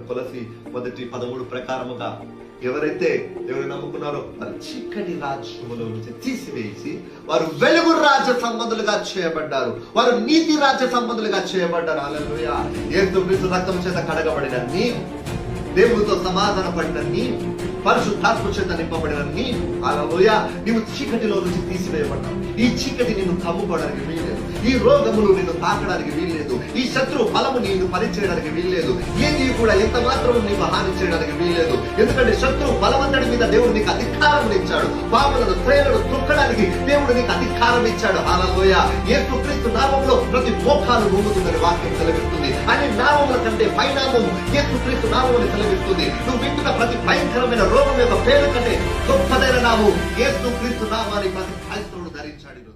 కొలసి 1:13 ప్రకారముగా ఎవరైతే ఎవరు నమ్ముకున్నారో వారు చీకటి రాజ్యములో నుంచి తీసివేసి వారు వెలుగు రాజ్య సంబంధులుగా చేయబడ్డారు, వారు నీతి రాజ్య సంబంధులుగా చేయబడ్డారు. హల్లెలూయా. యేసుక్రీస్తు రక్తం చేత కడగబడిన నీవు, దేవునితో సమాధాన పడిన నీవు, పరిశుద్ధాత్మ చేత నింపబడిన నీవు, హల్లెలూయా, నీవు చీకటిలో నుంచి తీసివేయబడ్డావు. ఈ చీకటి నిన్ను కమ్ముకోవడానికి వీల్లేదు, ఈ రోగములు నిన్ను తాకడానికి వీల్లేదు, ఈ శత్రు ఫలము నిన్ను పనిచేయడానికి వీల్లేదు, ఏది కూడా ఎంత మాత్రం నీకు హాని చేయడానికి వీల్లేదు. ఎందుకంటే శత్రు బలవంతుడి మీద దేవుడు నీకు అధికారం ఇచ్చాడు. పాములను స్త్రీలను తొక్కడానికి దేవుడు నీకు అధికారం ఇచ్చాడు. హల్లెలూయా. యేసుక్రీస్తు నామములో ప్రతి మోకాలు వంగుతుందని వాక్యం సెలవిస్తుంది. అన్ని నామముల కంటే పైనామము యేసుక్రీస్తు నామముని సెలవిస్తుంది. నువ్వు వింటున్న ప్రతి భయంకరమైన రోగం యొక్క పేరు కంటే గొప్పదైన నామము యేసుక్రీస్తు నామాన్ని ప్రతి క్రైస్తవుడు ధరించాడు ఈరోజు.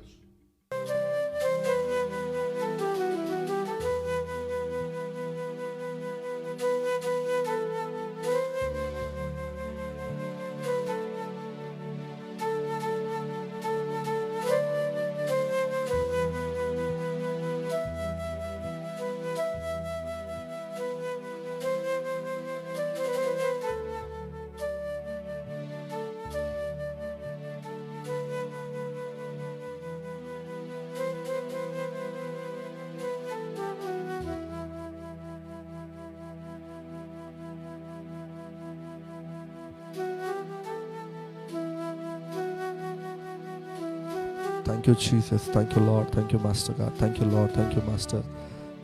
Thank you, Jesus. Thank you, Lord. Thank you, Master God. Thank you, Lord. Thank you, Master.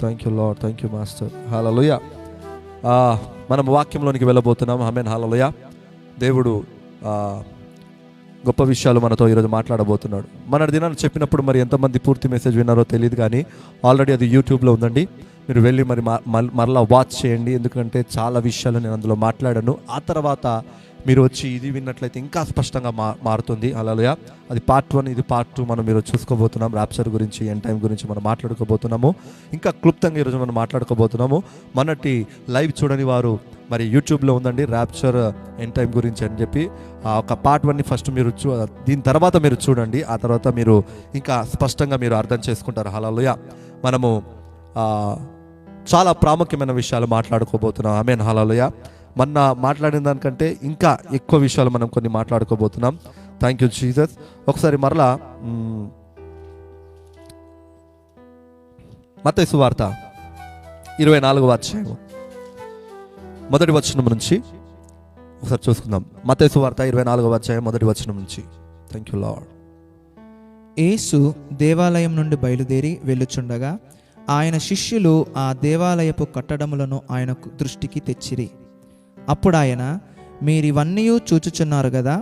Thank you, Lord. Thank you, Master. Hallelujah. మనం వాక్యంలోనికి వెళ్ళబోతున్నాం. ఆమేన్. హల్లెలూయా. దేవుడు గొప్ప విషయాలు మనతో ఈరోజు మాట్లాడబోతున్నాడు. మన దినాన్ని చెప్పినప్పుడు మరి ఎంతమంది పూర్తి మెసేజ్ విన్నారో తెలియదు, కానీ ఆల్రెడీ అది యూట్యూబ్లో ఉందండి. మీరు వెళ్ళి మరి మరలా వాచ్ చేయండి, ఎందుకంటే చాలా విషయాలు నేను అందులో మాట్లాడాను. ఆ తర్వాత మీరు వచ్చి ఇది విన్నట్లయితే ఇంకా స్పష్టంగా మారుతుంది. హల్లెలూయా. అది పార్ట్ 1, ఇది పార్ట్ 2 మనం ఈరోజు చూసుకోబోతున్నాం. ర్యాప్చర్ గురించి, ఎండ్ టైం గురించి మనం మాట్లాడుకోబోతున్నాము. ఇంకా క్లుప్తంగా ఈరోజు మనం మాట్లాడుకోబోతున్నాము. మనటి లైవ్ చూడని వారు మరి యూట్యూబ్లో ఉందండి, ర్యాప్చర్ ఎండ్ టైం గురించి అని చెప్పి. ఒక పార్ట్ 1ని ఫస్ట్ మీరు దీని తర్వాత మీరు చూడండి. ఆ తర్వాత మీరు ఇంకా స్పష్టంగా మీరు అర్థం చేసుకుంటారు. హల్లెలూయా. మనము చాలా ప్రాముఖ్యమైన విషయాలు మాట్లాడుకోబోతున్నాం. ఆమేన్. హల్లెలూయా. మొన్న మాట్లాడిన దానికంటే ఇంకా ఎక్కువ విషయాలు మనం కొన్ని మాట్లాడుకోబోతున్నాం. Thank you Jesus. ఒకసారి మరలా మత్తయి సువార్త 24వ అధ్యాయం మొదటి వచనం నుంచి ఒకసారి చూసుకుందాం. మత్తయి సువార్త 24వ అధ్యాయం మొదటి వచనం నుంచి. Thank you lord. యేసు దేవాలయం నుండి బయలుదేరి వెళ్ళుచుండగా ఆయన శిష్యులు ఆ దేవాలయపు కట్టడములను ఆయన దృష్టికి తెచ్చిరి. అప్పుడు ఆయన, మీరివన్నీ చూచుచున్నారు కదా,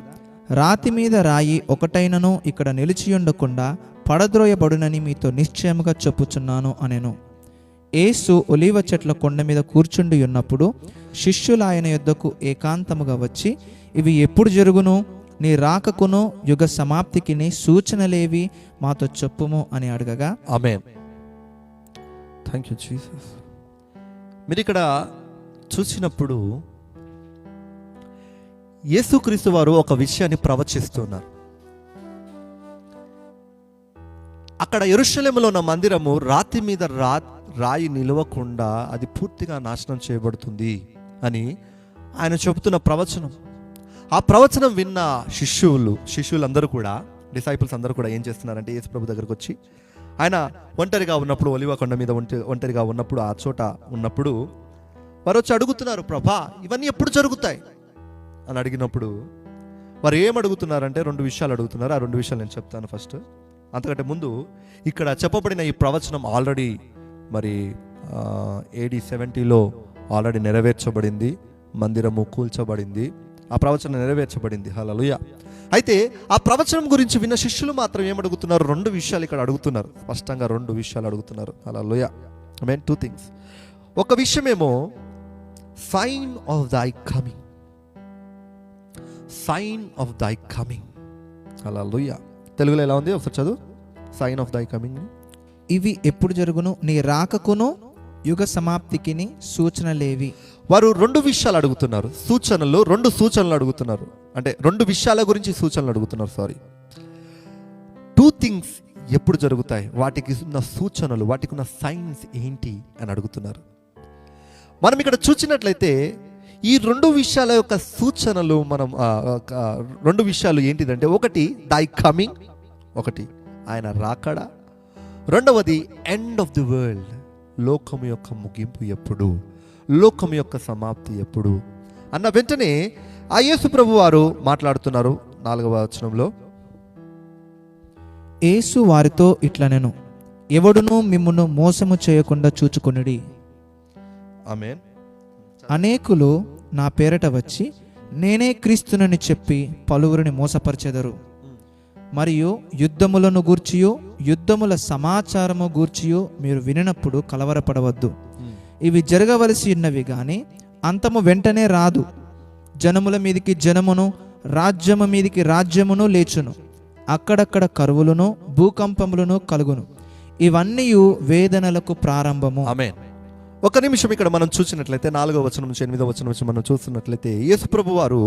రాతి మీద రాయి ఒకటైనను ఇక్కడ నిలిచియుండకుండా పడద్రోయబడునని మీతో నిశ్చయముగా చెప్పుచున్నాను అనెను. యేసు ఒలీవ చెట్ల కొండ మీద కూర్చుండి ఉన్నప్పుడు శిష్యులు ఆయన యొద్దకు ఏకాంతముగా వచ్చి, ఇవి ఎప్పుడు జరుగును? నీ రాకకును యుగ సమాప్తికి నీ సూచనలేవి మాతో చెప్పుము అని అడగగా. ఆమేన్. Thank you Jesus. మీరు ఇక్కడ చూసినప్పుడు యేసుక్రీస్తు వారు ఒక విషయాన్ని ప్రవచిస్తున్నారు. అక్కడ యెరూషలేములో ఉన్న మందిరము రాతి మీద రాయి నిలవకుండా అది పూర్తిగా నాశనం చేయబడుతుంది అని ఆయన చెబుతున్న ప్రవచనం. ఆ ప్రవచనం విన్న శిష్యులందరూ కూడా, డిసైపుల్స్ అందరూ కూడా ఏం చేస్తున్నారంటే యేసు ప్రభు దగ్గరకు వచ్చి, ఆయన ఒంటరిగా ఉన్నప్పుడు, ఒలివ కొండ మీద ఒంటరిగా ఉన్నప్పుడు, ఆ చోట ఉన్నప్పుడు వారు వచ్చి అడుగుతున్నారు, ప్రభా ఇవన్నీ ఎప్పుడు జరుగుతాయి అని అడిగినప్పుడు వారు ఏం అడుగుతున్నారంటే 2 విషయాలు అడుగుతున్నారు. ఆ 2 విషయాలు నేను చెప్తాను ఫస్ట్. అంతకంటే ముందు ఇక్కడ చెప్పబడిన ఈ ప్రవచనం ఆల్రెడీ మరి AD 70లో ఆల్రెడీ నెరవేర్చబడింది. మందిరము కూల్చబడింది, ఆ ప్రవచనం నెరవేర్చబడింది. హల్లెలూయా. అయితే ఆ ప్రవచనం గురించి విన్న శిష్యులు మాత్రం ఏమడుగుతున్నారు? 2 విషయాలు ఇక్కడ అడుగుతున్నారు. స్పష్టంగా 2 విషయాలు అడుగుతున్నారు. హల్లెలూయా. I 2 things. ఒక విషయమేమో sign of thy coming, sign of thy coming. హల్లెలూయా. తెలుగులో ఎలా ఉంది? ఒకసారి చదువు. Sign of thy coming. ఇవి ఎప్పుడు జరుగును? నీ రాకకును యుగ సమాప్తికి నీ సూచనలేవి. వారు 2 విషయాలు అడుగుతున్నారు. సూచనలు, 2 సూచనలు అడుగుతున్నారు. అంటే 2 విషయాల గురించి సూచనలు అడుగుతున్నారు. 2 థింగ్స్ ఎప్పుడు జరుగుతాయి, వాటికి ఉన్న సూచనలు, వాటికి ఉన్న సైన్స్ ఏంటి అని అడుగుతున్నారు. మనం ఇక్కడ చూసినట్లయితే ఈ రెండు విషయాల యొక్క సూచనలు మనం రెండు విషయాలు ఏంటిదంటే, ఒకటి దై కమింగ్, ఒకటి ఆయన రాకడ, రెండవది ఎండ్ ఆఫ్ ది వరల్డ్, లోకం యొక్క ముగింపు ఎప్పుడు, లోకం యొక్క సమాప్తి ఎప్పుడు అన్న వెంటనే ఆ యేసు ప్రభు వారు మాట్లాడుతున్నారు 4వ వచనంలో. యేసు వారితో ఇట్లనెను, ఎవడునూ మిమ్మును మోసము చేయకుండా చూచుకొనుడి. ఆమేన్. అనేకులు నా పేరట వచ్చి నేనే క్రీస్తునని చెప్పి పలువురిని మోసపరిచెదరు. మరియు యుద్ధములను గూర్చియో యుద్ధముల సమాచారము గూర్చియో మీరు వినినప్పుడు కలవరపడవద్దు. ఇవి జరగవలసి ఉన్నవి గాని అంతము వెంటనే రాదు. జనముల మీదికి జనమును, రాజ్యము మీదికి రాజ్యమును లేచును. అక్కడక్కడ కరువులను భూకంపములను కలుగును. ఇవన్నీ వేదనలకు ప్రారంభము. ఆమేన్. ఒక నిమిషం ఇక్కడ మనం చూసినట్లయితే 4వ వచనం నుంచి 8వ వచనం నుంచి మనం చూస్తున్నట్లయితే యేసు ప్రభు వారు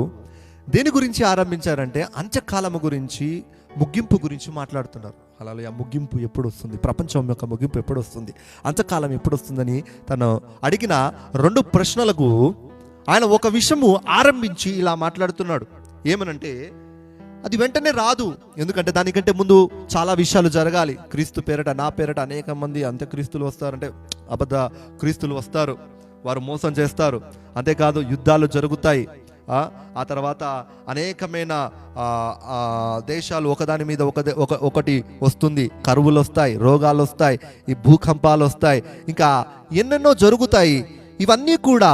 దేని గురించి ఆరంభించారంటే అంత్యకాలము గురించి, ముగింపు గురించి మాట్లాడుతున్నారు. హల్లెలూయా. ముగింపు ఎప్పుడు వస్తుంది, ప్రపంచం యొక్క ముగింపు ఎప్పుడు వస్తుంది, అంత్యకాలం ఎప్పుడు వస్తుందని తను అడిగిన 2 ప్రశ్నలకు ఆయన ఒక విషయము ఆరంభించి ఇలా మాట్లాడుతున్నాడు. ఏమనంటే అది వెంటనే రాదు, ఎందుకంటే దానికంటే ముందు చాలా విషయాలు జరగాలి. క్రీస్తు పేరట, నా పేరట అనేక మంది అంత్యక్రీస్తులు వస్తారంటే అబద్ధ క్రీస్తులు వస్తారు, వారు మోసం చేస్తారు. అంతేకాదు యుద్ధాలు జరుగుతాయి. ఆ తర్వాత అనేకమైన దేశాలు ఒకదాని మీద ఒకటి వస్తుంది, కరువులు వస్తాయి, రోగాలు వస్తాయి, ఈ భూకంపాలు వస్తాయి, ఇంకా ఎన్నెన్నో జరుగుతాయి. ఇవన్నీ కూడా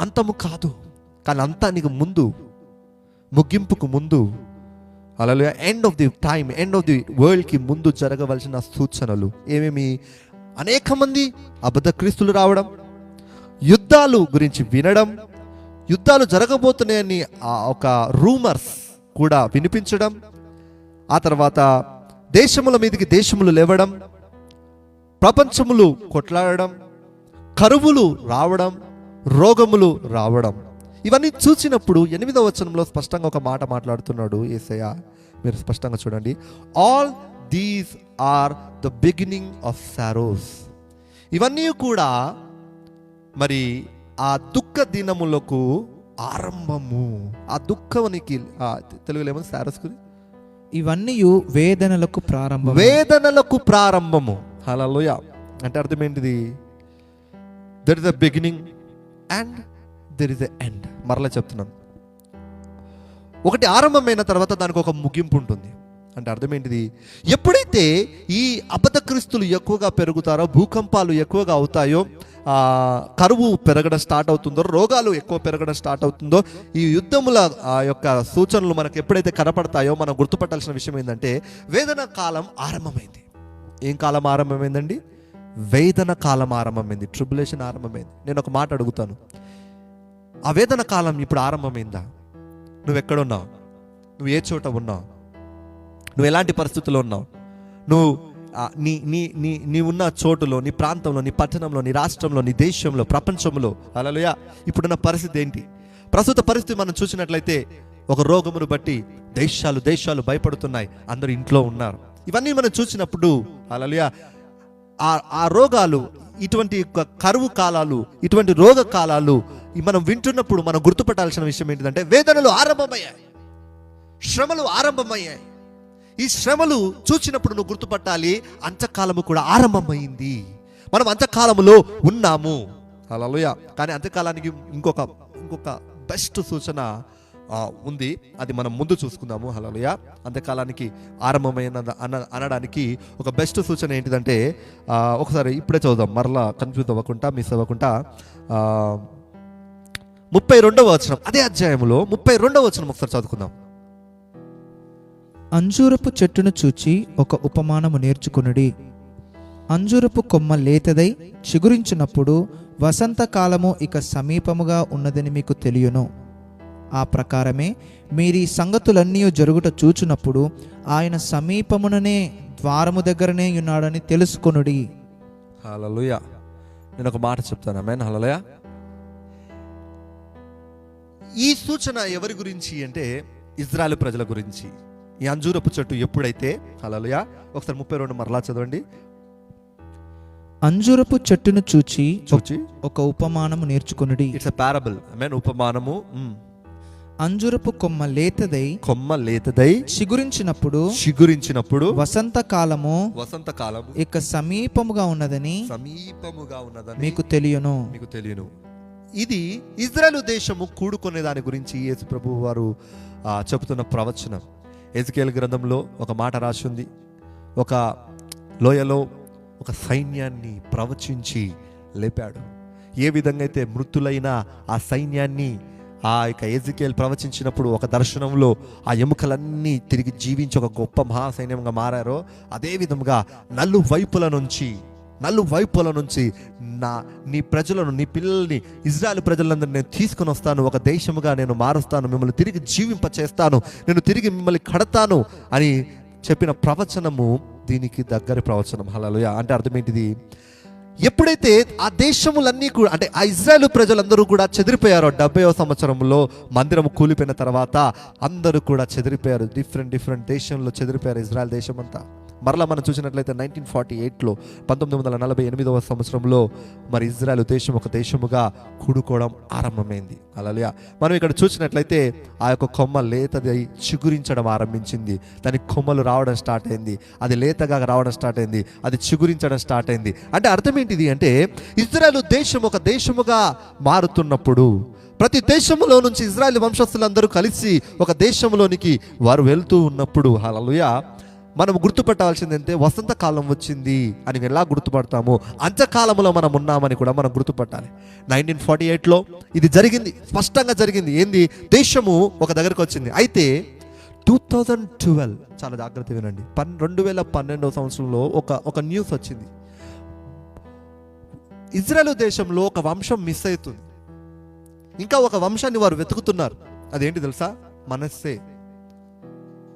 అంతము కాదు, కానీ అంతానికి ముందు, ముగింపుకు ముందు, హల్లెలూయా, end of the time, end of the వరల్డ్కి ముందు జరగవలసిన సూచనలు ఏమేమి? అనేక మంది అబద్ధ క్రీస్తులు రావడం, యుద్ధాలు గురించి వినడం, యుద్ధాలు జరగబోతున్నాయని ఒక రూమర్స్ కూడా వినిపించడం, ఆ తర్వాత దేశముల మీదకి దేశములు లేవడం, ప్రపంచములు కొట్లాడడం, కరువులు రావడం, రోగములు రావడం. ఇవన్నీ చూసినప్పుడు 8వ వచనంలో స్పష్టంగా ఒక మాట మాట్లాడుతున్నాడు యేసయ్య. మీరు స్పష్టంగా చూడండి. All these are the beginning of sorrows. ఇవన్నీ కూడా మరి ఆ దుఃఖ దినములకు ఆరంభము. ఆ దుఃఖానికి తెలుగులో ఏమో సారోస్, ఇవన్నీ వేదనలకు ప్రారంభం, వేదనలకు ప్రారంభము. హల్లెలూయా. అంటే అర్థం ఏంటిది? That is the beginning and there is the end. మరలా చెప్తున్నాను, ఒకటి ఆరంభమైన తర్వాత దానికి ఒక ముగింపు ఉంటుంది. అంటే అర్థం ఏంటిది? ఎప్పుడైతే ఈ అబద్ధ క్రీస్తులు ఎక్కువగా పెరుగుతారో, భూకంపాలు ఎక్కువగా అవుతాయో, కరువు పెరగడం స్టార్ట్ అవుతుందో, రోగాలు ఎక్కువ పెరగడం స్టార్ట్ అవుతుందో, ఈ యుద్ధముల యొక్క సూచనలు మనకు ఎప్పుడైతే కనపడతాయో మనం గుర్తుపట్టాల్సిన విషయం ఏంటంటే వేదన కాలం ఆరంభమైంది. ఏం కాలం ఆరంభమైందండి? వేదన కాలం ఆరంభమైంది, ట్రిబులేషన్ ఆరంభమైంది. నేను ఒక మాట అడుగుతాను, ఆ వేదన కాలం ఇప్పుడు ఆరంభమైందా? నువ్వెక్కడున్నావు? నువ్వు ఏ చోట ఉన్నావు? నువ్వు ఎలాంటి పరిస్థితుల్లో ఉన్నావు? నువ్వు నీ ఉన్న చోటులో, నీ ప్రాంతంలో, నీ పట్టణంలో, నీ రాష్ట్రంలో, నీ దేశంలో, ప్రపంచంలో, హల్లెలూయా, ఇప్పుడున్న పరిస్థితి ఏంటి? ప్రస్తుత పరిస్థితి మనం చూసినట్లయితే ఒక రోగమును బట్టి దేశాలు భయపడుతున్నాయి, అందరూ ఇంట్లో ఉన్నారు. ఇవన్నీ మనం చూసినప్పుడు హల్లెలూయా, ఆ రోగాలు, ఇటువంటి కరువు కాలాలు, ఇటువంటి రోగ కాలాలు మనం వింటున్నప్పుడు మనం గుర్తుపట్టాల్సిన విషయం ఏంటిదంటే వేదనలు ఆరంభమయ్యాయి, శ్రమలు ఆరంభమయ్యాయి. ఈ శ్రమలు చూసినప్పుడు నువ్వు గుర్తుపట్టాలి, అంత్యకాలము కూడా ఆరంభమైంది. మనం అంత్యకాలములో ఉన్నాము. హల్లెలూయా. కానీ అంత్యకాలానికి ఇంకొక బెస్ట్ సూచన ఉంది, అది మనం ముందు చూసుకుందాము. హల్లెలూయా. అంత్యకాలానికి ఆరంభమైన అనడానికి ఒక బెస్ట్ సూచన ఏంటిదంటే ఒకసారి ఇప్పుడే చదువుదాం, మరలా కన్ఫ్యూజ్ అవ్వకుండా, మిస్ అవ్వకుండా. 32వ వచనం, అదే అధ్యాయంలో 32వ వచనం ఒకసారి చదువుకుందాం. అంజూరపు చెట్టును చూచి ఒక ఉపమానము నేర్చుకునుడి. అంజూరపు కొమ్మ లేతదై చిగురించినప్పుడు వసంతకాలము ఇక సమీపముగా ఉన్నదని మీకు తెలియను. ఆ ప్రకారమే మీరీ సంగతులన్నీ జరుగుట చూచునప్పుడు ఆయన సమీపముననే, ద్వారము దగ్గరనే ఉన్నాడని తెలుసుకొనుడి. హల్లెలూయా. నేను ఒక మాట చెప్తాను. ఆమేన్. హల్లెలూయా. ఈ సూచన ఎవరి గురించి అంటే ఇజ్రాయెల్ ప్రజల గురించి. ఈ అంజూరపు చెట్టు ఎప్పుడైతే, హల్లెలూయా, ఒకసారి 32 మరలా చదవండి. అంజూరపు చెట్టును చూచి చూచి ఒక ఉపమానము నేర్చుకొనుడి. It's a parable. ఆమేన్. ఉపమానము. అంజూరపు కొమ్మ లేతదై కొమ్మ లేతదై చిగురించినప్పుడు వసంతకాలము ఇక సమీపముగా ఉన్నదని మీకు తెలియను. ఇది ఇజ్రాయెలు దేశము కూడుకునే దాని గురించి యేసు ప్రభు వారు చెబుతున్న ప్రవచనం. ఎజెకియెలు గ్రంథంలో ఒక మాట రాసింది. ఒక లోయలో ఒక సైన్యాన్ని ప్రవచించి లేపాడు. ఏ విధంగా అయితే మృతులైన ఆ సైన్యాన్ని ఆ యొక్క ఎజెకియెలు ప్రవచించినప్పుడు ఒక దర్శనంలో ఆ ఎముకలన్నీ తిరిగి జీవించి ఒక గొప్ప మహాసైన్యంగా మారారో, అదే విధంగా నలువైపుల నుంచి నీ ప్రజలను, నీ పిల్లల్ని, ఇజ్రాయెల్ ప్రజలందరినీ నేను తీసుకుని వస్తాను, ఒక దేశముగా నేను మారుస్తాను, మిమ్మల్ని తిరిగి జీవింప చేస్తాను, నేను తిరిగి మిమ్మల్ని కడతాను అని చెప్పిన ప్రవచనము దీనికి దగ్గర ప్రవచనం. హల్లెలూయా. అంటే అర్థం ఏంటిది? ఎప్పుడైతే ఆ దేశములన్నీ కూడా, అంటే ఆ ఇజ్రాయెల్ ప్రజలందరూ కూడా చెదిరిపోయారో, 70వ సంవత్సరంలో మందిరం కూలిపోయిన తర్వాత అందరూ కూడా చెదిరిపోయారు. డిఫరెంట్ దేశంలో చెదిరిపోయారు ఇజ్రాయెల్ దేశం అంతా. మరలా మనం చూసినట్లయితే 1948లో 1948వ సంవత్సరంలో మరి ఇజ్రాయెల్ దేశం ఒక దేశముగా కూడుకోవడం ఆరంభమైంది. హల్లెలూయా. మనం ఇక్కడ చూసినట్లయితే ఆ యొక్క కొమ్మ లేతది చిగురించడం ఆరంభించింది. దానికి కొమ్మలు రావడం స్టార్ట్ అయింది, అది లేతగా రావడం స్టార్ట్ అయింది, అది చిగురించడం స్టార్ట్ అయింది. అంటే అర్థం ఏంటిది అంటే, ఇజ్రాయెల్ దేశం ఒక దేశముగా మారుతున్నప్పుడు ప్రతి దేశంలో నుంచి ఇజ్రాయెల్ వంశస్థులందరూ కలిసి ఒక దేశంలోనికి వారు వెళ్తూ ఉన్నప్పుడు, హల్లెలూయా, మనం గుర్తుపట్టాల్సిందంటే వసంతకాలం వచ్చింది అని ఎలా గుర్తుపడతామో అంత్యకాలంలో మనం ఉన్నామని కూడా మనం గుర్తుపట్టాలి. 1948లో ఇది జరిగింది, స్పష్టంగా జరిగింది. ఏంది? దేశము ఒక దగ్గరకు వచ్చింది. అయితే 2012, చాలా జాగ్రత్త వినండి, 2012వ సంవత్సరంలో ఒక న్యూస్ వచ్చింది. ఇజ్రాయెల్ దేశంలో ఒక వంశం మిస్ అవుతుంది. ఇంకా ఒక వంశాన్ని వారు వెతుకుతున్నారు. అదేంటి తెలుసా? మనస్సే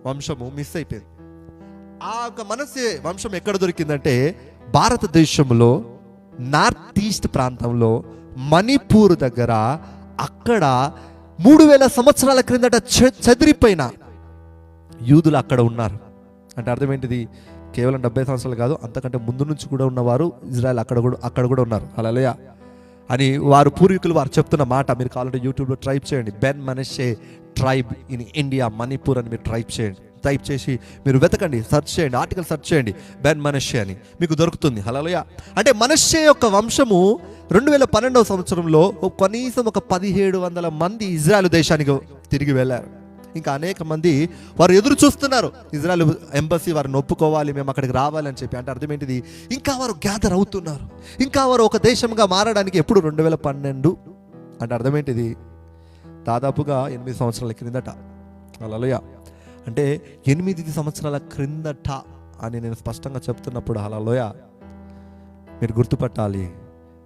వంశము మిస్ అయిపోయింది. ఆ ఒక మనస్సే వంశం ఎక్కడ దొరికిందంటే భారతదేశంలో నార్త్ ఈస్ట్ ప్రాంతంలో మణిపూర్ దగ్గర, అక్కడ 3000 సంవత్సరాల క్రిందట చెదిరిపోయిన యూదులు అక్కడ ఉన్నారు. అంటే అర్థం ఏంటిది? కేవలం 70 సంవత్సరాలు కాదు, అంతకంటే ముందు నుంచి కూడా ఉన్నవారు ఇజ్రాయెల్ అక్కడ కూడా ఉన్నారు. హల్లెలూయా. అని వారు పూర్వీకులు వారు చెప్తున్న మాట మీరు కావాలంటే యూట్యూబ్లో టైప్ చేయండి. Ben Manasseh tribe in India Manipur అని మీరు టైప్ చేసి మీరు వెతకండి, సెర్చ్ చేయండి, ఆర్టికల్ సెర్చ్ చేయండి, బెన్ మనషే అని మీకు దొరుకుతుంది. హల్లెలూయా. అంటే మనషే యొక్క వంశము 2012వ సంవత్సరంలో కనీసం ఒక 1700 మంది ఇజ్రాయెల్ దేశానికి తిరిగి వెళ్ళారు. ఇంకా అనేక మంది వారు ఎదురు చూస్తున్నారు, ఇజ్రాయెల్ ఎంబసీ వారిని ఒప్పుకోవాలి, మేము అక్కడికి రావాలని చెప్పి. అంటే అర్థం ఏంటిది? ఇంకా వారు గ్యాదర్ అవుతున్నారు, ఇంకా వారు ఒక దేశంగా మారడానికి. ఎప్పుడు? 2012. అంటే అర్థం ఏంటిది? దాదాపుగా 8 సంవత్సరాల క్రిందట. హల్లెలూయా. అంటే 8 సంవత్సరాల క్రిందట అని నేను స్పష్టంగా చెప్తున్నప్పుడు, హల్లెలూయా, మీరు గుర్తుపట్టాలి,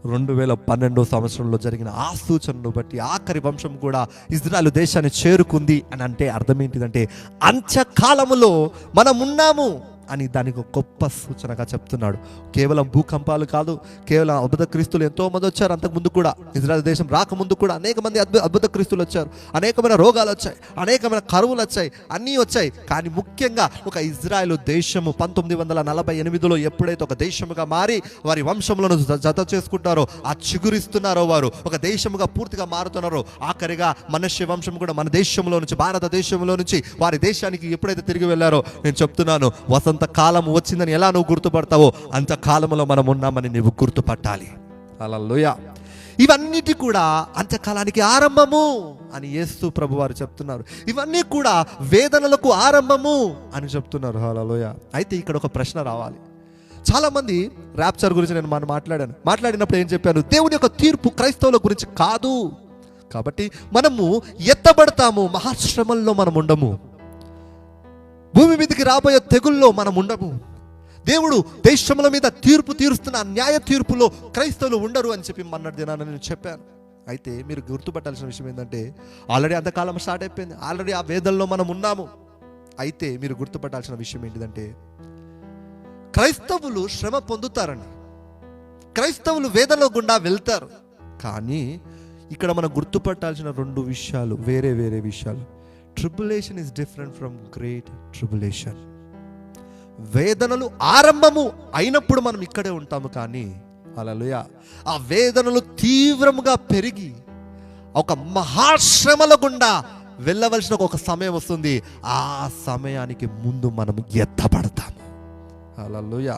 2012వ సంవత్సరంలో జరిగిన ఆ సూచనను బట్టి ఆఖరి వంశం కూడా ఇజ్రాయెల్ దేశాన్ని చేరుకుంది అని అంటే అర్థం ఏంటిదంటే, అంత్యకాలములో మనం ఉన్నాము అని దానికి ఒక గొప్ప సూచనగా చెప్తున్నాడు. కేవలం భూకంపాలు కాదు, కేవలం అద్భుత క్రీస్తులు ఎంతో మంది వచ్చారు. అంతకుముందు కూడా ఇజ్రాయెల్ దేశం రాకముందు కూడా అనేక మంది అద్భుత క్రీస్తులు వచ్చారు. అనేకమైన రోగాలు వచ్చాయి, అనేకమైన కరువులు వచ్చాయి, అన్నీ వచ్చాయి. కానీ ముఖ్యంగా ఒక ఇజ్రాయెల్ దేశము 1948లో ఎప్పుడైతే ఒక దేశముగా మారి వారి వంశములను జత చేసుకుంటారో, ఆ చిగురిస్తున్నారో, వారు ఒక దేశముగా పూర్తిగా మారుతున్నారో, ఆఖరిగా మనష్య వంశం కూడా మన దేశంలో నుంచి, భారతదేశంలో నుంచి వారి దేశానికి ఎప్పుడైతే తిరిగి వెళ్ళారో, నేను చెప్తున్నాను, వసంత కాలం వచ్చిందని ఎలా నువ్వు గుర్తుపడతావో అంత కాలంలో మనం ఉన్నామని నువ్వు గుర్తుపట్టాలి. హల్లెలూయా. ఇవన్నిటి కూడా అంత్యకాలానికి ఆరంభము అని యేసు ప్రభు వారు చెప్తున్నారు. ఇవన్నీ కూడా వేదనలకు ఆరంభము అని చెప్తున్నారు. హల్లెలూయా. అయితే ఇక్కడ ఒక ప్రశ్న రావాలి. చాలా మంది ర్యాప్చర్ గురించి నేను మాట్లాడినప్పుడు ఏం చెప్పాను? దేవుని యొక్క తీర్పు క్రైస్తవుల గురించి కాదు, కాబట్టి మనము ఎత్తబడతాము, మహాశ్రమంలో మనం ఉండము, భూమి మీదకి రాబోయే తెగుల్లో మనం ఉండము, దేవుడు దేశముల మీద తీర్పు తీరుస్తున్న న్యాయ తీర్పులో క్రైస్తవులు ఉండరు అని చెప్పి మొన్నటి దినాన నేను చెప్పాను. అయితే మీరు గుర్తుపట్టాల్సిన విషయం ఏంటంటే, ఆల్రెడీ అంతకాలం స్టార్ట్ అయిపోయింది, ఆల్రెడీ ఆ వేదనలో మనం ఉన్నాము. అయితే మీరు గుర్తుపట్టాల్సిన విషయం ఏంటిదంటే, క్రైస్తవులు శ్రమ పొందుతారండి, క్రైస్తవులు వేదనలో గుండా వెళ్తారు. కానీ ఇక్కడ మనం గుర్తుపట్టాల్సిన 2 విషయాలు, వేరే విషయాలు. Tribulation is different from great tribulation. వేదనలు ఆరంభము అయినప్పుడు మనం ఇక్కడే ఉంటాము, కానీ హల్లెలూయా. ఆ వేదనలు తీవ్రంగా పెరిగి ఒక మహాశ్రమల గుండా వెళ్ళవలసిన ఒక సమయం వస్తుంది. ఆ సమయానికి ముందు మనం ఎత్తబడతాము. హల్లెలూయా.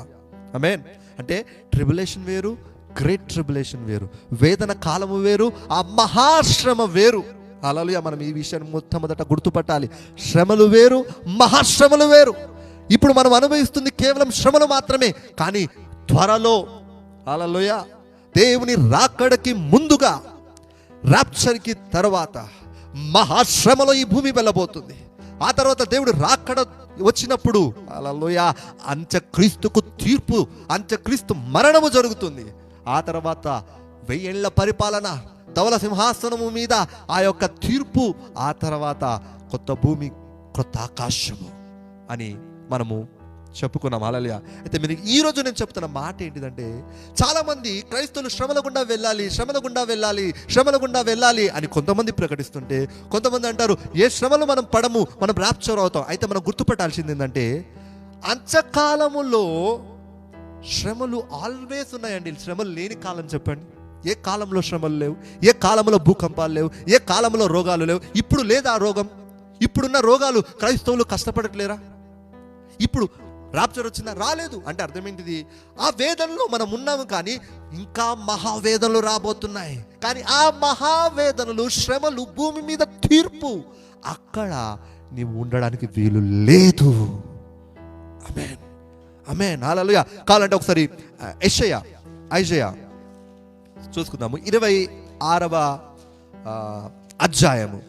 ఆమేన్. అంటే ట్రిబులేషన్ వేరు, గ్రేట్ ట్రిబులేషన్ వేరు, వేదన కాలము వేరు, ఆ మహాశ్రమ వేరు. హల్లెలూయా. మనం ఈ విషయాన్ని మొట్టమొదట గుర్తుపట్టాలి. శ్రమలు వేరు, మహాశ్రమలు వేరు. ఇప్పుడు మనం అనుభవిస్తుంది కేవలం శ్రమలు మాత్రమే. కానీ త్వరలో హల్లెలూయా దేవుని రాకడకి ముందుగా, రాప్చర్కి తర్వాత మహాశ్రమలో ఈ భూమి వెళ్ళబోతుంది. ఆ తర్వాత దేవుడు రాకడ వచ్చినప్పుడు హల్లెలూయా అంత్యక్రీస్తుకు తీర్పు, అంత్యక్రీస్తు మరణము జరుగుతుంది. ఆ తర్వాత 1000 ఏళ్ల పరిపాలన, ధవల సింహాసనము మీద ఆ యొక్క తీర్పు, ఆ తర్వాత కొత్త భూమి, కొత్త ఆకాశము అని మనము చెప్పుకున్నాం. హల్లెలూయా. అయితే మీరు ఈరోజు నేను చెప్తున్న మాట ఏంటిదంటే, చాలామంది క్రైస్తవులు శ్రమల గుండా వెళ్ళాలి, శ్రమల గుండా వెళ్ళాలి, శ్రమల గుండా వెళ్ళాలి అని కొంతమంది ప్రకటిస్తుంటే, కొంతమంది అంటారు ఏ శ్రమలు మనం పడము, మనం ర్యాప్చర్ అవుతాం. అయితే మనం గుర్తుపట్టాల్సింది ఏంటంటే, అంత్యకాలములో శ్రమలు ఆల్వేస్ ఉన్నాయండి. శ్రమలు లేని కాలం చెప్పండి. ఏ కాలంలో శ్రమలు లేవు? ఏ కాలంలో భూకంపాలు లేవు? ఏ కాలంలో రోగాలు లేవు? ఇప్పుడు లేదా రోగం? ఇప్పుడున్న రోగాలు క్రైస్తవులు కష్టపడట్లేరా? ఇప్పుడు రాప్చర్ వచ్చిందా? రాలేదు. అంటే అర్థం ఏంటిది? ఆ వేదనలో మనం ఉన్నాము, కానీ ఇంకా మహావేదనలు రాబోతున్నాయి. కానీ ఆ మహావేదనలు, శ్రమలు, భూమి మీద తీర్పు, అక్కడ నీవు ఉండడానికి వీలు లేదు. ఆమేన్, ఆమేన్, హల్లెలూయా. కావాలంటే ఒకసారి ఐజయా చూసుకుందాము. 26వ అధ్యాయము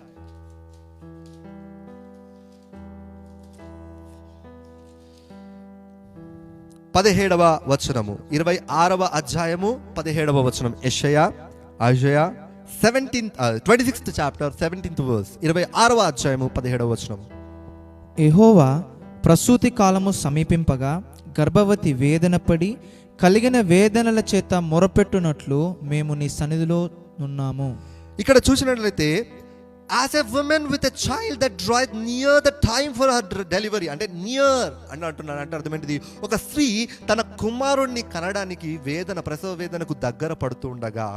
17వ వచనము. 26వ అధ్యాయము 17వ వచనం. Isaiah 26th chapter 17th verse. 26వ అధ్యాయము 17వ వచనం. యెహోవా ప్రసూతి కాలము సమీపింపగా గర్భవతి వేదన పడి కలిగిన వేదనల చేత మొరపెట్టునట్లు మేము నీ సన్నిధిలో ఉన్నాము. ఇక్కడ చూసినట్లయితే as a woman with a child that draweth near the time for her delivery, అంటే నియర్ అని అంటున్నాను. అంటే అర్థం ఏంటిది? ఒక స్త్రీ తన కుమారుణ్ణి కనడానికి వేదన, ప్రసవ వేదనకు దగ్గర పడుతూ ఉండగా,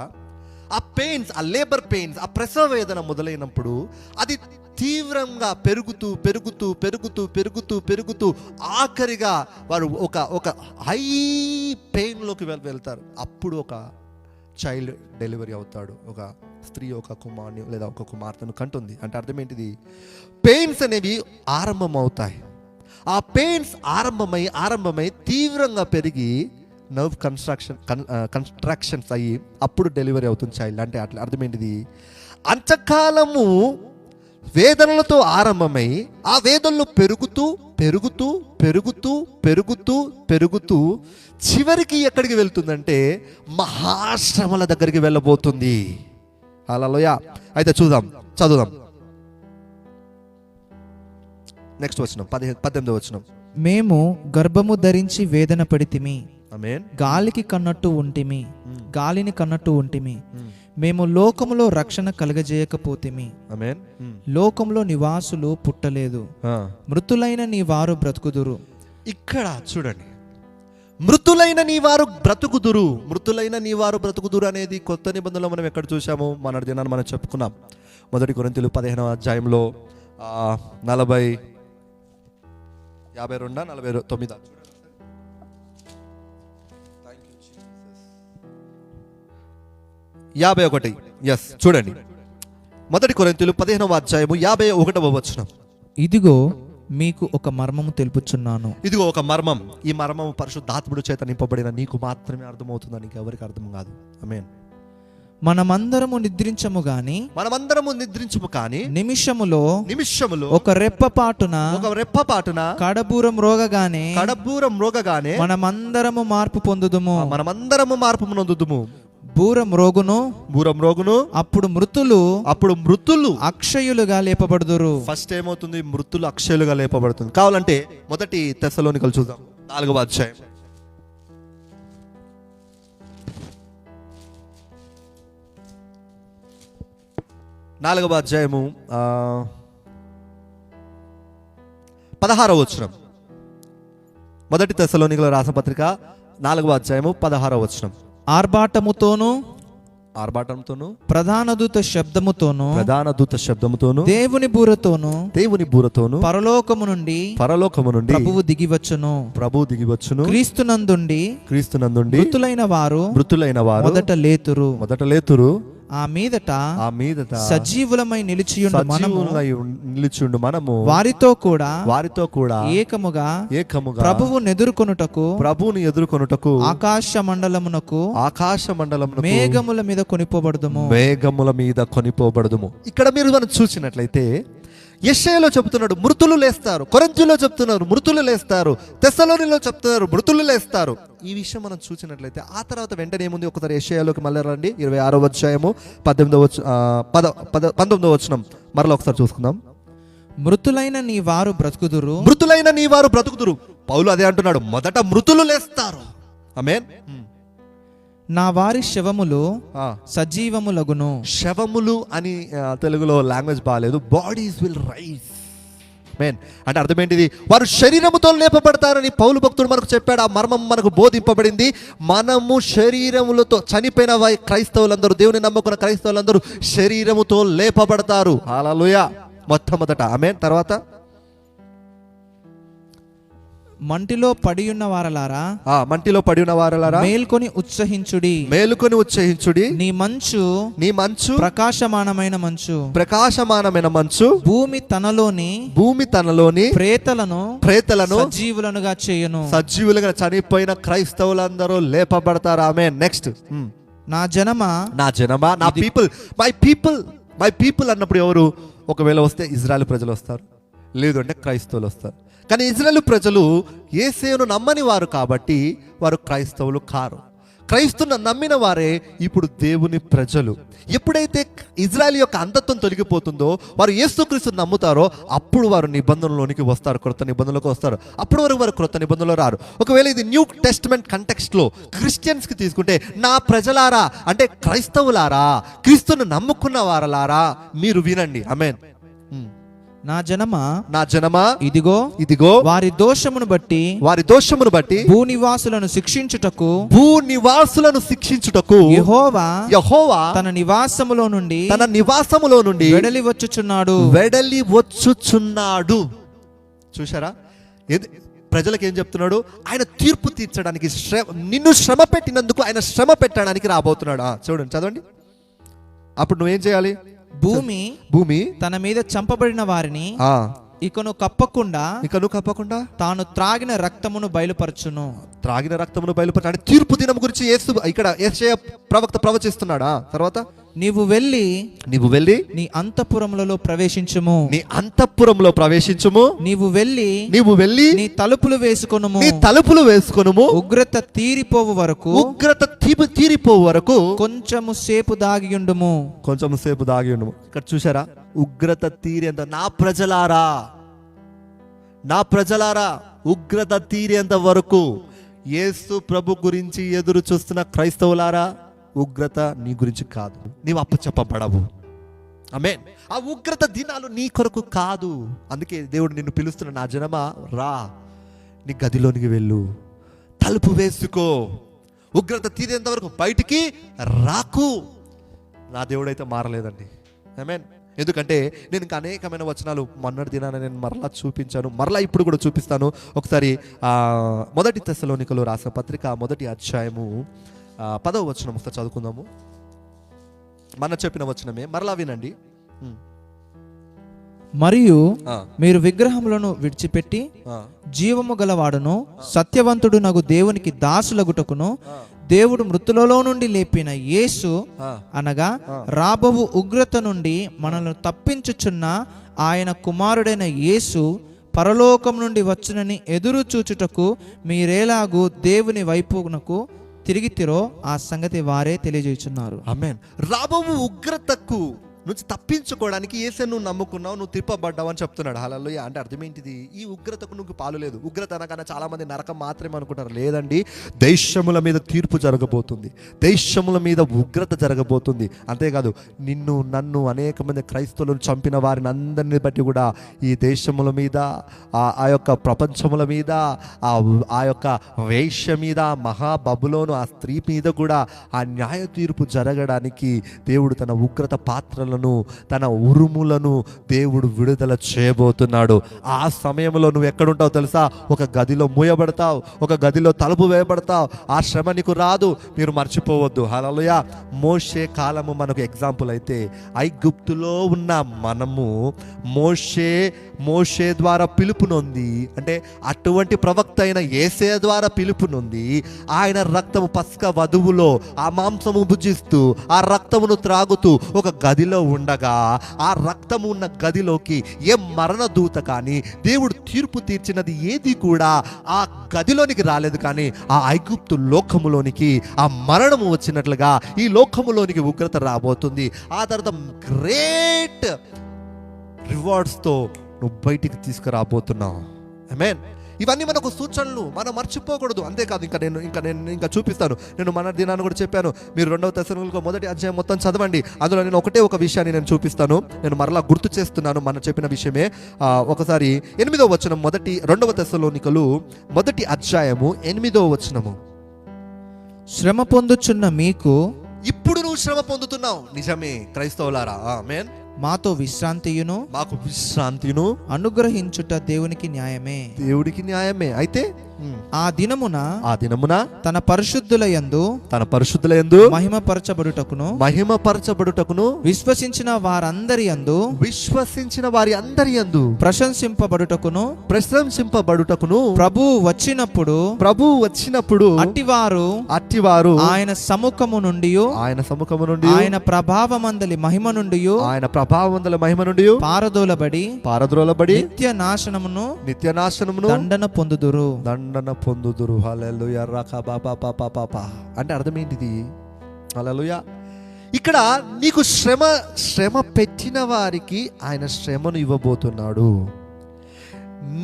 ఆ పెయిన్స్, ఆ లేబర్ పెయిన్స్, ఆ ప్రసవ వేదన మొదలైనప్పుడు అది తీవ్రంగా పెరుగుతూ పెరుగుతూ పెరుగుతూ పెరుగుతూ పెరుగుతూ ఆఖరిగా వారు ఒక హై పెయిన్లోకి వెళ్తారు. అప్పుడు ఒక చైల్డ్ డెలివరీ అవుతాడు. ఒక స్త్రీ ఒక కుమారుని లేదా ఒక కుమార్తెను కంటుంది. అంటే అర్థం ఏంటిది? పెయిన్స్ అనేవి ఆరంభం అవుతాయి. ఆ పెయిన్స్ ఆరంభమై తీవ్రంగా పెరిగి నర్వ్ కన్స్ట్రక్షన్స్ అయ్యి అప్పుడు డెలివరీ అవుతుంది చైల్డ్. అంటే అట్లా అర్థం ఏంటిది? అంతకాలము వేదనలతో ఆరంభమై ఆ వేదనలు పెరుగుతూ పెరుగుతూ పెరుగుతూ పెరుగుతూ పెరుగుతూ చివరికి ఎక్కడికి వెళ్తుందంటే మహాశ్రమల దగ్గరికి వెళ్ళబోతుంది. హల్లెలూయా. అయితే చదువుదాం. నెక్స్ట్ వచనం 18వ వచనం. మేము గర్భము ధరించి వేదన పడితిమి, ఆమేన్, గాలిని కన్నట్టు ఉంటిమి. మేము లోకములో రక్షణ కలగజేయకపోతిమి. ఆమేన్. లోకంలో నివాసులు పుట్టలేదు, మృతులైన నీ వారు బ్రతుకుదురు. ఇక్కడ చూడండి, మృతులైన నీ వారు బ్రతుకుదురు. మృతులైన నీ వారు బ్రతుకుదురు అనేది కొత్త నిబంధనలో మనం ఎక్కడ చూసాము? మన దినాన్ని మనం చెప్పుకున్నాం. 1 కొరింథీయులు 15వ అధ్యాయంలో 52-49. చూడండి, 1 కొరింథీయులు 15వ అధ్యాయము 51వ వచనం. ఇదిగో మీకు ఒక మర్మము తెలుపుచున్నాను. ఇదిగో ఒక మర్మం. ఈ మర్మము పరిశుద్ధాత్ముడు చేత నింపబడిన నీకు మాత్రమే అర్థమవుతుందని ఎవరికి అర్థం కాదు. ఆమేన్. మనమందరము నిద్రించము కానీ నిమిషములో ఒక రెప్పపాటున కడబూరం రోగగానే మనమందరము మార్పు పొందుదుము. బూరం రోగును అప్పుడు మృతులు అక్షయులుగా లేపబడుదురు. ఫస్ట్ ఏమవుతుంది? మృతులు అక్షయులుగా లేపబడుతుంది. కావాలంటే 1 తెస్సలోనికలు చూద్దాం, 4వ అధ్యాయం. 4వ అధ్యాయము 16వ వచనం. 1 తెస్సలోనికల రాసిన పత్రిక 4వ అధ్యాయము 16వ వచనం. ఆర్భాటముతోను ఆర్భాటంతోను ప్రధాన దూత శబ్దముతోను ప్రధాన దూత శబ్దముతోను దేవుని బూరతోను దేవుని బూరతోను పరలోకము నుండి ప్రభువు దిగివచ్చును. దిగివచ్చును. క్రీస్తునందుండి క్రీస్తునందుండి మృతులైన వారు మొదట లేతురు. ఆ మీదట సజీవులమై నిలిచియుండు మనము వారితో కూడా ఏకముగా ప్రభువుని ఎదుర్కొనుటకు ఆకాశ మండలమునకు మేఘముల మీద కొనిపోబడదుము. ఇక్కడ మీరు మనం చూసినట్లయితే యెషయాలో చెప్తున్నాడు మృతులు లేస్తారు, కొరింథీయులో చెప్తున్నారు మృతులు లేస్తారు, తెస్సలోనిలో చెప్తున్నారు మృతులు లేస్తారు. ఈ విషయం మనం చూసినట్లయితే ఆ తర్వాత వెంటనే ఏముంది, ఒకసారి యెషయాలోకి మళ్ళీ రండి. 26వ అధ్యాయము 19వ వచనం మరలా ఒకసారి చూసుకుందాం. మృతులైన నీ వారు బ్రతుకుదురు. పౌలు అదే అంటున్నాడు, మొదట మృతులు లేస్తారు. ఆమేన్. నా వారి శవములు సజీవములగును. శవములు అని తెలుగులో లాంగ్వేజ్ బాగాలేదు. Bodies will rise. ఆమేన్. అంటే అర్థం ఏంటిది? వారు శరీరముతో లేపబడతారని పౌలు భక్తుడు మనకు చెప్పాడు. ఆ మర్మం మనకు బోధింపబడింది. మనము శరీరములతో చనిపోయిన క్రైస్తవులందరూ, దేవుని నమ్ముకున్న క్రైస్తవులందరూ శరీరముతో లేపబడతారు. హల్లెలూయా. మొట్టమొదట. ఆమేన్. తర్వాత మంటిలో పడియున్న వారలారా మేల్కొని ఉత్సహించుడి. నీ మంచు ప్రకాశమానమైన మంచు భూమి తనలోని ప్రేతలను సజీవులుగా చనిపోయిన క్రైస్తవులందరూ లేపబడతారు. ఆమేన్. నెక్స్ట్. నా జనమా నా పీపుల్, మై పీపుల్ అన్నప్పుడు ఎవరు? ఒకవేళ వస్తే ఇజ్రాయెల్ ప్రజలు వస్తారు, లేదు అంటే క్రైస్తవులు వస్తారు. కానీ ఇజ్రాయెల్ ప్రజలు యేసును నమ్మని వారు కాబట్టి వారు క్రైస్తవులు కారు. క్రైస్తువును నమ్మిన వారే ఇప్పుడు దేవుని ప్రజలు. ఎప్పుడైతే ఇజ్రాయెల్ యొక్క అంధత్వం తొలగిపోతుందో, వారు యేసుక్రీస్తును నమ్ముతారో అప్పుడు వారు నిబంధనలోనికి వస్తారు, క్రొత్త నిబంధనలోకి వస్తారు. అప్పుడు వరకు వారు క్రొత్త నిబంధనలో రారు. ఒకవేళ ఇది న్యూ టెస్టమెంట్ కంటెక్స్ట్లో క్రిస్టియన్స్కి తీసుకుంటే, నా ప్రజలారా అంటే క్రైస్తవులారా, క్రీస్తును నమ్ముకున్న వారలారా మీరు వినండి. ఆమేన్. నా జనమా ఇదిగో వారి దోషమును బట్టి భూనివాసులను శిక్షించుటకు యెహోవా తన నివాసములో నుండి వెడలి వచ్చుచున్నాడు. చూశారా? ప్రజలకు ఏం చెప్తున్నాడు? ఆయన తీర్పు తీర్చడానికి, నిన్ను శ్రమ పెట్టినందుకు ఆయన శ్రమ పెట్టడానికి రాబోతున్నాడు. చూడండి, చదవండి. అప్పుడు నువ్వేం చేయాలి? భూమి తన మీద చంపబడిన వారిని ఇకను కప్పకుండా తాను త్రాగిన రక్తమును బయలుపరచును. అంటే తీర్పు దినం గురించి ఇక్కడ యెషయా ప్రవక్త ప్రవచిస్తున్నాడా? తర్వాత నీవు వెళ్ళి నీ అంతఃపురములలో ప్రవేశించుము. నీవు వెళ్ళి నీ తలుపులు వేసుకొనుము. ఉగ్రత తీరిపోవు వరకు కొంచెము సేపు దాగియుండుము. ఇక్కడ చూసారా? ఉగ్రత తీరేంత, నా ప్రజలారా ఉగ్రత తీరేంత వరకు యేసు ప్రభు గురించి ఎదురు చూస్తున్న క్రైస్తవులారా, ఉగ్రత నీ గురించి కాదు, నీవు అప్పచెప్పబడవు. ఆమేన్. ఆ ఉగ్రత దినాలు నీ కొరకు కాదు. అందుకే దేవుడు నిన్ను పిలుస్తున్న, నా జనమా రా, నీ గదిలోనికి వెళ్ళు, తలుపు వేసుకో, ఉగ్రత తీరేంత వరకు బయటికి రాకు. నా దేవుడైతే మారలేదండి. ఆమేన్. ఎందుకంటే నేను ఇంకా అనేకమైన వచనాలు మొన్నటి దినాన నేను మరలా చూపించాను, మరలా ఇప్పుడు కూడా చూపిస్తాను. ఒకసారి మొదటి తెస్సలోనికలో రాసిన పత్రిక 1వ అధ్యాయము 10వ వచనం ఒకసారి చదువుకుందాము. మన చెప్పిన వచనమే, మరలా వినండి. మరియు మీరు విగ్రహములను విడిచిపెట్టి జీవము గలవాడును సత్యవంతుడు నగు దేవునికి దాసులగుటకును దేవుడు మృతులలో నుండి లేపిన యేసు అనగా రాబోవు ఉగ్రత నుండి మనల్ని తప్పించుచున్న ఆయన కుమారుడైన యేసు పరలోకం నుండి వచ్చునని ఎదురు చూచుటకు మీరేలాగూ దేవుని వైపునకు తిరిగితిరో ఆ సంగతి వారే తెలియజేయుచున్నారు. ఆమేన్. రాబోవు ఉగ్రతకు నుంచి తప్పించుకోవడానికి యేసుని నువ్వు నమ్ముకున్నావు, నువ్వు తిప్పబడ్డావు అని చెప్తున్నాడు. హల్లెలూయా. అంటే అర్థం ఏంటిది? ఈ ఉగ్రతకు నువ్వు పాలు లేదు. ఉగ్రత అనగానే చాలా మంది నరకం మాత్రమే అనుకుంటారు. లేదండి, దేశముల మీద తీర్పు జరగబోతుంది, దేశముల మీద ఉగ్రత జరగబోతుంది. అంతేకాదు, నిన్ను నన్ను అనేక మంది క్రైస్తవులను చంపిన వారిని అందరిని బట్టి కూడా ఈ దేశముల మీద, ఆ యొక్క ప్రపంచముల మీద, ఆ యొక్క వేశ్య మీద, మహాబబులోను ఆ స్త్రీ మీద కూడా ఆ న్యాయ తీర్పు జరగడానికి దేవుడు తన ఉగ్రత పాత్రలను, తన ఉరుములను దేవుడు విడుదల చేయబోతున్నాడు. ఆ సమయంలో నువ్వు ఎక్కడుంటావు తెలుసా? ఒక గదిలో మూయబడతావు, ఒక గదిలో తలుపు వేయబడతావు. ఆ శ్రమ నీకు రాదు, మీరు మర్చిపోవద్దు. హల్లెలూయా. మోషే కాలము మనకు ఎగ్జాంపుల్ అయితే, ఐగుప్తులో ఉన్న మనము మోషే ద్వారా పిలుపు నొంది, అంటే అటువంటి ప్రవక్త అయిన యేసయ్య ద్వారా పిలుపు నొంది, ఆయన రక్తము పస్కా వధువులో ఆ మాంసము భుజిస్తూ ఆ రక్తమును త్రాగుతూ ఒక గదిలో ఉండగా, ఆ రక్తము ఉన్న గదిలోకి ఏ మరణ దూత కానీ దేవుడు తీర్పు తీర్చినది ఏది కూడా ఆ గదిలోనికి రాలేదు. కానీ ఆ ఐగుప్తు లోకములోనికి ఆ మరణము వచ్చినట్లుగా ఈ లోకములోనికి ఉగ్రత రాబోతుంది. ఆ తర్వాత గ్రేట్ రివార్డ్స్తో నువ్వు బయటికి తీసుకురాబోతున్నావు. ఆమేన్. ఇవన్నీ మనకు సూచనలు, మనం మర్చిపోకూడదు. అంతేకాదు, ఇంకా చూపిస్తాను. నేను మన దినాన్ని కూడా చెప్పాను, మీరు 2వ తెస్సలోనికైయుల మొదటి అధ్యాయం మొత్తం చదవండి. అందులో నేను ఒక విషయాన్ని నేను చూపిస్తాను. నేను మరలా గుర్తు చేస్తున్నాను మనం చెప్పిన విషయమే. ఒకసారి 8వ వచనం, 2వ తెస్సలోనికైయులు మొదటి అధ్యాయము 8వ వచనము. శ్రమ పొందుచున్న మీకు ఇప్పుడు నువ్వు శ్రమ పొందుతున్నావు, నిజమే క్రైస్తవులారా. ఆమేన్. మాతో విశ్రాంతియును మాకు విశ్రాంతిను అనుగ్రహించుట దేవునికి న్యాయమే. అయితే ఆ దినమున తన పరిశుద్ధుల యందు మహిమపరచబడుటకును విశ్వసించిన వారి అందరి యందు ప్రశంసింపబడుటకును ప్రభువు వచ్చినప్పుడు అట్టివారు ఆయన సముఖము నుండి ఆయన ప్రభావమందలి మహిమ నుండి పారదోలబడి నిత్య నాశనమును దండన పొందుదురు. హల్లెలూయా. అంటే అర్థం ఏంటిది? హల్లెలూయా. ఇక్కడ నీకు శ్రమ పెట్టిన వారికి ఆయన శ్రమను ఇవ్వబోతున్నాడు.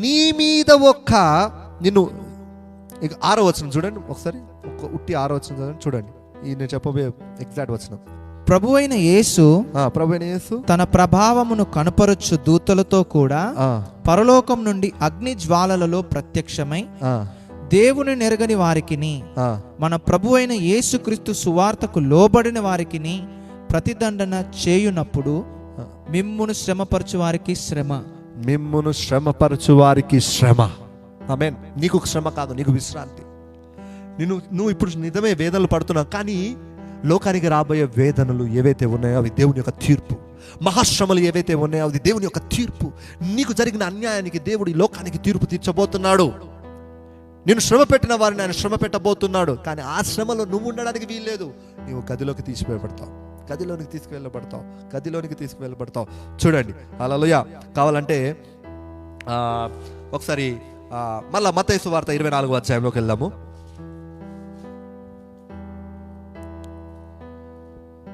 నీ మీద నిన్ను 6వ వచనం చూడండి ఒకసారి, ఉట్టి 6వ వచనం చూడండి. ఈ నేను చెప్పబోయే ఎగ్జాక్ట్ వచనం. ప్రభువైన యేసు తన ప్రభావమును కనపరచు దూతలతో కూడా పరలోకం నుండి అగ్ని జ్వాలలలో ప్రత్యక్షమై దేవుని నెరగని వారికిని మన ప్రభువైన యేసుక్రీస్తు సువార్తకు లోబడిన వారికిని ప్రతిదండన చేయునప్పుడు మిమ్మును శ్రమపరచు వారికి శ్రమ. ఆమేన్. నీకు శ్రమ కాదు, నీకు విశ్రాంతి. నువ్వు ఇప్పుడు నిజమే వేదనలు పడుతున్నావు, కానీ లోకానికి రాబోయే వేదనలు ఏవైతే ఉన్నాయో అవి దేవుని యొక్క తీర్పు. మహాశ్రమలు ఏవైతే ఉన్నాయో అది దేవుని యొక్క తీర్పు. నీకు జరిగిన అన్యాయానికి దేవుడు ఈ లోకానికి తీర్పు తీర్చబోతున్నాడు. నేను శ్రమ పెట్టిన వారిని ఆయన శ్రమ పెట్టబోతున్నాడు. కానీ ఆ శ్రమలో నువ్వు ఉండడానికి వీల్లేదు. నీవు గదిలోకి తీసుకువెళ్ళబడతావు. చూడండి. హల్లెలూయా. కావాలంటే ఒకసారి మళ్ళా మత్తయి సువార్త 24వ అధ్యాయంలోకి వెళ్దాము.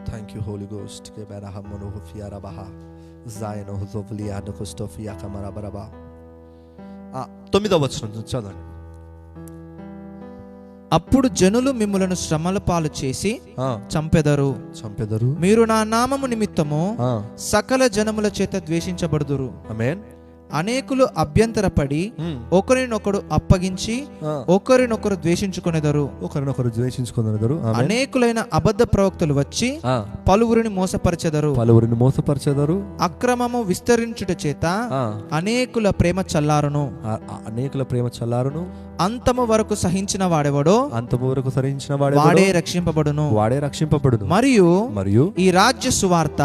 Thank you, Holy Ghost. 9వ వచనం చదవండి. అప్పుడు జనులు మిమ్ములను శ్రమల పాలు చేసి చంపెదరు. మీరు నా నామము నిమిత్తము సకల జనముల చేత ద్వేషించబడుదురు. ఆమేన్. అనేకులు అభ్యంతరపడి ఒకరినొకరు అప్పగించి ఒకరినొకరు ద్వేషించుకొనెదరు. అనేకులైన అబద్ధ ప్రవక్తలు వచ్చి పలువురిని మోసపరచెదరు. అక్రమము విస్తరించుట చేత అనేకుల ప్రేమ చల్లారును. అంతము వరకు సహించిన వాడెవడో వాడే రక్షింపబడును. మరియు ఈ రాజ్య సువార్త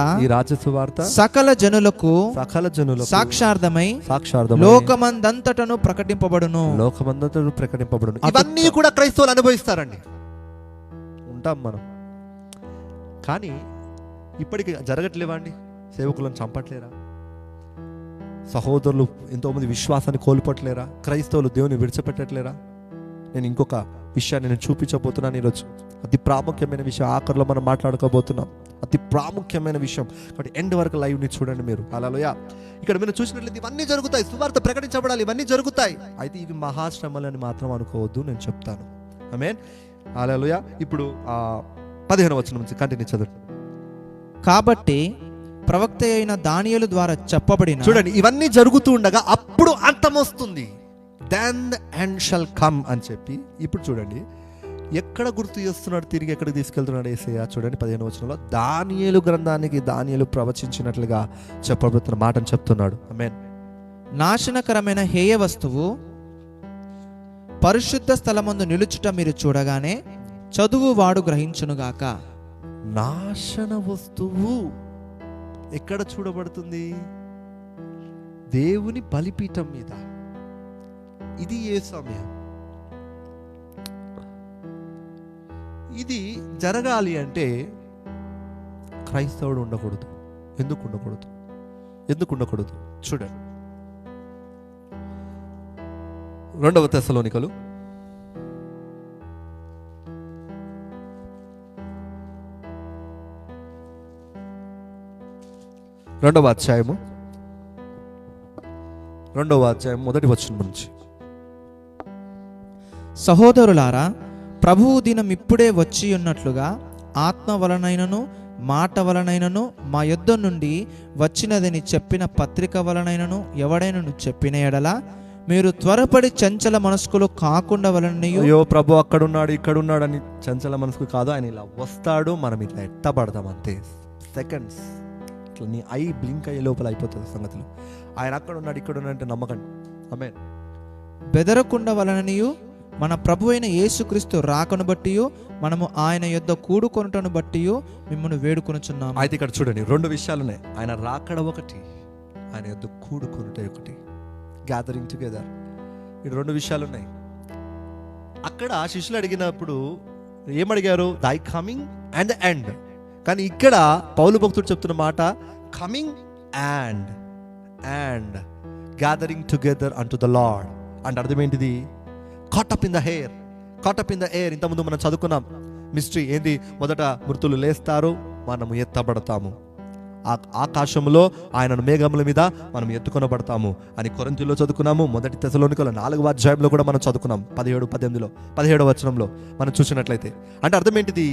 సకల జనులకు సాక్షార్థమై లోకమందంతటను ప్రకటింపబడును. ఇవన్నీ కూడా క్రైస్తవులు అనుభవిస్తారండి. ఉంటాం మనం, కానీ ఇప్పటికి జరగట్లేవా అండి? సేవకులను చంపట్లేరా? సహోదరులు ఎంతోమంది విశ్వాసాన్ని కోల్పోట్లేరా? క్రైస్తవులు దేవుని విడిచిపెట్టట్లేరా? నేను ఇంకొక విషయాన్ని నేను చూపించబోతున్నాను ఈరోజు. అతి ప్రాముఖ్యమైన విషయం ఆఖరిలో మనం మాట్లాడుకోబోతున్నాం. అతి ప్రాముఖ్యమైన విషయం. కాబట్టి ఎండ్ వరకు లైవ్ని చూడండి మీరు. హల్లెలూయా. ఇక్కడ మీరు చూసినట్లయితే ఇవన్నీ జరుగుతాయి, సువార్త ప్రకటించబడాలి, ఇవన్నీ జరుగుతాయి. అయితే ఇవి మహాశ్రమలని మాత్రం అనుకోవద్దు, నేను చెప్తాను. ఆమేన్. హల్లెలూయా. ఇప్పుడు 15వ వచనం నుంచి కంటిన్యూ చదవండి. కాబట్టి ప్రవక్త అయిన దానియేలు ద్వారా చెప్పబడిన, చూడండి, ఇవన్నీ జరుగుతూ ఉండగా అప్పుడు అంతం వస్తుంది. Then the end shall come అని చెప్పి ఇప్పుడు చూడండి ఎక్కడ గుర్తు చేస్తున్నాడు, తిరిగి ఎక్కడికి తీసుకెళ్తున్నాడు యేసయ్య. చూడండి 15వ వచనంలో దానియేలు గ్రంథానికి దానియేలు ప్రవచించినట్లుగా చెప్పబడుతున్న మాటను చెప్తున్నాడు. ఆమేన్. నాశనకరమైన హేయ వస్తువు పరిశుద్ధ స్థలమందు నిలుచుట మీరు చూడగానే చదువువాడు గ్రహించునుగాక. నాశన వస్తువు ఎక్కడ చూడబడుతుంది? దేవుని బలిపీఠం మీద. ఇది ఏ సమయం? ఇది జరగాలి అంటే క్రైస్తవుడు ఉండకూడదు. ఎందుకు ఉండకూడదు? ఎందుకు ఉండకూడదు? చూడండి 2వ తెస్సలోనికలు 2వ అధ్యాయము 1వ వచనం నుంచి. సహోదరులారా, ప్రభువు దినం ఇప్పుడే వచ్చి ఉన్నట్లుగా ఆత్మ వలనైనను మాట వలనైనను మా యొద్ద నుండి వచ్చినదని చెప్పిన పత్రిక వలనైనను ఎవడైనను చెప్పిన ఎడల మీరు త్వరపడి చంచల మనస్కులు కాకుండా వలనయు. అయ్యో ప్రభు అక్కడున్నాడు ఇక్కడున్నాడు అని చంచల మనసుకు కాదు. ఆయన ఇలా వస్తాడు, మనం ఇట్లా ఎట్టబడతాం అంతే. సెకండ్స్ ఇట్లా నీ ఐ బ్లింక్ అయ్యే లోపల అయిపోతుంది సంగతులు. ఆయన అక్కడ ఉన్నాడు ఇక్కడ ఉన్నాడు అంటే నమ్మకండి. ఆమేన్. బెదరకుండా వలననియు మన ప్రభు అయిన యేసుక్రీస్తు రాకను బట్టి మనము ఆయన యొద్ద కూడుకొనుటను బట్టి మిమ్మల్ని వేడుకొనుచున్నాము. అయితే ఇక్కడ చూడండి 2 విషయాలు ఉన్నాయి. ఆయన రాకడ ఒకటి, ఆయన యొద్ద కూడుకొనుట ఒకటి. Gathering together. ఈ 2 విషయాలు ఉన్నాయి. అక్కడ శిష్యులు అడిగినప్పుడు ఏమడిగారు? దై కమింగ్ అండ్ ఎండ్. కానీ ఇక్కడ పౌలు భక్తుడు చెప్తున్న మాట coming and gathering together unto the lord. అంటే అర్థం ఏంటిది? Caught up in the hair, caught up in the air. ఇంతకుముందు మనం చదువుకున్నాం మిస్టరీ ఏంది? మొదట మృతులు లేస్తారు, మనము ఎత్తబడతాము. ఆకాశంలో ఆయనను మేఘముల మీద మనం ఎత్తుకొనబడతాము అని కొరింథీయులో చదువుకున్నాము. మొదటి తెస్సలోనికల 4వ అధ్యాయంలో కూడా మనం చదువుకున్నాం. 17వ వచనంలో మనం చూసినట్లయితే. అంటే అర్థం ఏంటిది?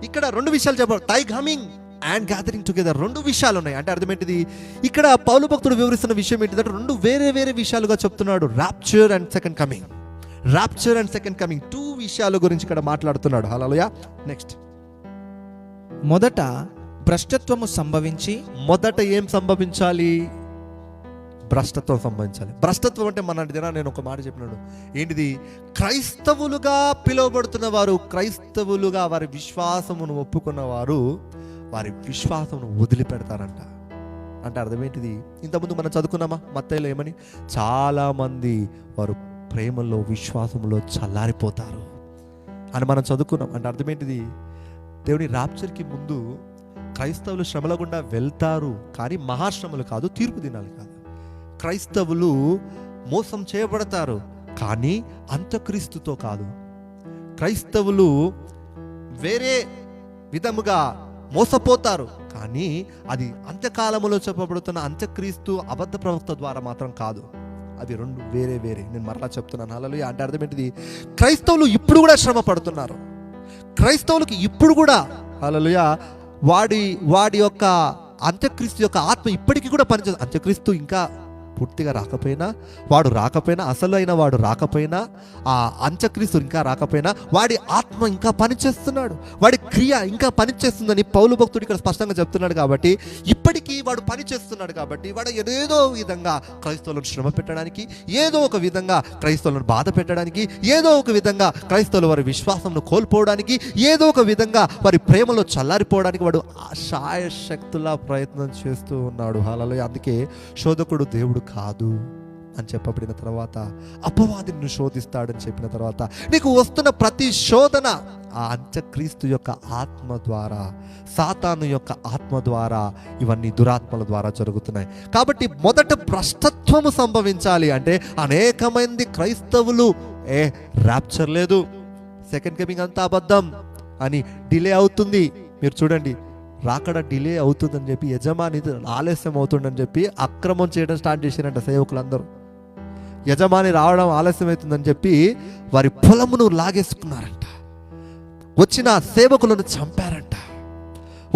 ఇక్కడ 2 విషయాలు చెప్పారు. టై కమింగ్ అండ్ గ్యాదరింగ్ టుగెదర్. 2 విషయాలు ఉన్నాయి. అంటే అర్థం ఏంటిది? ఇక్కడ పౌలు భక్తుడు వివరిస్తున్న విషయం ఏంటిదంటే 2 వేరే విషయాలుగా చెప్తున్నాడు. Rapture and second coming. Rapture and second coming 2 విషయాల గురించి ఇక్కడ మాట్లాడుతున్నాడు. హల్లెలూయా. నెక్స్ట్, మొదట భ్రష్టత్వము సంభవించి, మొదట ఏం సంభవించాలి? భ్రష్టత్వం సంభవించాలి. భ్రష్టత్వం అంటే మన దిన నేను ఒక మాట చెప్పినాడు ఏంటిది? క్రైస్తవులుగా పిలువబడుతున్న వారు, క్రైస్తవులుగా వారి విశ్వాసమును ఒప్పుకున్న వారు వారి విశ్వాసమును వదిలిపెడతారంట. అంటే అర్థం ఏంటిది? ఇంతకుముందు మనం చదువుకున్నామా మత్తయిలో ఏమని? చాలా మంది వారు ప్రేమలో విశ్వాసంలో చల్లారిపోతారు అని మనం చదువుకున్నాం. అంటే అర్థం ఏంటిది? దేవుని రాప్చర్కి ముందు క్రైస్తవులు శ్రమల గుండా వెళ్తారు, కానీ మహాశ్రమలు కాదు, తీర్పు దినాలు కాదు. క్రైస్తవులు మోసం చేయబడతారు, కానీ అంత్యక్రీస్తుతో కాదు. క్రైస్తవులు వేరే విధముగా మోసపోతారు, కానీ అది అంత్యకాలములో చెప్పబడుతున్న అంత్యక్రీస్తు అబద్ధ ప్రవక్త ద్వారా మాత్రం కాదు. అవి 2 వేరే. నేను మరలా చెప్తున్నాను. హల్లెలూయా. అంటే అర్థం ఏంటిది? క్రైస్తవులు ఇప్పుడు కూడా శ్రమ పడుతున్నారు. క్రైస్తవులకి ఇప్పుడు కూడా హల్లెలూయా వాడి యొక్క అంత్యక్రీస్తు యొక్క ఆత్మ ఇప్పటికీ కూడా పనిచేస్తుంది. అంత్యక్రీస్తు ఇంకా పూర్తిగా రాకపోయినా, వాడు రాకపోయినా, అసలు అయిన వాడు రాకపోయినా, ఆ అంత్యక్రీస్తు ఇంకా రాకపోయినా వాడి ఆత్మ ఇంకా పనిచేస్తున్నాడు, వాడి క్రియ ఇంకా పనిచేస్తుందని పౌలు భక్తుడు ఇక్కడ స్పష్టంగా చెప్తున్నాడు. కాబట్టి ఇప్పటికీ వాడు పనిచేస్తున్నాడు. కాబట్టి వాడు ఏదో విధంగా క్రైస్తవులను శ్రమ పెట్టడానికి, ఏదో ఒక విధంగా క్రైస్తవులను బాధ పెట్టడానికి, ఏదో ఒక విధంగా క్రైస్తవులు వారి విశ్వాసంను కోల్పోవడానికి, ఏదో ఒక విధంగా వారి ప్రేమలో చల్లారిపోవడానికి వాడు శాయశక్తులా ప్రయత్నం చేస్తూ ఉన్నాడు. హల్లెలూయా. అందుకే శోధకుడు దేవుడు కాదు అని చెప్పబడిన తర్వాత, అపవాదిని శోధిస్తాడని చెప్పిన తర్వాత, నీకు వస్తున్న ప్రతి శోధన ఆ అంత్యక్రీస్తు యొక్క ఆత్మ ద్వారా, సాతాను యొక్క ఆత్మ ద్వారా, ఇవన్నీ దురాత్మల ద్వారా జరుగుతున్నాయి. కాబట్టి మొదట భ్రష్టత్వము సంభవించాలి అంటే అనేక మంది క్రైస్తవులు రాప్చర్ లేదు, సెకండ్ కమింగ్ అంతా అబద్ధం అని డిలే అవుతుంది. మీరు చూడండి, రాకడ డిలే అవుతుందని చెప్పి, యజమాని ఆలస్యం అవుతుందని చెప్పి అక్రమం చేయడం స్టార్ట్ చేశారంట సేవకులందరూ. యజమాని రావడం ఆలస్యం అవుతుందని చెప్పి వారి పొలమును లాగేసుకున్నారంట. వచ్చిన సేవకులను చంపారంట.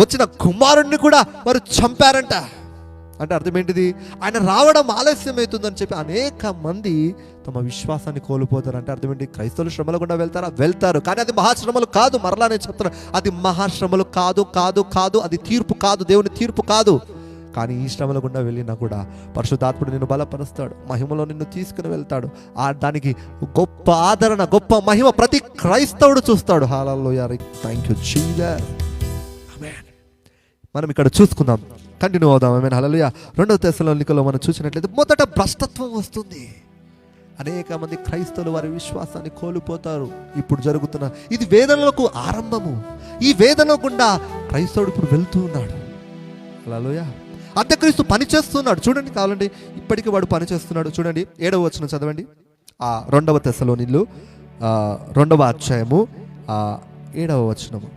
వచ్చిన కుమారుణ్ణి కూడా వారు చంపారంట. అంటే అర్థం ఏంటిది? ఆయన రావడం ఆలస్యం అవుతుందని చెప్పి అనేక మంది తమ విశ్వాసాన్ని కోల్పోతారంటే అర్థం ఏంటి? క్రైస్తవులు శ్రమలు గుండా వెళ్తారా? వెళ్తారు, కానీ అది మహాశ్రమలు కాదు. మరలా నేను చెప్తాను, అది మహాశ్రమలు కాదు కాదు కాదు. అది తీర్పు కాదు, దేవుని తీర్పు కాదు. కానీ ఈ శ్రమల గుండా వెళ్ళినా కూడా పరిశుద్ధాత్ముడు నిన్ను బలపరుస్తాడు, మహిమలో నిన్ను తీసుకుని వెళ్తాడు. దానికి గొప్ప ఆదరణ, గొప్ప మహిమ ప్రతి క్రైస్తవుడు చూస్తాడు. హల్లెలూయా, థాంక్యూ జీసస్. ఆమేన్. మనం ఇక్కడ చూసుకుందాం, కంటిన్యూ అవుదాం. ఆమేన్, హల్లెలూయా. 2 తెస్సలోనికలో మనం చూసినట్లయితే మొదట భ్రష్టత్వం వస్తుంది. అనేక మంది క్రైస్తవులు వారి విశ్వాసాన్ని కోల్పోతారు. ఇప్పుడు జరుగుతున్న ఇది వేదనలకు ఆరంభము. ఈ వేదన గుండా క్రైస్తవుడు ఇప్పుడు వెళ్తూ ఉన్నాడు. హల్లెలూయా. అంత్యక్రీస్తు పని చేస్తున్నాడు. చూడండి, కావాలండి ఇప్పటికీ వాడు పని చేస్తున్నాడు. చూడండి 7వ వచనం చదవండి. 2 తెస్సలోనికలు 2వ అధ్యాయము 7వ వచనము.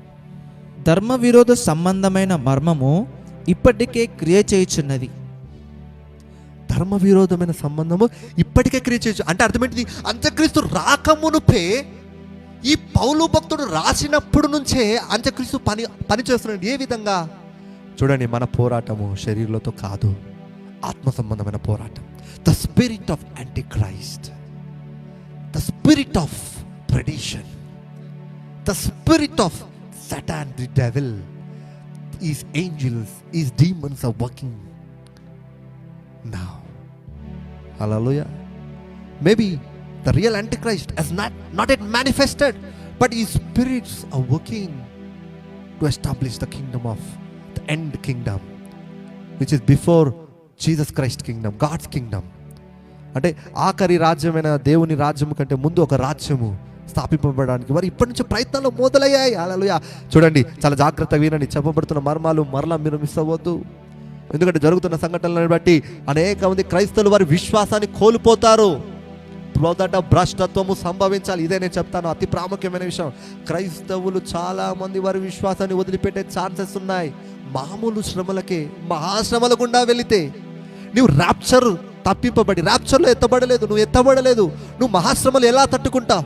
ధర్మ విరోధ సంబంధమైన మర్మము ఇప్పటికే క్రియ చేయుచున్నది. ధర్మ విరోధమైన సంబంధము ఇప్పటికే క్రియ చేయొచ్చు. అంటే అర్థమేంటిది? అంత్యక్రీస్తు రాకమునుపే ఈ పౌలు భక్తుడు రాసినప్పుడు నుంచే అంత్యక్రీస్తు పని చేస్తున్నాడు. ఏ విధంగా? చూడండి, మన పోరాటము శరీరులతో కాదు, ఆత్మ సంబంధమైన పోరాటం. The spirit of anti Christ, the spirit of tradition, the spirit of Satan, the devil, his angels, his demons are working now. Hallelujah. Maybe the real Antichrist has not yet manifested, but his spirits are working to establish the kingdom of the end kingdom, which is before Jesus Christ kingdom, God's kingdom. అంటే ఆఖరి రాజ్యమైన దేవుని రాజ్యము కంటే ముందు ఒక రాజ్యము స్థాపింపబడడానికి వారు ఇప్పటి నుంచి ప్రయత్నాలు మొదలయ్యాయి. హల్లెలూయా. చూడండి, చాలా జాగ్రత్తగా వినండి. చెప్పబడుతున్న మర్మాలు మరలా మీరు మిస్ అవ్వద్దు. ఎందుకంటే జరుగుతున్న సంఘటనలను బట్టి అనేక మంది క్రైస్తవులు వారి విశ్వాసాన్ని కోల్పోతారు. మొదట భ్రష్టత్వము సంభవించాలి. ఇదే నేను చెప్తాను, అతి ప్రాముఖ్యమైన విషయం. క్రైస్తవులు చాలా మంది వారి విశ్వాసాన్ని వదిలిపెట్టే ఛాన్సెస్ ఉన్నాయి. మామూలు శ్రమలకే, మహాశ్రమల గుండా వెళితే నువ్వు ర్యాప్చర్ తప్పింపబడి, ర్యాప్చర్లో ఎత్తబడలేదు, నువ్వు ఎత్తబడలేదు, నువ్వు మహాశ్రమలు ఎలా తట్టుకుంటావు?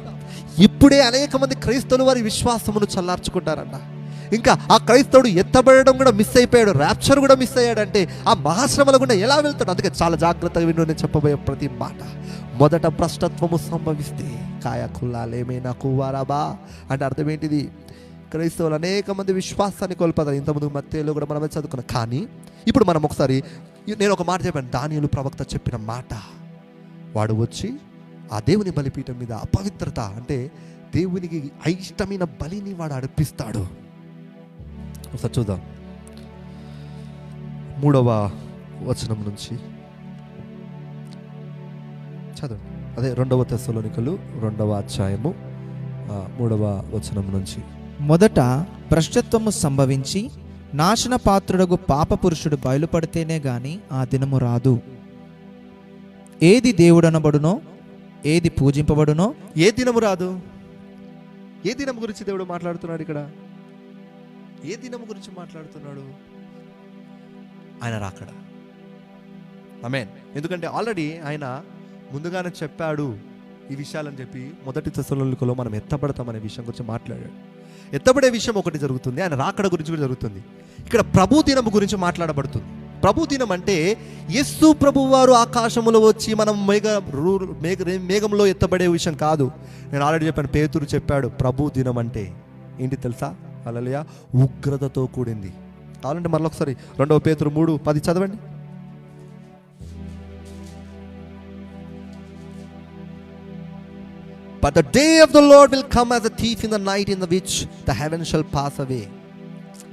ఇప్పుడే అనేక మంది క్రైస్తవులు వారి విశ్వాసమును చల్లార్చుకుంటారంట. ఇంకా ఆ క్రైస్తవుడు ఎత్తబడడం కూడా మిస్ అయిపోయాడు, ర్యాప్చర్ కూడా మిస్ అయ్యాడంటే ఆ మహాశ్రమల గుండా ఎలా వెళ్తాడు? అందుకే చాలా జాగ్రత్తగా విను నేను చెప్పబోయే ప్రతి మాట. మొదట భ్రష్టత్వము సంభవిస్తే కాయకుల్లాలేమైనా కువారాబా అంటే అర్థం ఏంటిది? క్రైస్తవులు అనేక మంది విశ్వాసాన్ని కోల్పోతారు. ఇంతకుముందు మత్తేలో కూడా మనమే చదువుకున్నాం. కానీ ఇప్పుడు మనం ఒకసారి, నేను ఒక మాట చెప్పాను, దానియేలు ప్రవక్త చెప్పిన మాట. వాడు వచ్చి ఆ దేవుని బలిపీఠం మీద అపవిత్రత అంటే దేవునికి అయిష్టమైన బలిని వాడు అర్పిస్తాడు. ఒకసారి చూద్దాం 3వ వచనం నుంచి చదవండి. అదే 2 తెస్సలోనికలు 2వ అధ్యాయము 3వ వచనం నుంచి. మొదట భ్రష్టత్వము సంభవించి నాశన పాత్రుడగు పాప పురుషుడు బయలుపడితేనే గాని ఆ దినము రాదు. ఏది దేవుడనబడునో, ఏది పూజింపబడునో, ఏ దినము రాదు? ఏ దినం గురించి దేవుడు మాట్లాడుతున్నాడు ఇక్కడ? ఏ దినము గురించి మాట్లాడుతున్నాడు? ఆయన రాకడ. ఆమేన్. ఎందుకంటే ఆల్రెడీ ఆయన ముందుగానే చెప్పాడు ఈ విషయాలని చెప్పి. 1 తెస్సలోనికలో మనం ఎత్తబడతామనే విషయం గురించి మాట్లాడాడు. ఎత్తబడే విషయం ఒకటి జరుగుతుంది, ఆయన రాకడ గురించి కూడా జరుగుతుంది. ఇక్కడ ప్రభు దినము గురించి మాట్లాడబడుతుంది. ప్రభు దినం అంటే యేసు ప్రభు వారు ఆకాశములో వచ్చి మనం మేఘంలో ఎత్తబడే విషయం కాదు. నేను ఆల్రెడీ చెప్పాను, పేతురు చెప్పాడు ప్రభు దినం అంటే ఏంటి తెలుసా? హల్లెలూయా, ఉగ్రతతో కూడింది. కావాలంటే మరొకసారి ఒకసారి 2 పేతురు 3:10 చదవండి. But the day of the Lord will come as a thief in the night, in the which the heavens shall pass away,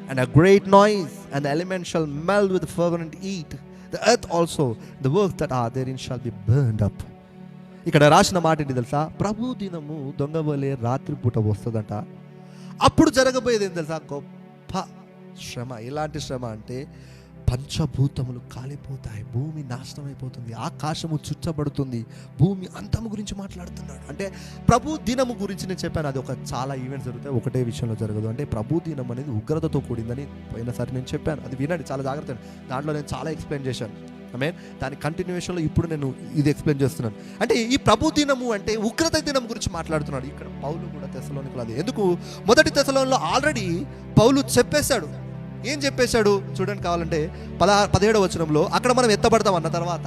and a great noise, and the elements shall melt with fervent heat. The earth also, the works that are therein shall be burned up. ఇక్కడ రాసిన మాట ఏంటి తెలుసా? ప్రభు దినము దొంగవలే రాత్రి పూట వస్తుందంట. అప్పుడు జరగబోయేది ఏం తెలుసా? గొప్ప శ్రమ. ఎలాంటి శ్రమ అంటే పంచభూతములు కాలిపోతాయి, భూమి నాశనం అయిపోతుంది, ఆకాశము చుట్టబడుతుంది, భూమి అంతము గురించి మాట్లాడుతున్నాడు. అంటే ప్రభు దినము గురించి నేను చెప్పాను, అది ఒక చాలా ఈవెంట్స్ జరుగుతాయి, ఒకటే విషయంలో జరగదు. అంటే ప్రభు దినం అనేది ఉగ్రతతో కూడిందని పోయినసారి నేను చెప్పాను, అది వినండి చాలా జాగ్రత్త. దాంట్లో నేను చాలా ఎక్స్ప్లెయిన్ చేశాను. దాని కంటిన్యూషన్లో ఇప్పుడు నేను ఇది ఎక్స్ప్లెయిన్ చేస్తున్నాను. అంటే ఈ ప్రభు దినము అంటే ఉగ్రత దినం గురించి మాట్లాడుతున్నాడు. ఇక్కడ పౌలు కూడా తెస్సలోనికలో అది ఎందుకు, మొదటి తెస్సలోనిలో ఆల్రెడీ పౌలు చెప్పేశాడు. ఏం చెప్పేశాడు చూడండి, కావాలంటే 17వ వచనంలో అక్కడ మనం ఎత్తబడతాం అన్న తర్వాత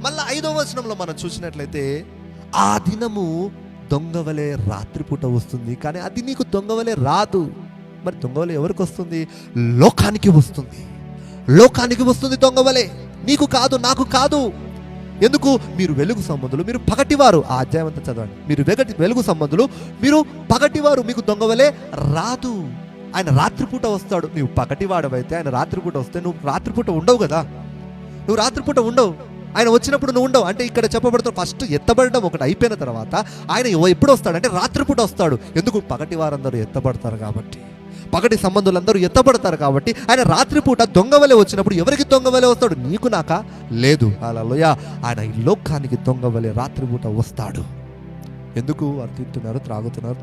మళ్ళీ 5వ వచనంలో మనం చూసినట్లయితే, ఆ దినము దొంగవలే రాత్రిపూట వస్తుంది, కానీ అది నీకు దొంగవలే రాదు. మరి దొంగవలే ఎవరికి వస్తుంది? లోకానికి వస్తుంది. లోకానికి వస్తుంది దొంగవలే, నీకు కాదు, నాకు కాదు. ఎందుకు? మీరు వెలుగు సంబంధులు, మీరు పగటివారు. ఆ అధ్యాయం అంతా చదవండి. మీరు వెలుగు సంబంధులు, మీరు పగటివారు, మీకు దొంగవలే రాదు. ఆయన రాత్రిపూట వస్తాడు. నువ్వు పగటివాడవైతే ఆయన రాత్రిపూట వస్తే నువ్వు రాత్రిపూట ఉండవు కదా, నువ్వు రాత్రిపూట ఉండవు. ఆయన వచ్చినప్పుడు నువ్వు ఉండవు. అంటే ఇక్కడ చెప్పబడుతున్న ఫస్ట్ ఎత్తబడడం ఒకటి అయిపోయిన తర్వాత ఆయన ఎప్పుడు వస్తాడు అంటే రాత్రిపూట వస్తాడు. ఎందుకు? పగటి వారందరూ ఎత్తబడతారు కాబట్టి, పగటి సంబంధులందరూ ఎత్తబడతారు కాబట్టి ఆయన రాత్రిపూట దొంగవలే వచ్చినప్పుడు ఎవరికి దొంగవలే వస్తాడు? నీకు నాకా? లేదు. హల్లెలూయా. ఆయన ఈ లోకానికి దొంగవలే రాత్రిపూట వస్తాడు. ఎందుకు? వారు తింటున్నారు, త్రాగుతున్నారు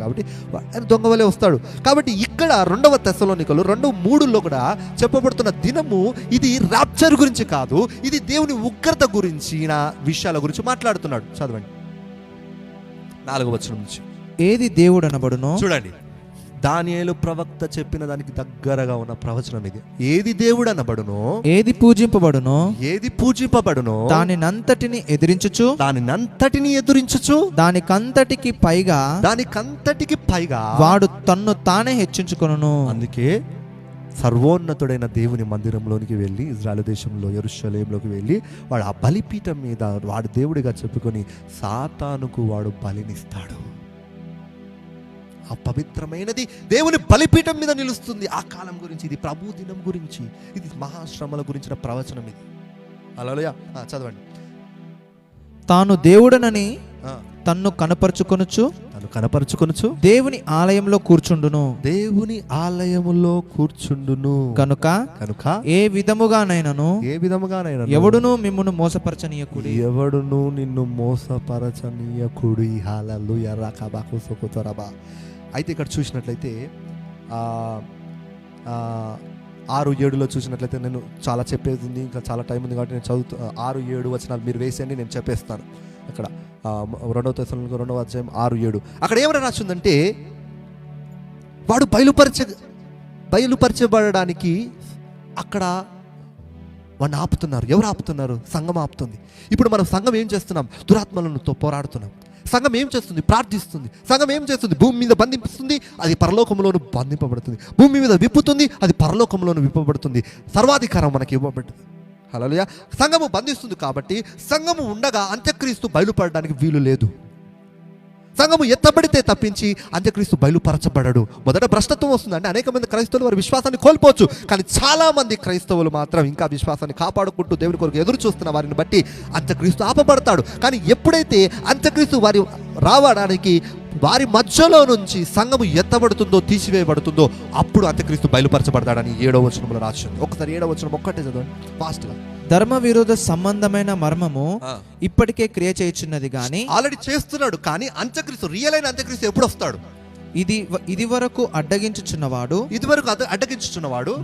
కాబట్టి ఆయన దొంగవలే వస్తాడు. కాబట్టి ఇక్కడ 2వ తెస్సలోనికలు 2:3 కూడా చెప్పబడుతున్న దినము ఇది రాప్చర్ గురించి కాదు, ఇది దేవుని ఉగ్రత గురించిన విషయాల గురించి మాట్లాడుతున్నాడు. చదవండి 4వ వచనం నుంచి. ఏది దేవుడు అనబడునో, చూడండి, దానియేలు ప్రవక్త చెప్పిన దానికి దగ్గరగా ఉన్న ప్రవచనం ఇది. ఏది దేవుడు అనబడునో, ఏది పూజింపబడునో, ఏది పూజింపబడునో దానినంతటిని ఎదిరించుచు, దానికంతటికి పైగా వాడు తన్ను తానే హెచ్చించుకొనును. అందుకే సర్వోన్నతుడైన దేవుని మందిరంలోనికి వెళ్ళి, ఇజ్రాయెల్ దేశంలో యెరూషలేములోకి వెళ్ళి వాడు ఆ బలిపీఠం మీద వాడు దేవుడిగా చెప్పుకొని సాతానుకు వాడు బలినిస్తాడు. ఆ పవిత్రమైనది దేవుని బలిపీఠం మీద నిలుస్తుంది. ఆ కాలం గురించి, ఇది ప్రభు దినం గురించి, ఇది మహాశ్రమల గురించిన ప్రవచనం ఇది. హల్లెలూయా. చదవండి. తాను దేవుడనని తన్ను కనపరుచుకొనుచు దేవుని ఆలయంలో కూర్చుండును. కనుక ఏ విధముగానైనను ఎవడును మిమ్మును మోసపరచనీయకుడి. నిన్ను మోసపరచనీయకుడి. హల్లెలూయా. రకబాకు సుకుతరబా. అయితే ఇక్కడ చూసినట్లయితే 6-7లో చూసినట్లయితే, నేను చాలా చెప్పేది ఉంది, ఇంకా చాలా టైం ఉంది కాబట్టి నేను 6-7 వచనాలు మీరు వేసేయండి, నేను చెప్పేస్తాను. అక్కడ 2వ తెస్సలోనికలు 2వ అధ్యాయం 6-7 అక్కడ ఏమైనా రాసిందంటే, వాడు బయలుపరచబడడానికి అక్కడ వాడిని ఆపుతున్నారు. ఎవరు ఆపుతున్నారు? సంఘం ఆపుతుంది. ఇప్పుడు మనం సంఘం ఏం చేస్తున్నాం? దురాత్మలతో పోరాడుతున్నాం. సంఘం ఏం చేస్తుంది? ప్రార్థిస్తుంది. సంఘం ఏం చేస్తుంది? భూమి మీద బంధిస్తుంది, అది పరలోకంలోను బంధింపబడుతుంది. భూమి మీద విప్పుతుంది, అది పరలోకంలోను విప్పబడుతుంది. సర్వాధికారం మనకి ఇవ్వబడుతుంది. హల్లెలూయా. సంఘము బంధిస్తుంది కాబట్టి సంఘము ఉండగా అంత్యక్రీస్తు బయలుపడడానికి వీలు లేదు. సంఘము ఎత్తబడితే తప్పించి అంత్యక్రీస్తు బయలుపరచబడడు. మొదట భ్రష్టత్వం వస్తుందంటే అనేక మంది క్రైస్తవులు వారి విశ్వాసాన్ని కోల్పోవచ్చు, కానీ చాలా మంది క్రైస్తవులు మాత్రం ఇంకా విశ్వాసాన్ని కాపాడుకుంటూ దేవుని కొరకు ఎదురు చూస్తున్న వారిని బట్టి అంత్యక్రీస్తు ఆపబడతాడు. కానీ ఎప్పుడైతే అంత్యక్రీస్తు వారి రావడానికి వారి మధ్యలో నుంచి సంఘము ఎత్తబడుతుందో, తీసివేయబడుతుందో, అప్పుడు అంత్యక్రీస్తు బయలుపరచబడతాడని 7వ వచనంలో రాసింది. ఒకసారి 7వ వచనం ఒక్కటే చదవండి ఫాస్ట్గా. ధర్మ విరోధ సంబంధమైన మర్మము ఇప్పటికే క్రియ చేయుచున్నది గాని, ఆల్రెడీ చేస్తున్నాడు, కానీ అంత్యక్రీస్తు, రియల్ అయిన అంత్యక్రీస్తు ఎప్పుడు వస్తాడు? ఇది వరకు అడ్డగించుచున్నవాడు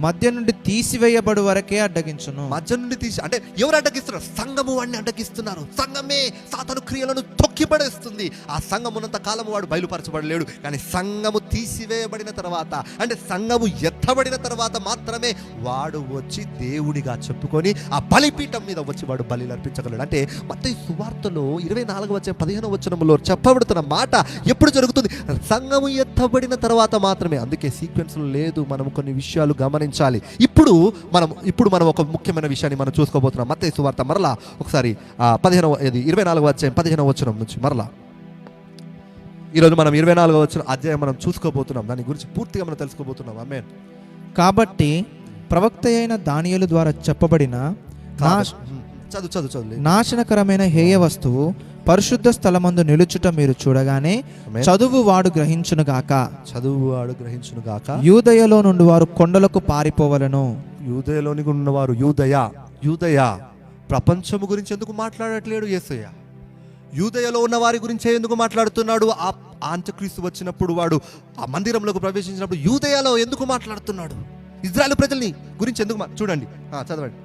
మధ్య నుండి తీసివేయబడు వరకే అడ్డగించును. మధ్య నుండి అంటే ఎవరు అడ్డగిస్తున్నారు? సంఘము వాడిని అడ్డగిస్తున్నారు. సంఘమే సాతాను క్రియలను తొక్కిపడేస్తుంది. ఆ సంఘం ఉన్నంత కాలం వాడు బయలుపరచబడలేడు. కానీ సంఘము తీసివేయబడిన తర్వాత, అంటే సంఘము ఎత్తబడిన తర్వాత మాత్రమే వాడు వచ్చి దేవుడిగా చెప్పుకొని ఆ బలిపీఠం మీద వచ్చి వాడు బలిలు అర్పించగలడు. అంటే మత్తయి సువార్తలో 24వ అధ్యాయం 15వ వచనంలో చెప్పబడుతున్న మాట ఎప్పుడు జరుగుతుంది? సంఘము ఎత్తబడిన తర్వాత మాత్రమే. అందుకే సీక్వెన్స్లో లేదు. మనం కొన్ని విషయాలు గమనించాలి. ఇప్పుడు మనం ఒక ముఖ్యమైన విషయాన్ని మనం చూసుకోబోతున్నాం. మత్తయి సువార్త మరలా ఒకసారి 24వ అధ్యాయం 15వ వచనం నుంచి మరలా ఈరోజు మనం 24వ అధ్యాయం మనం చూసుకోబోతున్నాం. దాని గురించి పూర్తిగా మనం తెలుసుకోబోతున్నాం. ఆమేన్. కాబట్టి ప్రవక్త అయిన దానియేలు ద్వారా చెప్పబడిన నాశనకరమైన హేయ వస్తువు పరిశుద్ధ స్థలమందు నిలుచుట మీరు చూడగానే చదువువాడు గ్రహించును గాక. యూదయలో నుండి వారు కొండలకు పారిపోవలను. యూదయలోనికి ఉన్నవారు, యూదయ ప్రపంచము గురించి ఎందుకు మాట్లాడట్లేడు యేసయ్య? యూదయలో ఉన్న వారి గురించే ఎందుకు మాట్లాడుతున్నాడు? ఆ అంత్యక్రీస్తు వచ్చినప్పుడు వాడు ఆ మందిరంలోకి ప్రవేశించినప్పుడు యూదయలో ఎందుకు మాట్లాడుతున్నాడు? ఇజ్రాయెల్ ప్రజల్ని గురించి ఎందుకు చూడండి, చదవండి.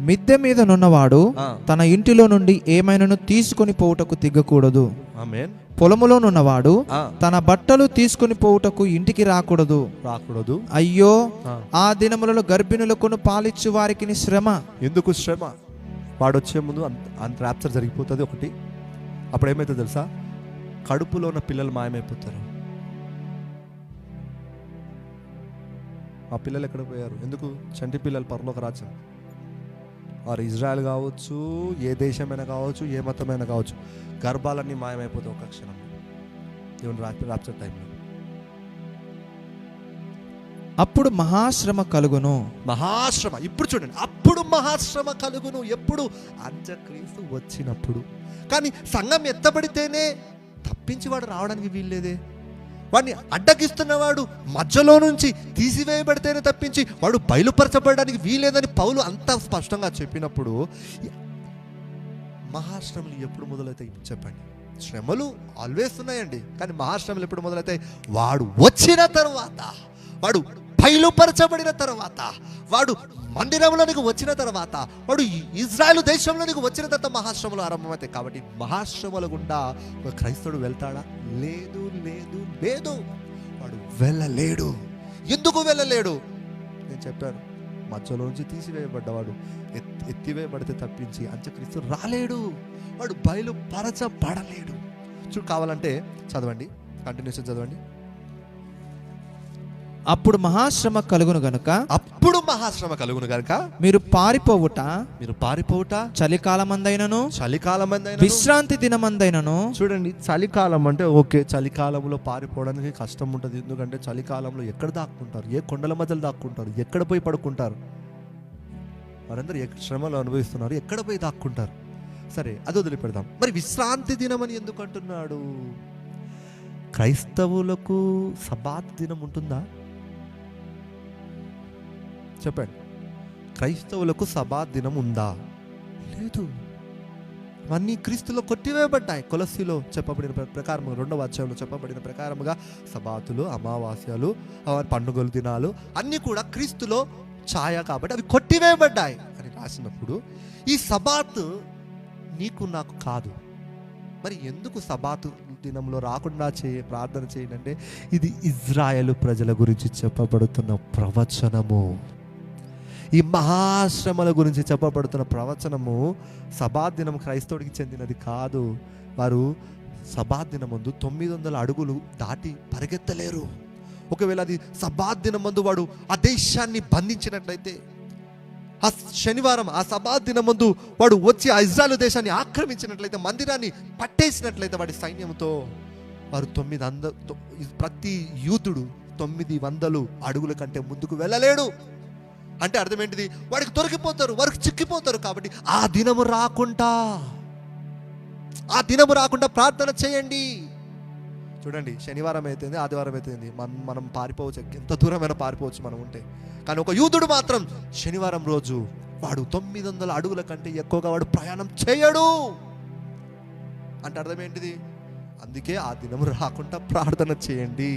మిద్దె మీద నున్నవాడు ఆ. తన ఇంటిలో నుండి ఏమైనాను తీసుకొని పోవుటకు తిగ్గకూడదు. ఆమేన్. పొలములో నున్నవాడు ఆ. తన బట్టలు తీసుకొని పోవుటకు ఇంటికి రాకూడదు. అయ్యో, ఆ. ఆ దినములలో గర్భిణులకును పాలిచ్చు వారికి శ్రమ. ఎందుకు శ్రమ? వాడు వచ్చే ముందు అంత ర్యాప్చర్ జరిగిపోతుంది ఒకటి. అప్పుడు ఏమైతే తెలుసా? కడుపులో ఉన్న పిల్లలు మాయమైపోతారు. ఆ పిల్లలు ఎక్కడ పోయారు? ఎందుకు? చంటి పిల్లలు పరలోక రాజ్యం. వారు ఇజ్రాయెల్ కావచ్చు, ఏ దేశమైనా కావచ్చు, ఏ మతమైనా కావచ్చు, గర్భాలన్నీ మాయమైపోతాయి ఒక క్షణం. దేవుని ర్యాప్చర్ టైంలో అప్పుడు మహాశ్రమ కలుగును. మహాశ్రమ. ఇప్పుడు చూడండి, అప్పుడు మహాశ్రమ కలుగును. ఎప్పుడు? అంత్యక్రీస్తు వచ్చినప్పుడు. కానీ సంఘం ఎత్తబడితేనే తప్పించి వాడు రావడానికి వీల్లేదే. వాడిని అడ్డగిస్తున్నవాడు మధ్యలో నుంచి తీసివేయబడితేనే తప్పించి వాడు బయలుపరచబడడానికి వీలేదని పౌలు అంత స్పష్టంగా చెప్పినప్పుడు మహాశ్రమలు ఎప్పుడు మొదలవుతాయి చెప్పండి? శ్రమలు ఆల్వేస్ ఉన్నాయండి, కానీ మహాశ్రమలు ఎప్పుడు మొదలవుతాయి? వాడు వచ్చిన తర్వాత, వాడు బయలుపరచబడిన తర్వాత, వాడు మందిరంలోనికి వచ్చిన తర్వాత, వాడు ఇజ్రాయెల్ దేశంలోనికి వచ్చిన తర్వాత మహాశ్రమలు ఆరంభమవుతాయి. కాబట్టి మహాశ్రమల గుండా క్రైస్తవుడు వెళ్తాడా? లేదు లేదు లేదు, వాడు వెళ్ళలేడు. ఎందుకు వెళ్ళలేడు? నేను చెప్పాను, మధ్యలో నుంచి తీసివేయబడ్డవాడు ఎత్తివేయబడితే తప్పించి అంత్యక్రీస్తు రాలేడు. వాడు బయలుపరచబడలేడు. చూడు, కావాలంటే చదవండి, కంటిన్యూషన్ చదవండి. అప్పుడు మహాశ్రమ కలుగును గనుక, అప్పుడు మహాశ్రమ కలుగును గనుక మీరు పారిపోవుట, చలికాలమందైనను విశ్రాంతి దినమందైనను. చూడండి, చలికాలం అంటే ఓకే, చలికాలంలో పారిపోవడానికి కష్టం ఉంటుంది. ఎందుకంటే చలికాలంలో ఎక్కడ దాక్కుంటారు? ఏ కొండల మధ్యలో దాక్కుంటారు? ఎక్కడ పోయి పడుకుంటారు? వారందరూ శ్రమలు అనుభవిస్తున్నారు, ఎక్కడ పోయి దాక్కుంటారు? సరే, అది వదిలిపెడదాం. మరి విశ్రాంతి దినం అని ఎందుకు అంటున్నాడు? క్రైస్తవులకు సబాత్ దినం ఉంటుందా? చెప్పండి. క్రైస్తవులకు సబాత్ దినం ఉందా? లేదు. అవన్నీ క్రీస్తులో కొట్టివేయబడ్డాయి. కొలస్సీలో చెప్పబడిన ప్రకారం, 2వ అధ్యాయంలో చెప్పబడిన ప్రకారముగా సబాతులు, అమావాస్యలు, పండుగల దినాలు అన్నీ కూడా క్రీస్తులో ఛాయ, కాబట్టి అవి కొట్టివేయబడ్డాయి అని రాసినప్పుడు ఈ సబాత్ నీకు నాకు కాదు. మరి ఎందుకు సబాతు దినంలో రాకుండా ప్రార్థన చేయండి అంటే, ఇది ఇజ్రాయేలు ప్రజల గురించి చెప్పబడుతున్న ప్రవచనము. ఈ మహాశ్రమల గురించి చెప్పబడుతున్న ప్రవచనము. సబాత్ దినం క్రైస్తవుడికి చెందినది కాదు. వారు సబాత్ దినం ముందు 900 అడుగులు దాటి పరిగెత్తలేరు. ఒకవేళ అది సబాత్ దినం ముందు వాడు ఆ దేశాన్ని బంధించినట్లయితే, ఆ శనివారం ఆ సబాత్ దినం ముందు వాడు వచ్చి ఆ ఇజ్రాయెల్ దేశాన్ని ఆక్రమించినట్లయితే, మందిరాన్ని పట్టేసినట్లయితే వాడి సైన్యంతో, వారు 900 ప్రతి యూతుడు 900 అడుగుల కంటే ముందుకు వెళ్ళలేడు. అంటే అర్థం ఏంటిది? వాడికి దొరికిపోతారు, వారికి చిక్కిపోతారు. కాబట్టి ఆ దినము రాకుండా ప్రార్థన చేయండి. చూడండి, శనివారం అయితేంది, ఆదివారం అయితేంది, మనం పారిపోవచ్చు, ఎంత దూరమైనా పారిపోవచ్చు మనం ఉంటే. కానీ ఒక యూదుడు మాత్రం శనివారం రోజు వాడు 900 అడుగుల కంటే ఎక్కువగా వాడు ప్రయాణం చేయడు. అంటే అర్థం ఏంటిది? అందుకే ఆ దినము రాకుండా ప్రార్థన చేయండి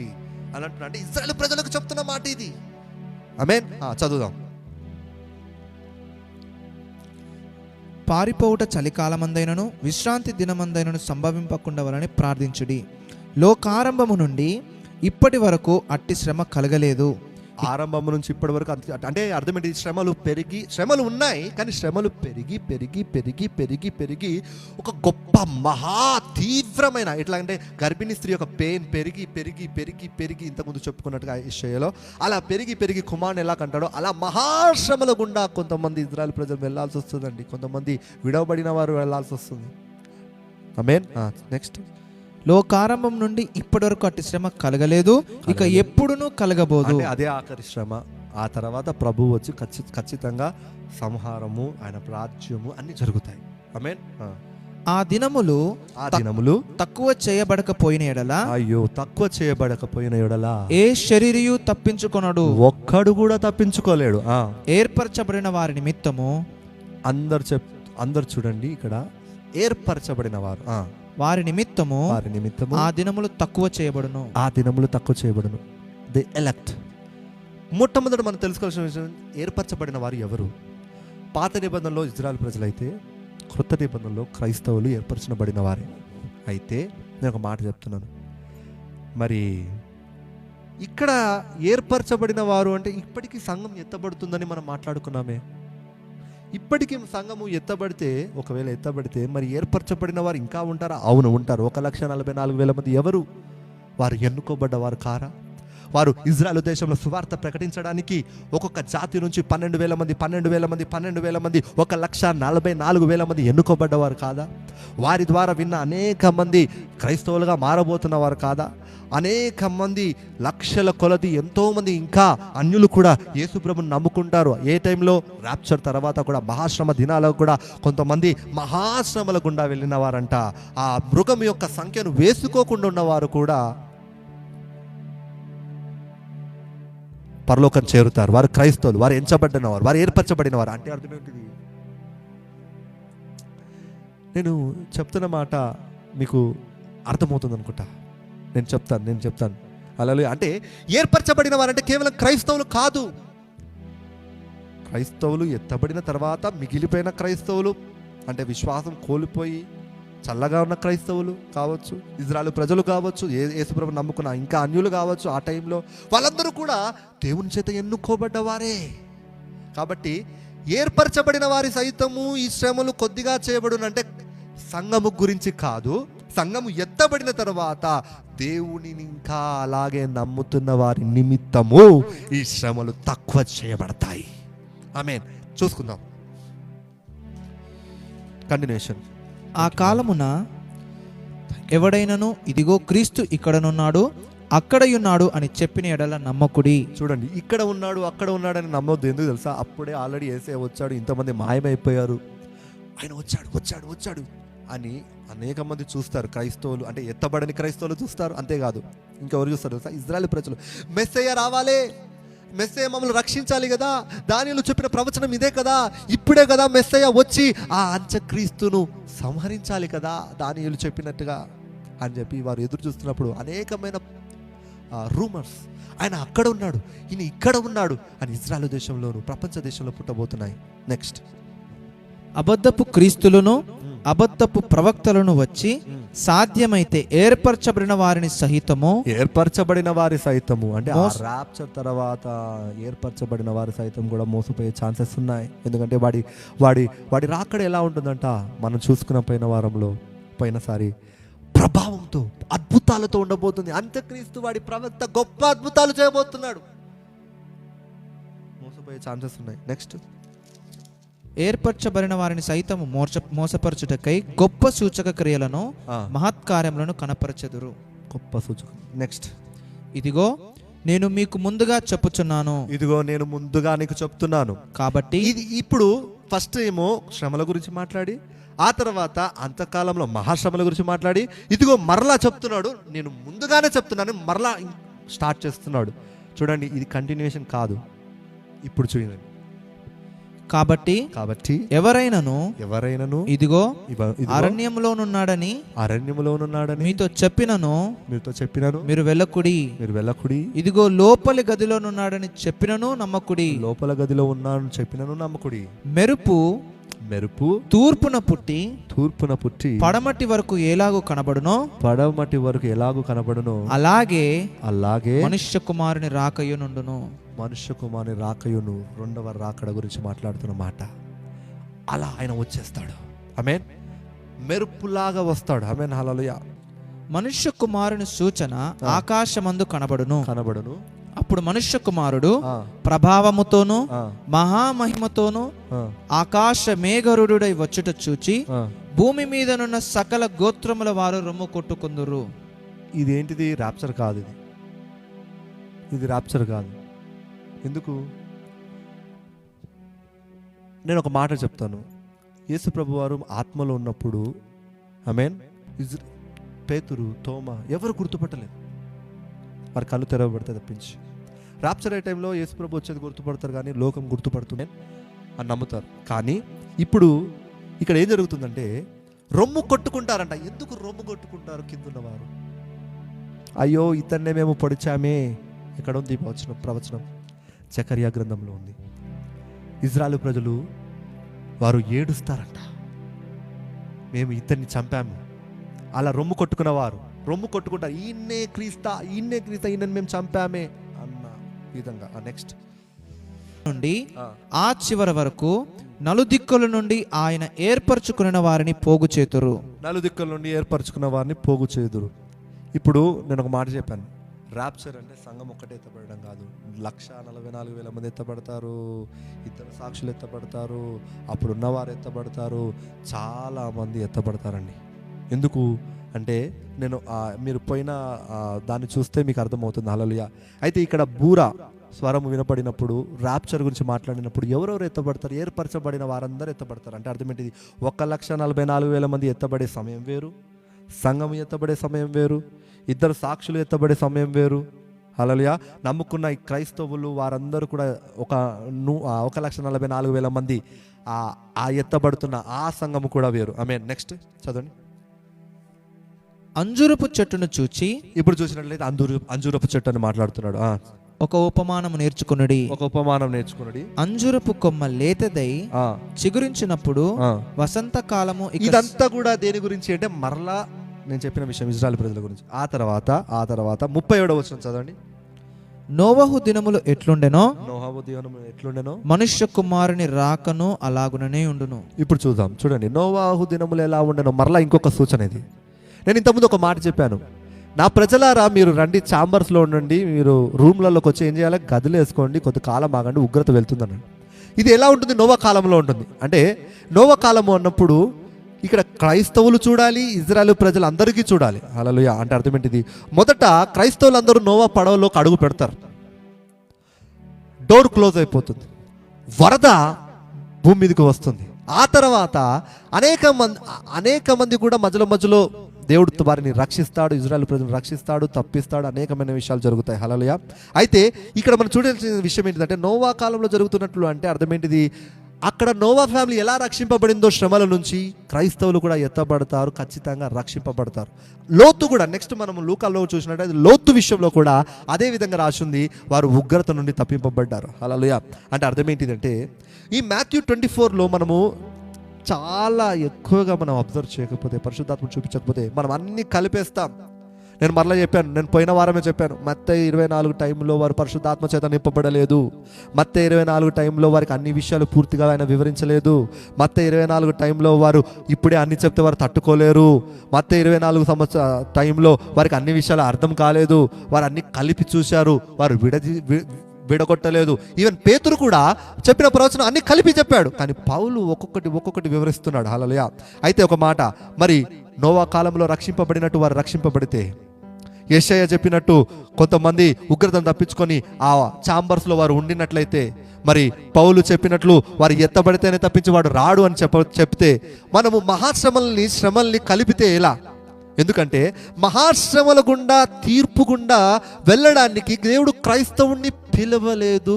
అని అంటున్నా. అంటే ఇజ్రాయెల్ ప్రజలకు చెప్తున్న మాట ఇది. ఆమేన్. చదువుదాం. పారిపోవుట చలికాలమందైనను విశ్రాంతి దినమందైనను సంభవింపకుండా వలని ప్రార్థించుడి. లోకారంభము నుండి ఇప్పటి వరకు అట్టి శ్రమ కలగలేదు. ఆరంభం నుంచి ఇప్పటి వరకు అంటే అర్థం ఏంటి? శ్రమలు ఉన్నాయి, కానీ శ్రమలు పెరిగి ఒక గొప్ప మహా తీవ్రమైన, ఎట్లా అంటే గర్భిణీ స్త్రీ యొక్క పెయిన్ పెరిగి ఇంతకుముందు చెప్పుకున్నట్టుగా యెషయాలో అలా పెరిగి కుమారుని ఎలా కంటాడో అలా మహాశ్రమల గుండా కొంతమంది ఇజ్రాయెల్ ప్రజలు వెళ్ళాల్సి వస్తుందండి. కొంతమంది విడవబడిన వారు వెళ్ళాల్సి వస్తుంది. ఆమేన్. నెక్స్ట్. లోకారంభం నుండి ఇప్పటి వరకు అట్టి శ్రమ కలగలేదు, ఇక ఎప్పుడునూ కలగబోదు. అదే ఆఖరి శ్రమ. ఆ తర్వాత ప్రభువు వచ్చి ఖచ్చితంగా సంహారము, ఆయన రాజ్యము అన్ని జరుగుతాయి. ఆమేన్. ఆ దినములు తక్కువ చేయబడకపోయిన ఎడల, అయ్యో తక్కువ చేయబడకపోయిన ఎడల ఏ శరీరియు తప్పించుకొనడు, ఒక్కడు కూడా తప్పించుకోలేడు. ఏర్పరచబడిన వారి నిమిత్తము, అందరు చూడండి ఇక్కడ, ఏర్పరచబడిన వారు, వారి నిమిత్తము ఆ దినములు తక్కువ చేయబడును. The elect. మొట్టమొదటి మనం తెలుసుకోవాల్సిన విషయం, ఏర్పరచబడిన వారు ఎవరు? పాత నిబంధనలో ఇజ్రాయెల్ ప్రజలైతే, క్రొత్త నిబంధనలో క్రైస్తవులు ఏర్పరచబడిన వారే. అయితే నేను ఒక మాట చెప్తున్నాను, మరి ఇక్కడ ఏర్పరచబడిన వారు అంటే ఇప్పటికీ సంఘం ఎత్తబడుతుందని మనం మాట్లాడుకున్నామే. ఇప్పటికీ సంఘము ఒకవేళ ఎత్తబడితే మరి ఏర్పరచబడిన వారు ఇంకా ఉంటారా? అవును, ఉంటారు. 1,44,000 మంది ఎవరు? వారు ఎన్నుకోబడ్డ వారు కారా? వారు ఇజ్రాయెల్ దేశంలో సువార్త ప్రకటించడానికి ఒక్కొక్క జాతి నుంచి 12,000 మంది 1,44,000 మంది ఎన్నుకోబడ్డవారు కాదా? వారి ద్వారా విన్న అనేక మంది క్రైస్తవులుగా మారబోతున్నవారు కాదా? అనేక మంది లక్షల కొలది ఎంతోమంది ఇంకా అన్యులు కూడా యేసుప్రభుని నమ్ముకుంటారు. ఏ టైంలో? ర్యాప్చర్ తర్వాత కూడా, మహాశ్రమ దినాలకు కూడా కొంతమంది మహాశ్రమల గుండా వెళ్ళిన వారంట. ఆ మృగం యొక్క సంఖ్యను వేసుకోకుండా ఉన్నవారు కూడా పరలోకం చేరుతారు. వారు క్రైస్తవులు, వారు ఎంచబడినవారు, వారు ఏర్పరచబడినవారు. అంటే అర్థం ఏంటిది? నేను చెప్తున్న మాట మీకు అర్థమవుతుంది అనుకుంటా. నేను చెప్తాను అలా. అంటే ఏర్పరచబడిన వారంటే కేవలం క్రైస్తవులు కాదు. క్రైస్తవులు ఎత్తబడిన తర్వాత మిగిలిపోయిన క్రైస్తవులు, అంటే విశ్వాసం కోల్పోయి చల్లగా ఉన్న క్రైస్తవులు కావచ్చు, ఇజ్రాయెల్ ప్రజలు కావచ్చు, యేసుప్రభుని నమ్ముకున్న ఇంకా అన్యులు కావచ్చు, ఆ టైంలో వాళ్ళందరూ కూడా దేవుని చేత ఎన్నుకోబడ్డవారే. కాబట్టి ఏర్పరచబడిన వారి సైతము ఈ శ్రమలు కొద్దిగా చేయబడునంటే సంఘము గురించి కాదు. సంఘము ఎత్తబడిన తర్వాత దేవునిని ఇంకా అలాగే నమ్ముతున్న వారి నిమిత్తము ఈ శ్రమలు తక్కువ చేయబడతాయి. ఆమేన్. చూసుకుందాం కంటిన్యూషన్. ఆ కాలమున ఎవడైనను ఇదిగో క్రీస్తు ఇక్కడనున్నాడు అక్కడయున్నాడు అని చెప్పిన ఎడల నమ్మకుడి. చూడండి, ఇక్కడ ఉన్నాడు అక్కడ ఉన్నాడని నమ్మొద్దు. ఎందుకు తెలుసా? అప్పుడే ఆల్రెడీ యేసయ్య వచ్చాడు, ఇంతమంది మాయమైపోయారు, ఆయన వచ్చాడు అని అనేక మంది చూస్తారు. క్రైస్తవులు అంటే ఎత్తబడని క్రైస్తవులు చూస్తారు. అంతేకాదు, ఇంకెవరు చూస్తారు తెలుసా? ఇజ్రాయెల్ ప్రజలు. మెస్సయ్య రావాలే, మెస్సయ్య మమ్మల్ని రక్షించాలి కదా, దానియేలు చెప్పిన ప్రవచనం ఇదే కదా, ఇప్పుడే కదా మెస్సయ్య వచ్చి ఆ అంత్యక్రీస్తును సంహరించాలి కదా దానియేలు చెప్పినట్టుగా అని చెప్పి వారు ఎదురు చూస్తున్నప్పుడు అనేకమైన రూమర్స్, ఆయన అక్కడ ఉన్నాడు, ఈయన ఇక్కడ ఉన్నాడు అని ఇజ్రాయెల్ దేశంలోను ప్రపంచ దేశంలో పుట్టబోతున్నాయి. నెక్స్ట్, అబద్ధపు క్రీస్తులను అబద్ధపు ప్రవక్తలను వచ్చి సాధ్యమైతే ఏర్పరచబడిన వారి సహితము అంటే రాప్చర్ తర్వాత ఏర్పరచబడిన వారి సైతం కూడా మోసపోయే ఛాన్సెస్ ఉన్నాయి. ఎందుకంటే వాడి రాకడ ఎలా ఉంటుందంట, మనం చూసుకున్న పోయినసారి ప్రభావంతో అద్భుతాలతో ఉండబోతుంది. అంత్యక్రీస్తు వాడి ప్రవక్త గొప్ప అద్భుతాలు చేయబోతున్నాడు. మోసపోయే ఛాన్సెస్ ఉన్నాయి. నెక్స్ట్, ఏర్పరచబడిన వారిని సైతము మోసపరచుటకై గొప్ప సూచక క్రియలను మహత్కార్యములను కనపరచెదరు. గొప్ప సూచక. నెక్స్ట్, ఇదిగో నేను మీకు ముందుగా చెప్పుచున్నాను. ఇదిగో నేను ముందుగా నీకు చెప్తున్నాను. కాబట్టి ఇది ఇప్పుడు ఫస్ట్ ఏమో శ్రమల గురించి మాట్లాడి, ఆ తర్వాత అంతకాలంలో మహాశ్రమల గురించి మాట్లాడి, ఇదిగో మరలా చెప్తున్నాడు, నేను ముందుగానే చెప్తున్నాను, మరలా స్టార్ట్ చేస్తున్నాడు. చూడండి, ఇది కంటిన్యూషన్ కాదు. ఇప్పుడు చూడండి, కాబట్టి ఎవరైనను ఇదిగో అరణ్యములోనున్నాడని మీతో చెప్పినను మీరు వెళ్ళకుడి. ఇదిగో లోపలి గదిలోనున్నాడని చెప్పినను నమ్మకుడి. లోపల గదిలో ఉన్నాడని చెప్పినను నమ్మకుడి. మెరుపు తూర్పున పుట్టి పడమటి వరకు ఎలాగూ కనబడునో అలాగే మనుష్య కుమారుని రాకయును రెండవ రాకడ గురించి మాట్లాడుతున్న మాట. అలా ఆయన వచ్చేస్తాడు. ఆమేన్. మెరుపులాగా వస్తాడు. ఆమేన్. హల్లెలూయా. మనుష్య కుమారుని సూచన ఆకాశమందు కనబడును. అప్పుడు మనుష్య కుమారుడు ప్రభావముతోను మహామహిమతోను ఆకాశ మేఘరుడై వచ్చుట చూచి భూమి మీదనున్న సకల గోత్రముల వారు రొమ్ము కొట్టుకుందురు. ఇదేంటిది? ర్యాప్చర్ కాదు. ఇది ర్యాప్చర్ కాదు. ఎందుకు? నేను ఒక మాట చెప్తాను. యేసు ప్రభు వారు ఆత్మలో ఉన్నప్పుడు ఆమేన్. పేతురు, తోమా ఎవరు గుర్తుపట్టలేదు. వారి కళ్ళు తెరవబడితే తప్పించి. రాప్చర్ అయ్యే టైంలో యేసుప్రభు వచ్చేది గుర్తుపడతారు, కానీ లోకం గుర్తుపడుతుంది అని నమ్ముతారు. కానీ ఇప్పుడు ఇక్కడ ఏం జరుగుతుందంటే రొమ్ము కొట్టుకుంటారంట. ఎందుకు రొమ్ము కొట్టుకుంటారు కిందున్నవారు? అయ్యో ఇతన్నే మేము పొడిచామే. ఇక్కడ ఉంది ప్రవచనం జకర్యా గ్రంథంలో ఉంది. ఇజ్రాయేలు ప్రజలు వారు ఏడుస్తారంట, మేము ఇతన్ని చంపాము. అలా రొమ్ము కొట్టుకున్నవారు రొమ్ము కొట్టుకుంటారు, ఈయన్నే క్రీస్తా ఈయనని మేము చంపామే అన్న విధంగా. నెక్స్ట్ నుండి ఆ చివరి వరకు నలుదిక్కుల నుండి ఆయన ఏర్పరచుకున్న వారిని పోగు చేతురు. నలుదిక్కుల నుండి ఏర్పరచుకున్న వారిని పోగు చేదురు. ఇప్పుడు నేను ఒక మాట చెప్పాను, ర్యాప్చర్ అంటే సంఘం ఒక్కటే ఎత్తబడడం కాదు. 144,000 మంది ఎత్తబడతారు, ఇద్దరు సాక్షులు ఎత్తబడతారు, అప్పుడు ఉన్నవారు ఎత్తబడతారు, చాలా మంది ఎత్తబడతారండి. ఎందుకు అంటే నేను మీరు పోయిన దాన్ని చూస్తే మీకు అర్థమవుతుంది. హల్లెలూయా. అయితే ఇక్కడ బూర స్వరం వినపడినప్పుడు ర్యాప్చర్ గురించి మాట్లాడినప్పుడు ఎవరెవరు ఎత్తబడతారు? ఏర్పరచబడిన వారందరూ ఎత్తబడతారు. అంటే అర్థం ఏంటిది? 144,000 మంది ఎత్తబడే సమయం వేరు, సంఘం ఎత్తబడే సమయం వేరు, ఇద్దరు సాక్షులు ఎత్తబడే సమయం వేరు. హల్లెలూయా. నమ్ముకున్న ఈ క్రైస్తవులు వారందరూ కూడా 144,000 మంది ఆ ఎత్తబడుతున్న ఆ సంఘము కూడా వేరు. ఆమేన్. నెక్స్ట్ చదవండి. అంజూరపు చెట్టును చూచి, ఇప్పుడు చూసినట్లయితే అంజూరపు చెట్టు అని మాట్లాడుతున్నాడు. ఒక ఉపమానం నేర్చుకున్నది. అంజూరపు కొమ్మ లేతదై చిగురించినప్పుడు వసంతకాలము. ఇదంతా కూడా దేని గురించి అంటే మరలా నేను చెప్పిన విషయం ఇజ్రాయెల్ ప్రజల గురించి. ఆ తర్వాత 37వ వచనం చదవండి. నోవహు దినములు ఎట్లుండెనో మనుష్య కుమారుని రాకను అలాగుననే ఉండును. ఇప్పుడు చూడండి, నోవహు దినములు ఎలా ఉండెనో మరలా ఇంకొక సూచన ఇది. నేను ఇంతకుముందు ఒక మాట చెప్పాను, నా ప్రజలారా మీరు రండి, ఛాంబర్స్లో ఉండండి, మీరు రూమ్లలోకి వచ్చి ఏం చేయాలి? గదులు వేసుకోండి, కొద్ది కాలం ఆగండి, ఉగ్రత వెళ్తుందన్నాడు. ఇది ఎలా ఉంటుంది? నోవా కాలంలో ఉంటుంది. అంటే నోవా కాలము అన్నప్పుడు ఇక్కడ క్రైస్తవులు చూడాలి, ఇజ్రాయెల్ ప్రజలు అందరికీ చూడాలి. హల్లెలూయా. అంటే అర్థం ఏంటిది? మొదట క్రైస్తవులు అందరూ నోవా పడవలోకి అడుగు పెడతారు, డోర్ క్లోజ్ అయిపోతుంది, వరద భూమి మీదకి వస్తుంది. ఆ తర్వాత అనేక మంది కూడా మధ్యలో దేవుడు వారిని రక్షిస్తాడు, ఇజ్రాయెల్ ప్రజలను రక్షిస్తాడు, తప్పిస్తాడు, అనేకమైన విషయాలు జరుగుతాయి. హల్లెలూయా. అయితే ఇక్కడ మనం చూడాల్సిన విషయం ఏంటిదంటే నోవా కాలంలో జరుగుతున్నట్లు అంటే అర్థం ఏంటిది? అక్కడ నోవా ఫ్యామిలీ ఎలా రక్షింపబడిందో శ్రమల నుంచి క్రైస్తవులు కూడా ఎత్తబడతారు, ఖచ్చితంగా రక్షింపబడతారు. లోతు కూడా నెక్స్ట్ మనం లూకాలో చూసినట్టయితే లోతు విషయంలో కూడా అదే విధంగా రాసింది, వారు ఉగ్రత నుండి తప్పింపబడ్డారు. హల్లెలూయా. అంటే అర్థం ఏంటిదంటే ఈ మాథ్యూ 24లో మనము చాలా ఎక్కువగా మనం అబ్జర్వ్ చేయకపోతే, పరిశుద్ధాత్మ చూపించకపోతే మనం అన్ని కలిపేస్తాం. నేను మరలా చెప్పాను, నేను పోయిన వారమే చెప్పాను, మత్తయి 24 టైంలో వారు పరిశుద్ధాత్మ చేత నింపబడలేదు. మత్తయి 24 టైంలో వారికి అన్ని విషయాలు పూర్తిగా ఆయన వివరించలేదు. మత్తయి 24 టైంలో వారు ఇప్పుడే అన్ని చెప్తే వారు తట్టుకోలేరు. మత్తయి 24 టైంలో వారికి అన్ని విషయాలు అర్థం కాలేదు. వారు అన్ని కలిపి చూశారు, వారు విడగొట్టలేదు. ఈవెన్ పేతురు కూడా చెప్పిన ప్రవచనం అన్ని కలిపి చెప్పాడు, కానీ పౌలు ఒక్కొక్కటి వివరిస్తున్నాడు. హల్లెలూయా. అయితే ఒక మాట, మరి నోవా కాలంలో రక్షింపబడినట్టు వారు రక్షింపబడితే, యెషయా చెప్పినట్టు కొంతమంది ఉగ్రతను తప్పించుకొని ఆ ఛాంబర్స్లో వారు ఉండినట్లయితే, మరి పౌలు చెప్పినట్లు వారు ఎత్తబడితేనే తప్పించి వాడు రాడు అని చెప్తే మనము శ్రమల్ని కలిపితే ఎలా? ఎందుకంటే మహాశ్రమల గుండా, తీర్పు గుండా వెళ్ళడానికి దేవుడు క్రైస్తవుణ్ణి పిలవలేదు.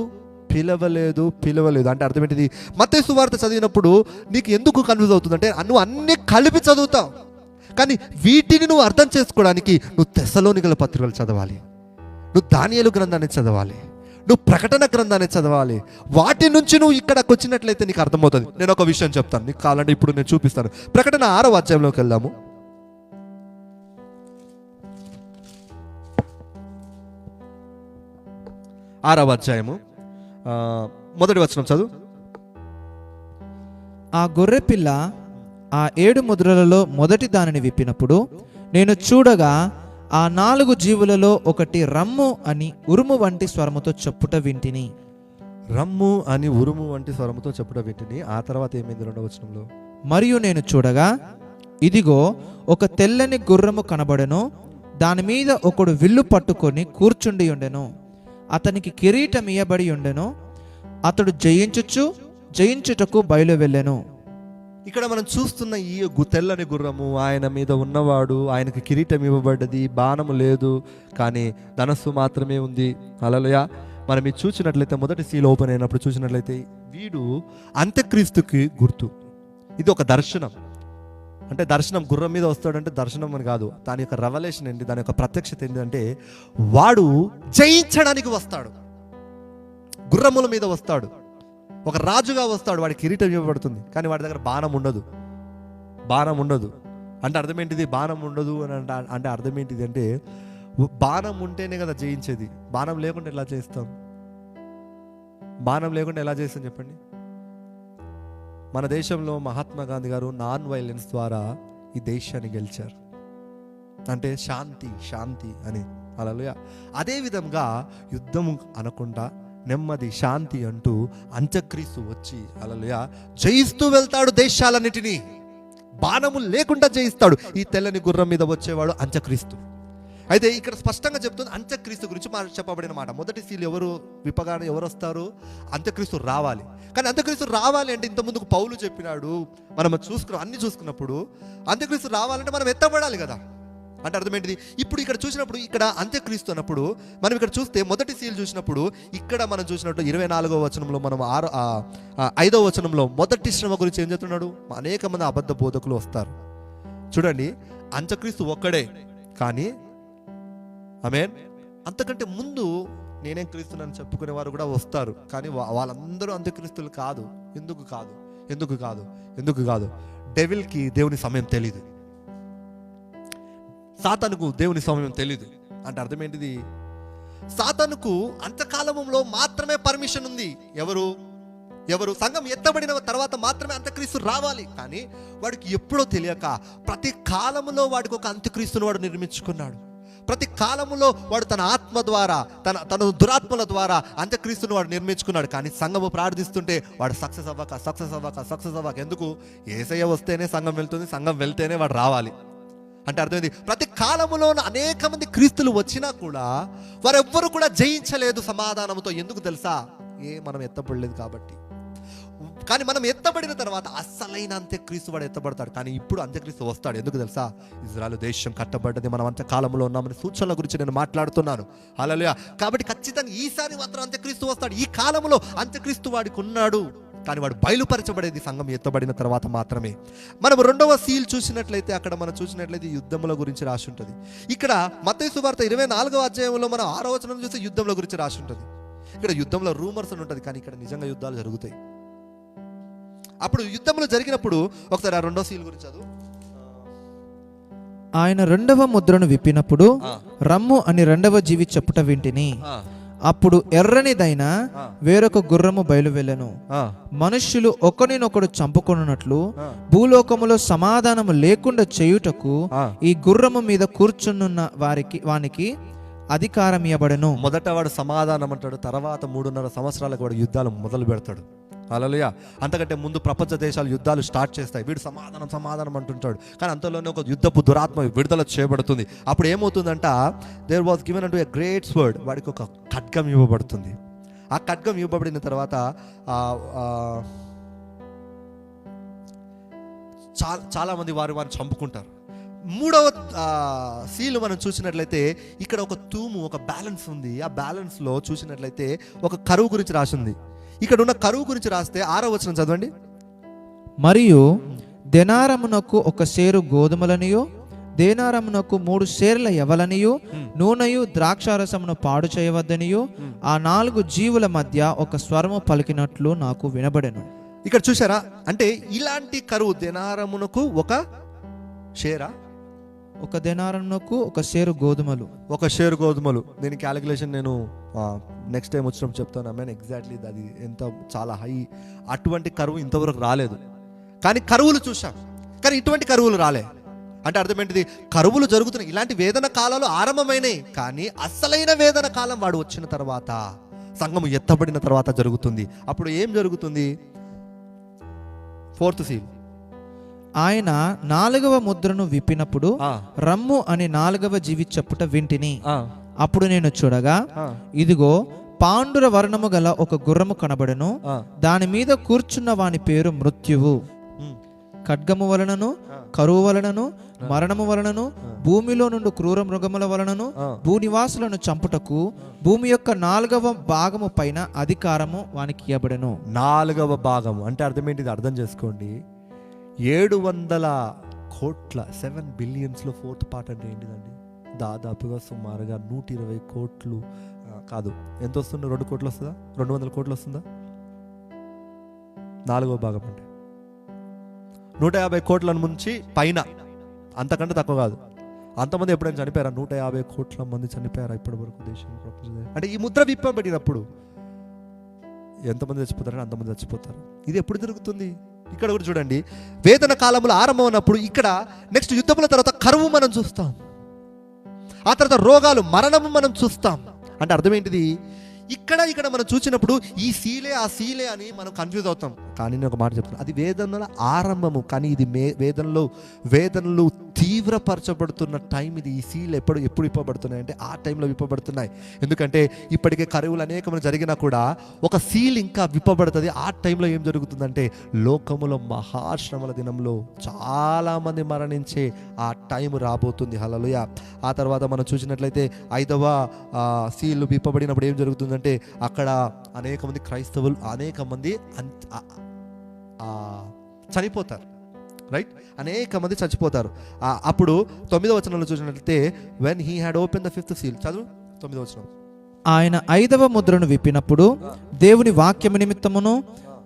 అంటే అర్థం ఏంటిది? మత్తయి సువార్త చదివినప్పుడు నీకు ఎందుకు కన్ఫ్యూజ్ అవుతుందంటే నువ్వు అన్ని కలిపి చదువుతావు, కానీ వీటిని నువ్వు అర్థం చేసుకోవడానికి నువ్వు తెస్సలోనికల పత్రికలు చదవాలి, నువ్వు దానియేలు గ్రంథాన్ని చదవాలి, నువ్వు ప్రకటన గ్రంథాన్ని చదవాలి. వాటి నుంచి నువ్వు ఇక్కడికి వచ్చినట్లయితే నీకు అర్థమవుతుంది. నేను ఒక విషయం చెప్తాను, నీకు కావాలంటే ఇప్పుడు నేను చూపిస్తాను. ప్రకటన 6వ అధ్యాయంలోకి వెళ్దాము. 6వ అధ్యాయము 1వ వచనం చదువు. ఆ గొర్రె పిల్ల ఆ 7 ముద్రలలో మొదటి దానిని విప్పినప్పుడు నేను చూడగా ఆ 4 జీవులలో ఒకటి రమ్ము అని ఉరుము వంటి స్వరముతో చెప్పుట వింటిని. రమ్ము అని ఉరుము వంటి స్వరముతో చెప్పుట వింటిని. ఆ తర్వాత ఏమైంది? 2వ వచనంలో, మరియు నేను చూడగా ఇదిగో ఒక తెల్లని గుర్రము కనబడెను, దాని మీద ఒకడు విల్లు పట్టుకొని కూర్చుండి ఉండెను, అతనికి కిరీటం ఇయ్యబడి ఉండెను, అతడు జయించుటకు బయలు వెళ్ళెను. ఇక్కడ మనం చూస్తున్న ఈ తెల్లని గుర్రము, ఆయన మీద ఉన్నవాడు, ఆయనకు కిరీటం ఇవ్వబడ్డది, బాణము లేదు, కానీ ధనస్సు మాత్రమే ఉంది. హల్లెలూయా. మనం ఇది చూసినట్లయితే మొదటి సీల్ ఓపెన్ అయినప్పుడు చూసినట్లయితే వీడు అంత్యక్రీస్తుకి గుర్తు. ఇది ఒక దర్శనం. అంటే దర్శనం, గుర్రం మీద వస్తాడంటే దర్శనం అని కాదు, దాని యొక్క రెవల్యూషన్ ఏంటి, దాని యొక్క ప్రత్యక్షత ఏంటి అంటే వాడు జయించడానికి వస్తాడు, గుర్రముల మీద వస్తాడు, ఒక రాజుగా వస్తాడు, వాడికి కిరీటం ఇవ్వబడుతుంది, కానీ వాడి దగ్గర బాణం ఉండదు. బాణం ఉండదు అంటే అర్థం ఏంటిది? బాణం ఉండదు అని అంటే అర్థం ఏంటిది అంటే బాణం ఉంటేనే కదా జయించేది. బాణం లేకుండా ఎలా చేస్తాం? బాణం లేకుండా ఎలా చేస్తాం చెప్పండి? మన దేశంలో మహాత్మా గాంధీ గారు నాన్ వైలెన్స్ ద్వారా ఈ దేశాన్ని గెలిచారు. అంటే శాంతి శాంతి అని. హల్లెలూయా. అదే విధంగా యుద్ధం అనకుండా నెమ్మది శాంతి అంటూ అంత్యక్రీస్తు వచ్చి హల్లెలూయా జయిస్తూ వెళ్తాడు దేశాలన్నిటినీ. బాణము లేకుండా జయిస్తాడు. ఈ తెల్లని గుర్రం మీద వచ్చేవాడు అంత్యక్రీస్తు. అయితే ఇక్కడ స్పష్టంగా చెప్తుంది అంత్యక్రీస్తు గురించి చెప్పబడిన మాట. మొదటి సీల్ ఎవరు విప్పగానే ఎవరు వస్తారు? అంత్యక్రీస్తు రావాలి. కానీ అంత్యక్రీస్తు రావాలి అంటే ఇంతకుముందుకు పౌలు చెప్పినాడు, మనం అన్ని చూసుకున్నప్పుడు అంత్యక్రీస్తు రావాలంటే మనం ఎత్తబడాలి కదా. అంటే అర్థం ఏంటిది? ఇప్పుడు ఇక్కడ చూసినప్పుడు ఇక్కడ అంత్యక్రీస్తు అన్నప్పుడు మనం ఇక్కడ చూస్తే మొదటి సీల్ చూసినప్పుడు ఇక్కడ మనం చూసినట్టు 24వ వచనంలో మనం 5వ వచనంలో మొదటి శ్రమ గురించి ఏం చెప్తున్నాడు? అనేక మంది అబద్ధ బోధకులు వస్తారు. చూడండి, అంత్యక్రీస్తు ఒక్కడే, కానీ ఆమేన్, అంతకంటే ముందు నేనేం క్రీస్తునని చెప్పుకునే వారు కూడా వస్తారు. కానీ వాళ్ళందరూ అంత్యక్రీస్తులు కాదు. ఎందుకు కాదు? డెవిల్కి దేవుని సమయం తెలీదు, సాతానుకు దేవుని సమయం తెలీదు. అంటే అర్థం ఏంటిది? సాతానుకు అంత్యకాలంలో మాత్రమే పర్మిషన్ ఉంది. ఎవరు సంఘం ఎత్తబడిన తర్వాత మాత్రమే అంత్యక్రీస్తు రావాలి. కానీ వాడికి ఎప్పుడో తెలియక ప్రతి కాలములో వాడికి ఒక అంత్యక్రీస్తును వాడు నిర్మించుకున్నాడు. ప్రతి కాలములో వాడు తన ఆత్మ ద్వారా తన దురాత్మల ద్వారా అంత్యక్రీస్తును వాడు నిర్మించుకున్నాడు. కానీ సంఘము ప్రార్థిస్తుంటే వాడు సక్సెస్ అవ్వక ఎందుకు? యేసయ్య వస్తేనే సంఘం వెళ్తుంది, సంఘం వెళ్తేనే వాడు రావాలి. అంటే అర్థమైంది? ప్రతి కాలములో అనేక మంది క్రీస్తులు వచ్చినా కూడా వారెవ్వరు కూడా జయించలేదు సమాధానంతో. ఎందుకు తెలుసా? మనం ఎత్తబడలేదు కాబట్టి. కానీ మనం ఎత్తబడిన తర్వాత అసలైన అంత్యక్రీస్తు వాడు ఎత్తబడతాడు. కానీ ఇప్పుడు అంత్యక్రీస్తు వస్తాడు. ఎందుకు తెలుసా? ఇజ్రాయెలు దేశం కట్టబడ్డది, మనం అంత్యకాలంలో ఉన్నామని సూచనల గురించి నేను మాట్లాడుతున్నాను. హల్లెలూయా. కాబట్టి ఖచ్చితంగా ఈసారి మాత్రం అంత్యక్రీస్తు వస్తాడు. ఈ కాలంలో అంత్యక్రీస్తు వాడికి ఉన్నాడు, కానీ వాడు బయలుపరచబడేది సంఘం ఎత్తబడిన తర్వాత మాత్రమే. మనం 2వ సీల్ చూసినట్లయితే అక్కడ మనం చూసినట్లయితే యుద్ధముల గురించి రాసి ఉంటుంది. ఇక్కడ మత్తయి సువార్త 24వ అధ్యాయంలో మనం 6వ వచనం చూస్తే యుద్ధముల గురించి రాసి ఉంటుంది. ఇక్కడ యుద్ధంలో రూమర్స్ అని ఉంటుంది, కానీ ఇక్కడ నిజంగా యుద్ధాలు జరుగుతాయి. అప్పుడు యుద్ధములు జరిగినప్పుడు ఒకసారి ఆ 2వ సీల్ గురించి చదువు. ఆయన 2వ ముద్రను విప్పినప్పుడు రమ్ము అని 2వ జీవి చెప్పుట వింటిని. అప్పుడు ఎర్రనిదైన వేరొక గుర్రము బయలువెళ్ళెను. మనుష్యులు ఒకరినొకడు చంపుకొనున్నట్లు భూలోకములో సమాధానము లేకుండా చేయుటకు ఈ గుర్రము మీద కూర్చున్న వానికి అధికారం ఇవ్వబడెను. మొదట వాడు సమాధానం అంటాడు, తర్వాత 3.5 సంవత్సరాలకు వాడు యుద్ధాలు మొదలు పెడతాడు. హల్లెలూయా. అంతకంటే ముందు ప్రపంచ దేశాలు యుద్ధాలు స్టార్ట్ చేస్తాయి. వీడు సమాధానం అంటుంటాడు, కానీ అంతలోనే ఒక యుద్ధపు దురాత్మ విడుదల చేయబడుతుంది. అప్పుడు ఏమవుతుందంట? There was given unto a great sword. వాడికి ఒక ఖడ్గం ఇవ్వబడుతుంది. ఆ ఖడ్గం ఇవ్వబడిన తర్వాత చాలా మంది వారిని చంపుకుంటారు. 3వ సీలు మనం చూసినట్లయితే ఇక్కడ ఒక తూము, ఒక బ్యాలెన్స్ ఉంది. ఆ బ్యాలెన్స్ లో చూసినట్లయితే ఒక కరువు గురించి రాసింది. ఇక్కడ ఉన్న కరువు గురించి రాస్తే 6వ వచనం చదవండి. మరియు దెనారమునకు 1 సేరు గోధుమలనియు దేనారమునకు 3 సేర్ల యవలనియు నూనెయు ద్రాక్షారసమును పాడు చేయవద్దనియు ఆ 4 జీవుల మధ్య ఒక స్వరము పలికినట్లు నాకు వినబడెను. ఇక్కడ చూసారా? అంటే ఇలాంటి కరువు, దెనారమునకు 1 షేరా, 1 దెనారమునకు 1 సేరు గోధుమలు, 1 షేరు గోధుమలు. దీని క్యాలిక్యులేషన్ నేను నెక్స్ట్ టైం వచ్చినప్పుడు చెప్తాను. ఐ ఎగ్జాక్ట్లీ అది ఎంత చాలా హై. అటువంటి కరువు ఇంతవరకు రాలేదు. కానీ కరువులు చూసాం, కానీ ఇటువంటి కరువులు రాలే. అంటే అర్థం ఏంటిది? కరువులు జరుగుతున్నాయి. ఇలాంటి వేదన కాలాలు ఆరంభమైనాయి, కానీ అసలైన వేదన కాలం వాడు వచ్చిన తర్వాత, సంఘము ఎత్తబడిన తర్వాత జరుగుతుంది. అప్పుడు ఏం జరుగుతుంది? 4th seal. ఆయన 4వ ముద్రను విప్పినప్పుడు రమ్ము అని 4వ జీవి చెప్పుట వింటిని. అప్పుడు నేను చూడగా ఇదిగో పాండుర వర్ణము గల ఒక గుర్రము కనబడెను. దాని మీద కూర్చున్న వాని పేరు మృత్యువు. ఖడ్గము వలనను, కరువు వలనను, మరణము వలనను, భూమిలో నుండి క్రూర మృగముల వలనను, భూనివాసులను చంపుటకు భూమి యొక్క 4వ భాగము పైన అధికారము వానికి ఇవ్వబడెను. 4వ భాగము అంటే అర్థం ఏంటిది అర్థం చేసుకోండి. 700 కోట్ల 7 బిలియన్స్లో 4th పార్ట్ అంటే ఏంటిదండి? దాదాపుగా సుమారుగా 120 కోట్లు కాదు, ఎంత వస్తుంది? 2 కోట్లు వస్తుందా? 200 కోట్లు వస్తుందా? 4వ భాగం అంటే 150 కోట్లను ముంచి పైన, అంతకంటే తక్కువ కాదు. అంతమంది ఎప్పుడైనా చనిపోయారా? 150 కోట్ల మంది చనిపోయారా ఇప్పటి వరకు దేశం, ప్రపంచంలో? అంటే ఈ ముద్ర విప్పబడినప్పుడు ఎంతమంది చచ్చిపోతారని అంతమంది చచ్చిపోతారు. ఇది ఎప్పుడు జరుగుతుంది? ఇక్కడ కూడా చూడండి, వేదన కాలంలో ఆరంభం అన్నప్పుడు, ఇక్కడ నెక్స్ట్ యుద్ధముల తర్వాత కరువు మనం చూస్తాం, ఆ తర్వాత రోగాలు, మరణము మనం చూస్తాం. అంటే అర్థం ఏంటిది? ఇక్కడ మనం చూసినప్పుడు ఈ సీలే ఆ సీలే అని మనం కన్ఫ్యూజ్ అవుతాం. కానీ నేను ఒక మాట చెప్తాను, అది వేదనల ఆరంభము. కానీ ఇది వేదనలు తీవ్రపరచబడుతున్న టైం ఇది. ఈ సీలు ఎప్పుడు విప్పబడుతున్నాయి అంటే ఆ టైంలో విప్పబడుతున్నాయి. ఎందుకంటే ఇప్పటికే కరువులు అనేకమైన జరిగినా కూడా ఒక సీల్ ఇంకా విప్పబడుతుంది. ఆ టైంలో ఏం జరుగుతుందంటే లోకములో మహాశ్రమల దినంలో చాలామంది మరణించే ఆ టైం రాబోతుంది. హల్లెలూయా. ఆ తర్వాత మనం చూసినట్లయితే 5వ సీల్ విప్పబడినప్పుడు ఏం జరుగుతుందంటే అక్కడ అనేక మంది క్రైస్తవులు, అనేక మంది చనిపోతారు. రైట్, అనేక మంది చచ్చిపోతారు. అప్పుడు 9వ వచనంలో చూసినట్లయితే when he had open the 5th seal, చదువు 9వ వచనం. ఆయన 5వ ముద్రను విప్పినప్పుడు దేవుని వాక్యము నిమిత్తమును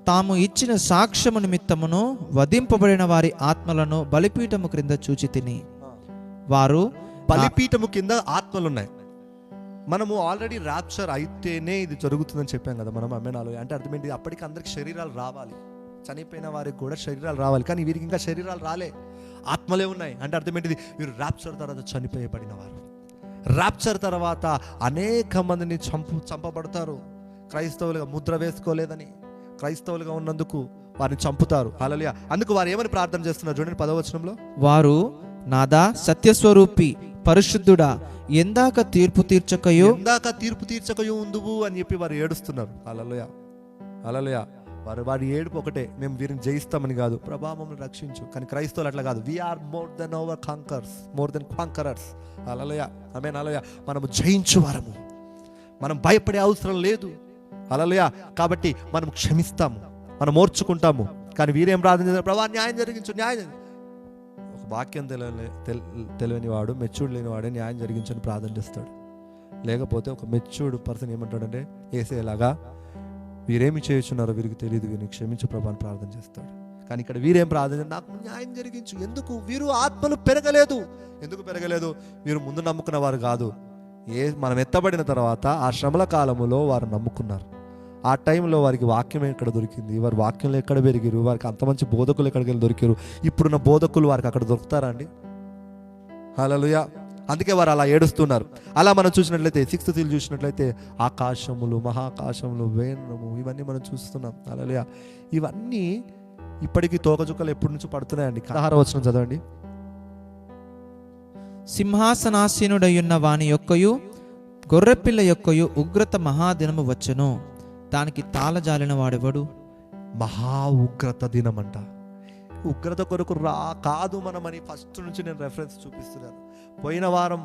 తాము ఇచ్చిన సాక్ష్యము నిమిత్తమును వధింపబడిన వారి ఆత్మలను బలిపీఠము క్రింద చూచి తిని, వారు బలిపీఠము కింద ఆత్మలు ఉన్నాయి. మనము ఆల్రెడీ ర్యాప్చర్ అయితేనే ఇది జరుగుతుందని చెప్పాం కదా మనం. అమ్మేనాలు అంటే అర్థమేంటి? అప్పటికి అందరికి శరీరాలు రావాలి, చనిపోయిన వారికి కూడా శరీరాలు రావాలి. కానీ వీరికి ఇంకా శరీరాలు రాలే, ఆత్మలే ఉన్నాయి. అంటే అర్థమేంటిది? వీరు ర్యాప్చర్ తర్వాత చనిపోయబడిన వారు. ర్యాప్చర్ తర్వాత అనేక మందిని చంపబడతారు. క్రైస్తవులుగా ముద్ర వేసుకోలేదని, క్రైస్తవులుగా ఉన్నందుకు వారిని చంపుతారు. హల్లెలూయా. అందుకు వారు ఏమని ప్రార్థన చేస్తున్నారు చూడండి 10వ వచనంలో. వారు నాదా సత్యస్వరూపి పరిశుద్ధుడా, ఎందాక తీర్పు తీర్చకయో ఉందువు అని చెప్పి వారు ఏడుస్తున్నారు. హల్లెలూయా, హల్లెలూయా. వారి ఏడుపు ఒకటే, మేము వీరిని జయిస్తామని కాదు, ప్రభావంను రక్షించు. కానీ క్రైస్తవులు అట్లా కాదు. We are more than conquerors. హల్లెలూయా, ఆమేన్, హల్లెలూయా. మనము జయించు వారము, మనం భయపడే అవసరం లేదు. హల్లెలూయా. కాబట్టి మనం క్షమిస్తాము, మనం ఓర్చుకుంటాము. కానీ వీరేం ప్రార్థన చేస్తారు? ప్రభా న్యాయం జరిగించు, న్యాయం. ఒక వాక్యం తెలియని వాడు, మెచ్యూర్డ్ లేని వాడే న్యాయం జరిగించని ప్రార్థన చేస్తాడు. లేకపోతే ఒక మెచ్యూర్డ్ పర్సన్ ఏమంటాడంటే ఏసేలాగా వీరేమి చేయుచున్నారో వీరికి తెలియదు, వీరిని క్షమించు ప్రభా అని ప్రార్థన చేస్తాడు. కానీ ఇక్కడ వీరేం ప్రార్థన? నాకు న్యాయం జరిగించు. ఎందుకు? వీరు ఆత్మలు పెరగలేదు. ఎందుకు పెరగలేదు? వీరు ముందు నమ్ముకున్న వారు కాదు. మనం ఎత్తబడిన తర్వాత ఆ శ్రమల కాలములో వారు నమ్ముకున్నారు. ఆ టైంలో వారికి వాక్యం ఎక్కడ దొరికింది? వారి వాక్యంలో ఎక్కడ పెరిగారు? వారికి అంత మంచి బోధకులు ఎక్కడికి వెళ్ళి దొరికారు? ఇప్పుడున్న బోధకులు వారికి అక్కడ దొరుకుతారా అండి? హల్లెలూయా. అందుకే వారు అలా ఏడుస్తున్నారు. అలా మనం చూసినట్లయితే 6th సీల్ చూసినట్లయితే ఆకాశములు, మహాకాశములు, వేణము, ఇవన్నీ మనం చూస్తున్నాం. హల్లెలూయా. ఇవన్నీ ఇప్పటికీ తోకచుక్కలు ఎప్పటి నుంచి పడుతున్నాయండి. 16వ వచనం చదవండి. సింహాసనాసీనుడయున్న వాని యొక్కయు గొర్రెపిల్ల యొక్కయు ఉగ్రత మహాదినము వచ్చెను, దానికి తాళజాలిన వాడెవడు? మహా ఉగ్రత దినం అంట. ఉగ్రత కొరకు కాదు మనమని ఫస్ట్ నుంచి నేను రెఫరెన్స్ చూపిస్తున్నాను.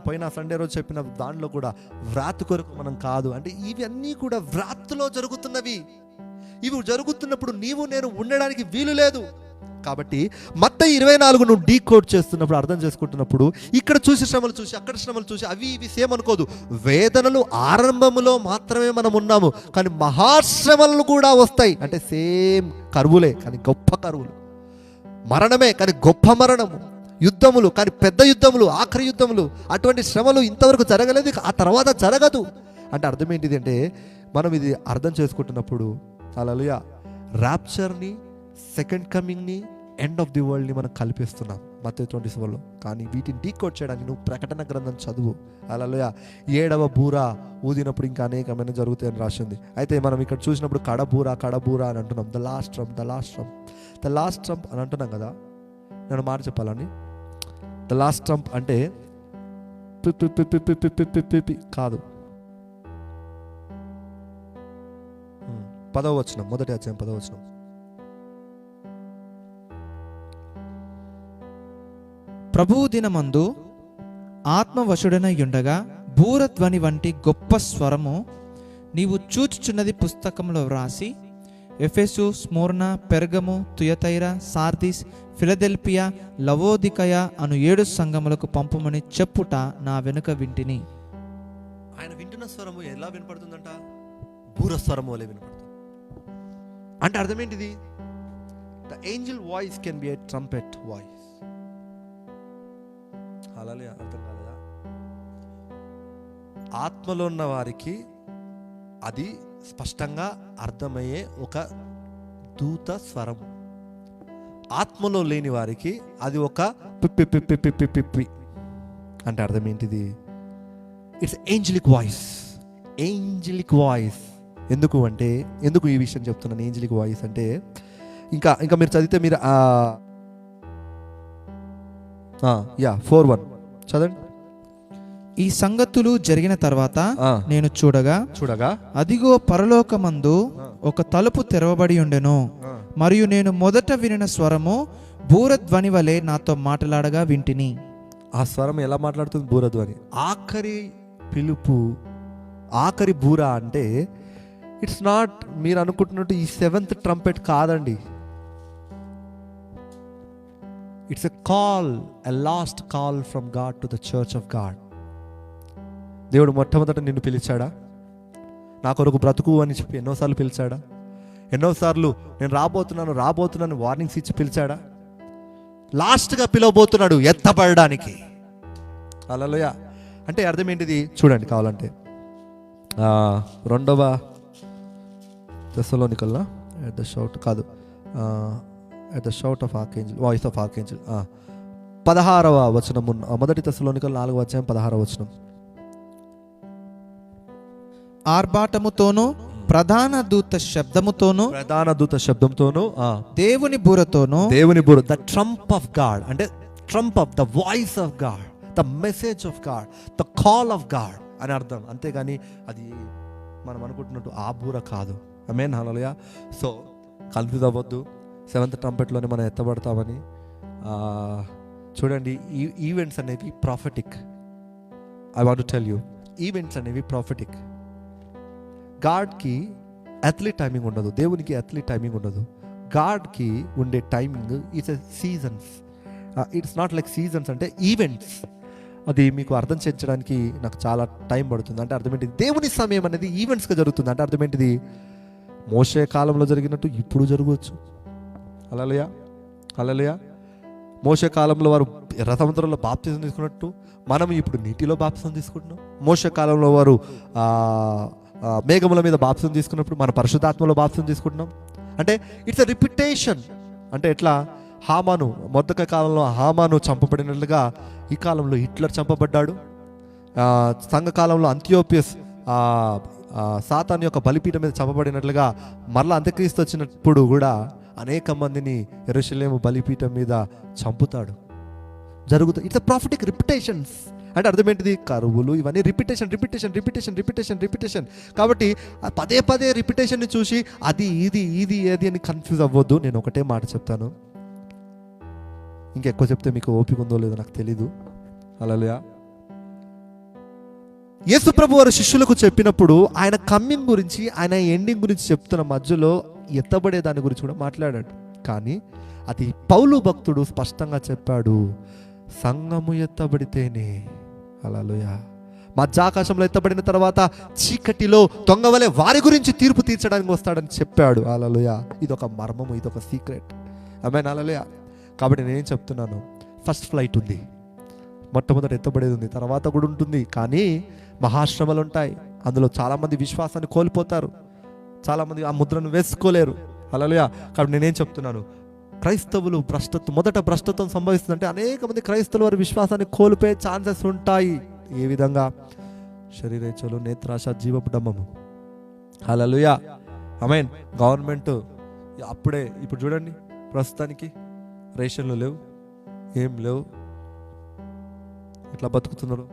పోయిన సండే రోజు చెప్పిన దాంట్లో కూడా వ్రాత్ కొరకు మనం కాదు అంటే ఇవన్నీ కూడా వ్రాత్లో జరుగుతున్నవి. ఇవి జరుగుతున్నప్పుడు నీవు నేను ఉండడానికి వీలు లేదు. కాబట్టి మత్తయి 24 నువ్వు డీకోడ్ చేస్తున్నప్పుడు, అర్థం చేసుకుంటున్నప్పుడు ఇక్కడ చూసి శ్రమలు చూసి అక్కడ శ్రమలు చూసి అవి ఇవి సేమ్ అనుకోదు. వేదనలు ఆరంభములో మాత్రమే మనం ఉన్నాము, కానీ మహాశ్రమలు కూడా వస్తాయి. అంటే సేమ్ కరువులే కానీ గొప్ప కరువులు, మరణమే కానీ గొప్ప మరణము, యుద్ధములు కానీ పెద్ద యుద్ధములు, ఆఖరి యుద్ధములు. అటువంటి శ్రమలు ఇంతవరకు జరగలేదు, ఆ తర్వాత జరగదు. అంటే అర్థం ఏంటిది అంటే మనం ఇది అర్థం చేసుకుంటున్నప్పుడు హల్లెలూయా ర్యాప్చర్ని, సెకండ్ కమింగ్ని, ఎండ్ ఆఫ్ ది వరల్డ్ని మనం కల్పిస్తున్నాం మత్తయి 27లో. కానీ వీటిని డీకోడ్ చేయడానికి నువ్వు ప్రకటన గ్రంథం చదువు. హల్లెలూయా. 7వ బూర ఊదినప్పుడు ఇంకా అనేకమైన జరుగుతాయని రాసింది. అయితే మనం ఇక్కడ చూసినప్పుడు కడబూర అని అంటున్నాం. ద లాస్ట్ ట్రంప్ అని అంటున్నాం కదా. నేను మాట చెప్పాలని, ద లాస్ట్ ట్రంప్ అంటే కాదు. 10వ వచనం, మొదటి అధ్యాయం 10వ వచనం. ప్రభువు దినమందు ఆత్మవశుడనయ్యుండగా బూరధ్వని వంటి గొప్ప స్వరము నీవు చూచుచున్నది పుస్తకంలో వ్రాసి ఎఫెసు, స్మోర్ణ, పెర్గము, తుయతైర, సార్దిస్, ఫిలదెల్ఫియా, లవోదికయ అను 7 సంఘములకు పంపుమని చెప్పుట నా వెనుక వింటిని. ఆయన వింటున్న స్వరము ఎలా వినపడుతుందంట? బూర స్వరము వలె వినపడుతుంది. అంటే అర్థం ఏంటిది? The Angel voice can be a trumpet voice. అలాగే అర్థం కాలేదా? ఆత్మలో ఉన్న వారికి అది స్పష్టంగా అర్థమయ్యే ఒక దూత స్వరం. ఆత్మలో లేని వారికి అది ఒక పిప్పి పిప్పి పిప్పి పిప్పి అంటే అర్థం ఏంటిది? It's angelic voice. Angelic voice. ఎందుకు ఈ విషయం చెప్తున్నాను? ఏంజలిక్ వాయిస్ అంటే ఇంకా మీరు చదివితే మీరు 4:1 చదండి. ఈ సంగతులు జరిగిన తర్వాత నేను చూడగా అదిగో పరలోకమందు ఒక తలుపు తెరవబడి ఉండెను. మరియు నేను మొదట వినిన స్వరము బూరధ్వని వలె నాతో మాట్లాడగా వింటిని. ఆ స్వరం ఎలా మాట్లాడుతుంది? బూరధ్వని. ఆఖరి పిలుపు, ఆఖరి బూర అంటే ఇట్స్ నాట్ మీరు అనుకుంటున్నట్టు ఈ 7th ట్రంపెట్ కాదండి. It's a call, a last call from God to the church of God. దేవుడు మొట్టమొదట నిన్ను పిలిచాడా? నా కొరకు బ్రతుకు అని చెప్పి ఎన్నోసార్లు పిలిచాడా? ఎన్నోసార్లు నేను రాబోతున్నాను వార్నింగ్స్ ఇచ్చి పిలిచాడా? లాస్ట్గా పిలవబోతున్నాడు ఎత్తపడడానికి. హల్లెలూయా. అంటే అర్థం ఏంటిది చూడండి కావాలంటే 2వ తెస్సలోనికల్లో at the shout of archangel, voice of archangel 16వ వచనము. మొదటి తెస్సలోనికల్లో 4వ అధ్యాయం 16వ వచనం. ఆర్భాటముతోను ప్రధాన దూత శబ్దముతోను దేవుని బూరతోను ద ట్రంప్ ఆఫ్ గాడ్ అంటే Trump of the voice of God, the message of God, the call of God అని అర్థం. అంతేగాని అది మనం అనుకుంటున్నట్టు ఆ బూర కాదు. ఆమేన్, హల్లెలూయా. సో కన్ఫ్యూజ్ అవ్వద్దు 7th ట్రంపెట్లోనే మనం ఎత్తబడతామని. చూడండి, ఈ ఈవెంట్స్ అనేవి prophetic. I want to tell you, events అనేవి ప్రాఫెటిక్. గాడ్కి అథ్లీ టైమింగ్ ఉండదు, దేవునికి అథ్లీ టైమింగ్ ఉండదు. గాడ్కి ఉండే timing it's a seasons. It's not like seasons అంటే ఈవెంట్స్. అది మీకు అర్థం చేయించడానికి నాకు చాలా టైం పడుతుంది. అంటే అర్థం ఏంటిది? దేవుని సమయం అనేది ఈవెంట్స్గా జరుగుతుంది. అంటే అర్థం ఏంటిది? మోషే కాలంలో జరిగినట్టు ఇప్పుడు జరగవచ్చు. హల్లెలూయా, హల్లెలూయా. మోషే కాలంలో వారు రథసముద్రంలో బాప్తిజం తీసుకున్నట్టు మనం ఇప్పుడు నీటిలో బాప్తిజం తీసుకుంటున్నాం. మోషే కాలంలో వారు మేఘముల మీద బాప్తిజం తీసుకున్నప్పుడు మన పరిశుద్ధాత్మలో బాప్తిజం తీసుకుంటున్నాం. అంటే ఇట్స్ ఎ రిపిటేషన్. అంటే ఎట్లా హామాను, మొర్దెకై కాలంలో హామాను చంపబడినట్లుగా ఈ కాలంలో హిట్లర్ చంపబడ్డాడు. సంఘకాలంలో అంతియోపియస్ సాతాను యొక్క బలిపీఠం మీద చంపబడినట్లుగా మరలా అంత్యక్రీస్తు వచ్చినప్పుడు కూడా అనేక మందిని యెరూషలేము బలిపీఠం మీద చంపుతాడు. జరుగుతుంది. It's prophetic repetitions. అంటే అర్థం ఏంటిది? కరువులు ఇవన్నీ రిపిటేషన్. కాబట్టి పదే రిపిటేషన్ని చూసి అది ఇది అని కన్ఫ్యూజ్ అవ్వద్దు. నేను ఒకటే మాట చెప్తాను, ఇంకెక్కువ చెప్తే మీకు ఓపిక ఉందో లేదో నాకు తెలీదు. హల్లెలూయా. యేసు ప్రభు వారు శిష్యులకు చెప్పినప్పుడు ఆయన కమ్మింగ్ గురించి, ఆయన ఎండింగ్ గురించి చెప్తున్న మధ్యలో ఎత్తబడే దాని గురించి కూడా మాట్లాడాడు. కానీ అది పౌలు భక్తుడు స్పష్టంగా చెప్పాడు, సంఘము ఎత్తబడితేనే. హల్లెలూయా. మధ్యాకాశంలో ఎత్తబడిన తర్వాత చీకటిలో దొంగవలే వారి గురించి తీర్పు తీర్చడానికి వస్తాడని చెప్పాడు. హల్లెలూయా. ఇదొక మర్మము, ఇదొక సీక్రెట్. ఆమేన్, హల్లెలూయా. కాబట్టి నేనేం చెప్తున్నాను, ఫస్ట్ ఫ్లైట్ ఉంది, మొట్టమొదటి ఎత్తబడేది ఉంది, తర్వాత కూడా ఉంటుంది. కానీ మహాశ్రమలు ఉంటాయి, అందులో చాలామంది విశ్వాసాన్ని కోల్పోతారు, చాలామంది ఆ ముద్రను వేసుకోలేరు. హల్లెలూయా. కాబట్టి నేనేం చెప్తున్నాను, క్రైస్తవులు మొదట భ్రష్టత్వం సంభవిస్తుందంటే అనేక మంది క్రైస్తవులు వారి విశ్వాసాన్ని కోల్పోయే ఛాన్సెస్ ఉంటాయి. ఏ విధంగా? శరీరేచ్ఛలు, నేత్రాశ, జీవపు డంబము. హల్లెలూయా. ఆమేన్. గవర్నమెంట్ అప్పుడే ఇప్పుడు చూడండి, ప్రస్తుతానికి రేషన్లు లేవు, ఏం లేవు, ఇట్లా బతుకుతున్నారు.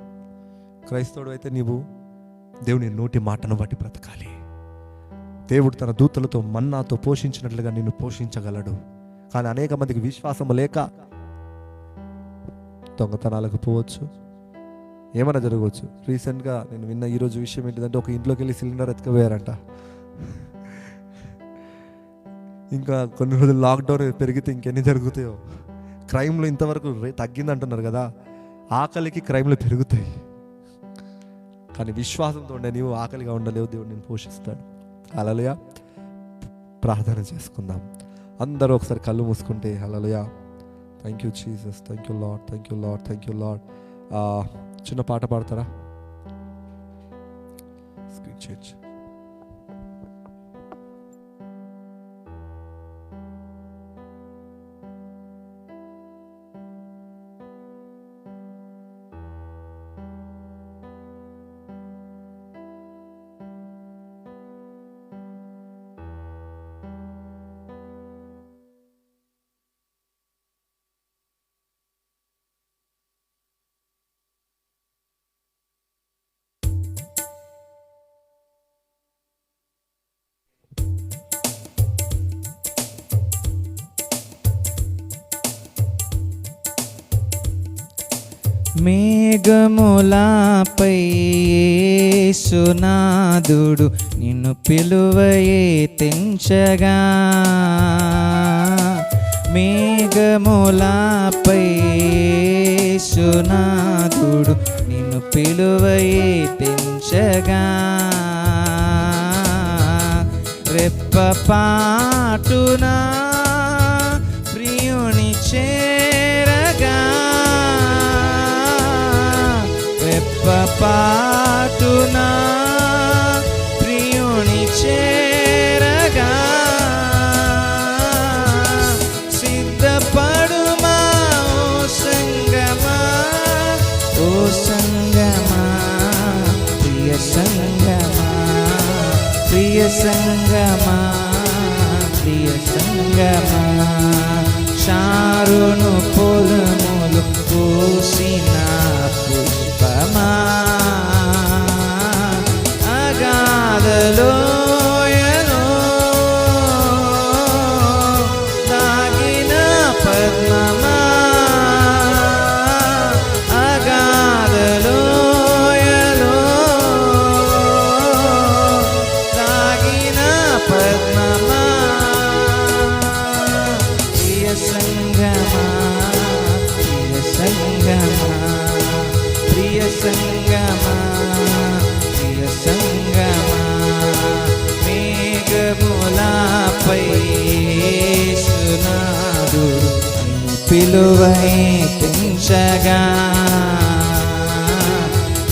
క్రైస్తవుడు అయితే నీవు దేవుని నోటి మాటను బట్టి బ్రతకాలి. దేవుడు తన దూతలతో మన్నాతో పోషించినట్లుగా నిన్ను పోషించగలడు. కానీ అనేక మందికి విశ్వాసం లేక దొంగతనాలకు పోవచ్చు, ఏమైనా జరగవచ్చు. రీసెంట్గా నేను విన్న ఈరోజు విషయం ఏంటిదంటే, ఒక ఇంట్లోకి వెళ్ళి సిలిండర్ ఎత్తుకుపోయారంట. ఇంకా కొన్ని రోజులు లాక్డౌన్ పెరిగితే ఇంకెన్ని జరుగుతాయో. క్రైమ్లు ఇంతవరకు తగ్గింది అంటున్నారు కదా, ఆకలికి క్రైమ్లు పెరుగుతాయి. కానీ విశ్వాసంతో ఉండే నీవు ఆకలిగా ఉండలేవు, దేవుడు నేను పోషిస్తాడు. హల్లెలూయా. ప్రార్థన చేసుకుందాం అందరూ ఒకసారి కళ్ళు మూసుకుంటే. హల్లెలూయా. Thank you Jesus, thank you Lord, thank you Lord, thank you Lord. చిన్న పాట పాడతారా? Screen church. మేఘములాపై యేసునాథుడు నిన్ను పిలువయే తెంచగా, మేఘములాపై యేసునాథుడు నిన్ను పిలువయే తెంచగా, రెప్పపాటున ప్రియుని చేరగా, రెప్పపాటున ప్రియుని చేరగా, సిద్ధపడుమా ఓ సంగమా, ఓ సంగమా, ప్రియ సంగమా, ప్రియ సంగమా, ప్రియ సంగమా, షారును పొలములు పూసిన పుష్పమా, అగాధలోయలో దాగిన పద్మమా, అగాధలోయలో దాగిన పద్మమా, ప్రియ సంగమా, ప్రియ సంగమా, ప్రియ సంగమా, ప్రియ సంగమా, మేఘములాపై యేసునాథుడు నిన్ను పిలువై తెంచగా,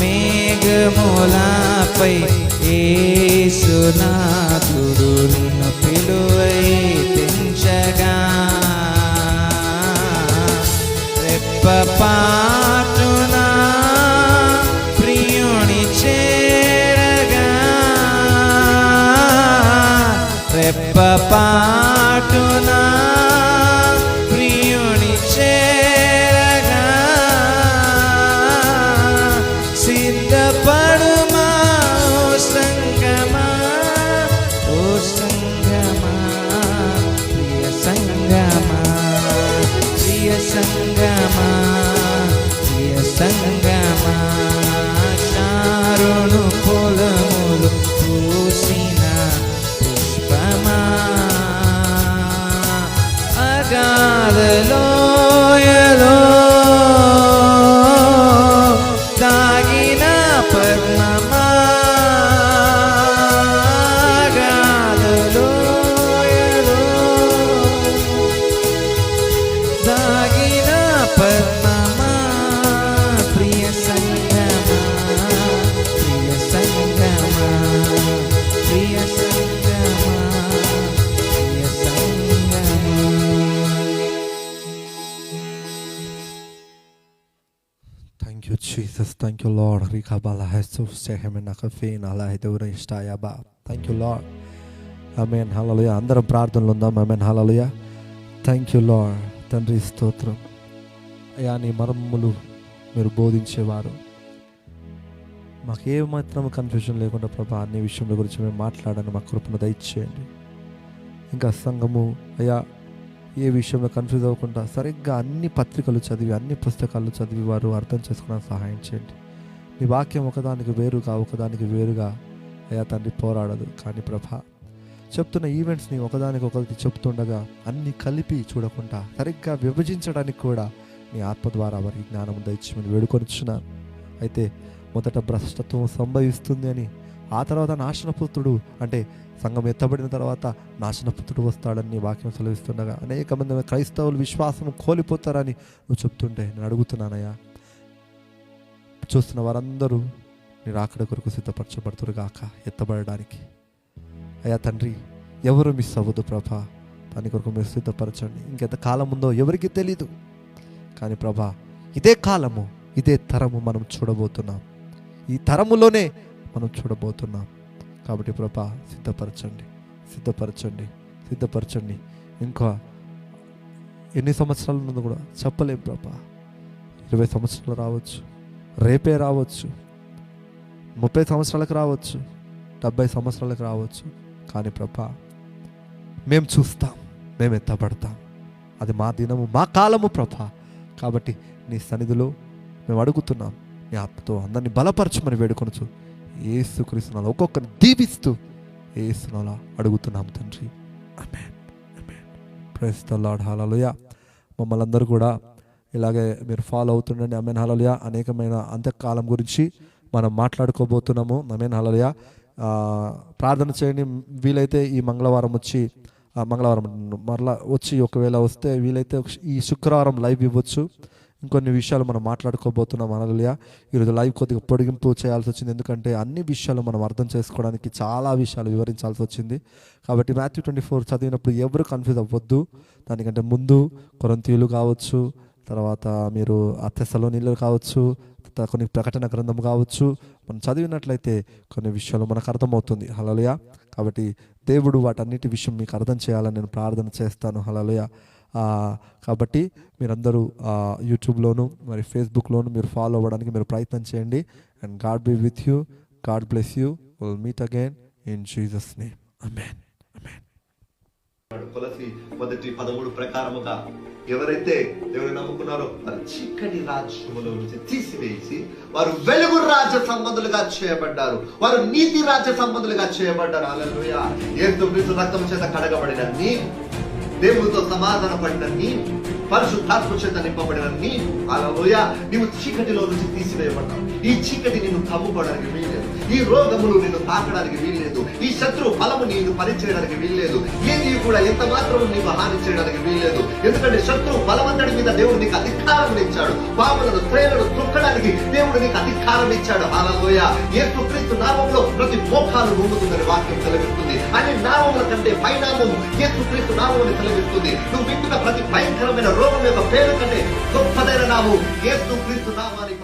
మేఘములాపై యేసునాథుడు నిన్ను పిలువై తెంచగా, రెప్పపాటున ప్రియుని చేరగా, రెప్పపాటున ప్రియుని చేరగా, సిద్ధపడుమా ఓ సంగమా, ఓ సంగమా, ప్రియ సంగమా, ప్రియ సంగమా, ప్రియ సంగమా, షారును పొలములు పూసిన పుష్పమా, అగాధలోయలో దాగిన పద్మమా, అగాధలోయలో దాగిన పద్మమా, ప్రియ సంగమా, ప్రియ సంగమా, ప్రియ సంగమా, ప్రియ సంగమా. Thank you, Jesus. Thank you, Lord. Rikabala Jesus Sehemena Kafina Lahidura Istayaba. Thank you, Lord. Amen. Hallelujah. అందరం ప్రార్థనలో ఉందాం. Amen. Hallelujah. Thank you, Lord. తండ్రి స్తోత్రం. అయ్యా నీ మర్మములు మీరు బోధించేవారు, మాకు ఏమాత్రం కన్ఫ్యూజన్ లేకుండా ప్రభా అన్ని విషయంలో గురించి మేము మాట్లాడని మా కృపను దయచేయండి. ఇంకా సంఘము అయ్యా ఏ విషయంలో కన్ఫ్యూజ్ అవ్వకుండా సరిగ్గా అన్ని పత్రికలు చదివి అన్ని పుస్తకాలు చదివి వారు అర్థం చేసుకోవడానికి సహాయం చేయండి. నీ వాక్యం ఒకదానికి వేరుగా అయ్యా తండ్రి పోరాడదు. కానీ ప్రభా చెప్తున్న ఈవెంట్స్ని ఒకదానికొకటి చెప్తుండగా అన్ని కలిపి చూడకుండా సరిగ్గా విభజించడానికి కూడా నీ ఆత్మ ద్వారా వారికి జ్ఞానం దయచేయమని వేడుకొనిచున్నాను. అయితే మొదట భ్రష్టత్వం సంభవిస్తుంది అని, ఆ తర్వాత నాశనపుత్రుడు అంటే సంఘం ఎత్తబడిన తర్వాత నాశనపుత్రుడు వస్తాడని వాక్యం సెలవిస్తుండగా అనేక మంది క్రైస్తవులు విశ్వాసం కోల్పోతారని నువ్వు చెప్తుంటే నేను అడుగుతున్నానయ్యా, చూస్తున్న వారందరూ నీ రాకడ కొరకు సిద్ధపరచబడుతురు గాక ఎత్తబడడానికి. అయ్యా తండ్రి, ఎవరు మిస్ అవ్వదు ప్రభా, దాని కొరకు మీరు సిద్ధపరచండి. ఇంకెంత కాలం ఉందో ఎవరికి తెలీదు, కానీ ప్రభా ఇదే కాలము, ఇదే తరము మనం చూడబోతున్నాం, ఈ తరములోనే మనం చూడబోతున్నాం. కాబట్టి ప్రభా సిద్ధపరచండి. ఇంకా ఎన్ని సంవత్సరాల ముందు కూడా చెప్పలేం ప్రభా. 20 సంవత్సరాలు రావచ్చు, రేపే రావచ్చు, 30 సంవత్సరాలకు రావచ్చు, 70 సంవత్సరాలకు రావచ్చు. కానీ ప్రభా మేము చూస్తాం, మేము ఎత్తబడతాం. అది మా దినము, మా కాలము ప్రభా. కాబట్టి నీ సన్నిధిలో మేము అడుగుతున్నాం, నీ ఆత్మతో అందరినీ బలపరచమని వేడుకొనచ్చు. యేసుక్రీస్తునామములో ఒక్కొక్కరిని దీవిస్తూ యేసునామములో అడుగుతున్నాం తండ్రి. ఆమేన్. Praise the Lord. హల్లెలూయా. మమ్మల్ని అందరూ కూడా ఇలాగే మీరు ఫాలో అవుతుండండి. ఆమేన్. హల్లెలూయా. అనేకమైన అంత్యకాలం గురించి మనం మాట్లాడుకోబోతున్నాము. ఆమేన్. హల్లెలూయా. ప్రార్థన చేయండి. వీలైతే ఈ మంగళవారం మరలా వచ్చి ఒకవేళ వస్తే వీలైతే ఈ శుక్రవారం లైవ్ ఇవ్వచ్చు. ఇంకొన్ని విషయాలు మనం మాట్లాడుకోబోతున్నాం. హల్లెలూయా. ఈరోజు లైవ్ కొద్దిగా పొడిగింపు చేయాల్సి వచ్చింది, ఎందుకంటే అన్ని విషయాలు మనం అర్థం చేసుకోవడానికి చాలా విషయాలు వివరించాల్సి వచ్చింది. కాబట్టి మాథ్యూ 24 చదివినప్పుడు ఎవరు కన్ఫ్యూజ్ అవ్వద్దు. దానికంటే ముందు కొరింథీయులు కావచ్చు, తర్వాత మీరు తెస్సలోనికీయులు కావచ్చు, కొన్ని ప్రకటన గ్రంథం కావచ్చు, మనం చదివినట్లయితే కొన్ని విషయాలు మనకు అర్థమవుతుంది. హల్లెలూయా. కాబట్టి దేవుడు వాటన్నిటి విషయం మీకు అర్థం చేయాలని నేను ప్రార్థన చేస్తాను. హల్లెలూయా. కాబట్టి మీరందరూ యూట్యూబ్లోను మరి ఫేస్బుక్లోను మీరు ఫాలో అవ్వడానికి మీరు ప్రయత్నం చేయండి. And God be with you, God bless you. Will meet again in Jesus name. Amen. కొలసి 1:13 ప్రకారముగా ఎవరైతే దేవుని నమ్ముకున్నారో వారు చీకటి రాజ్యములో నుంచి తీసివేసి వారు వెలుగు రాజ్య సంబంధులుగా చేయబడ్డారు, వారు నీతి రాజ్య సంబంధులుగా చేయబడ్డారు. హల్లెలూయా. యేసుక్రీస్తు రక్తము చేత కడగబడిన నీ, దేవునితో సమాధాన పడిన నీ, పరిశుద్ధాత్మ చేత నింపబడిన నీ, హల్లెలూయా, నీవు చీకటిలో నుంచి తీసివేయబడ్డావు. ఈ చీకటి నిన్ను కమ్ముకోవడానికి వీల్లేదు, ఈ రోగములు నిన్ను తాకడానికి వీల్లేదు, ఈ శత్రు ఫలము నీకు పనిచేయడానికి వీల్లేదు, ఏది కూడా ఎంత మాత్రం నీకు హాని చేయడానికి వీల్లేదు. ఎందుకంటే శత్రు బలవంతుడి మీద దేవుడు నీకు అధికారం ఇచ్చాడు. పాములను స్త్రీలను తొక్కడానికి దేవుడు నీకు అధికారం ఇచ్చాడు. హల్లెలూయా. యేసుక్రీస్తు నామములో ప్రతి మోకాలు వంగుతుందని వాక్యం సెలవిస్తుంది. అన్ని నామముల కంటే పైనామము యేసుక్రీస్తు నామముని సెలవిస్తుంది. నువ్వు వింటున్న ప్రతి భయంకరమైన రోగం యొక్క పేరు కంటే గొప్పదైన నామం యేసుక్రీస్తు నామానికి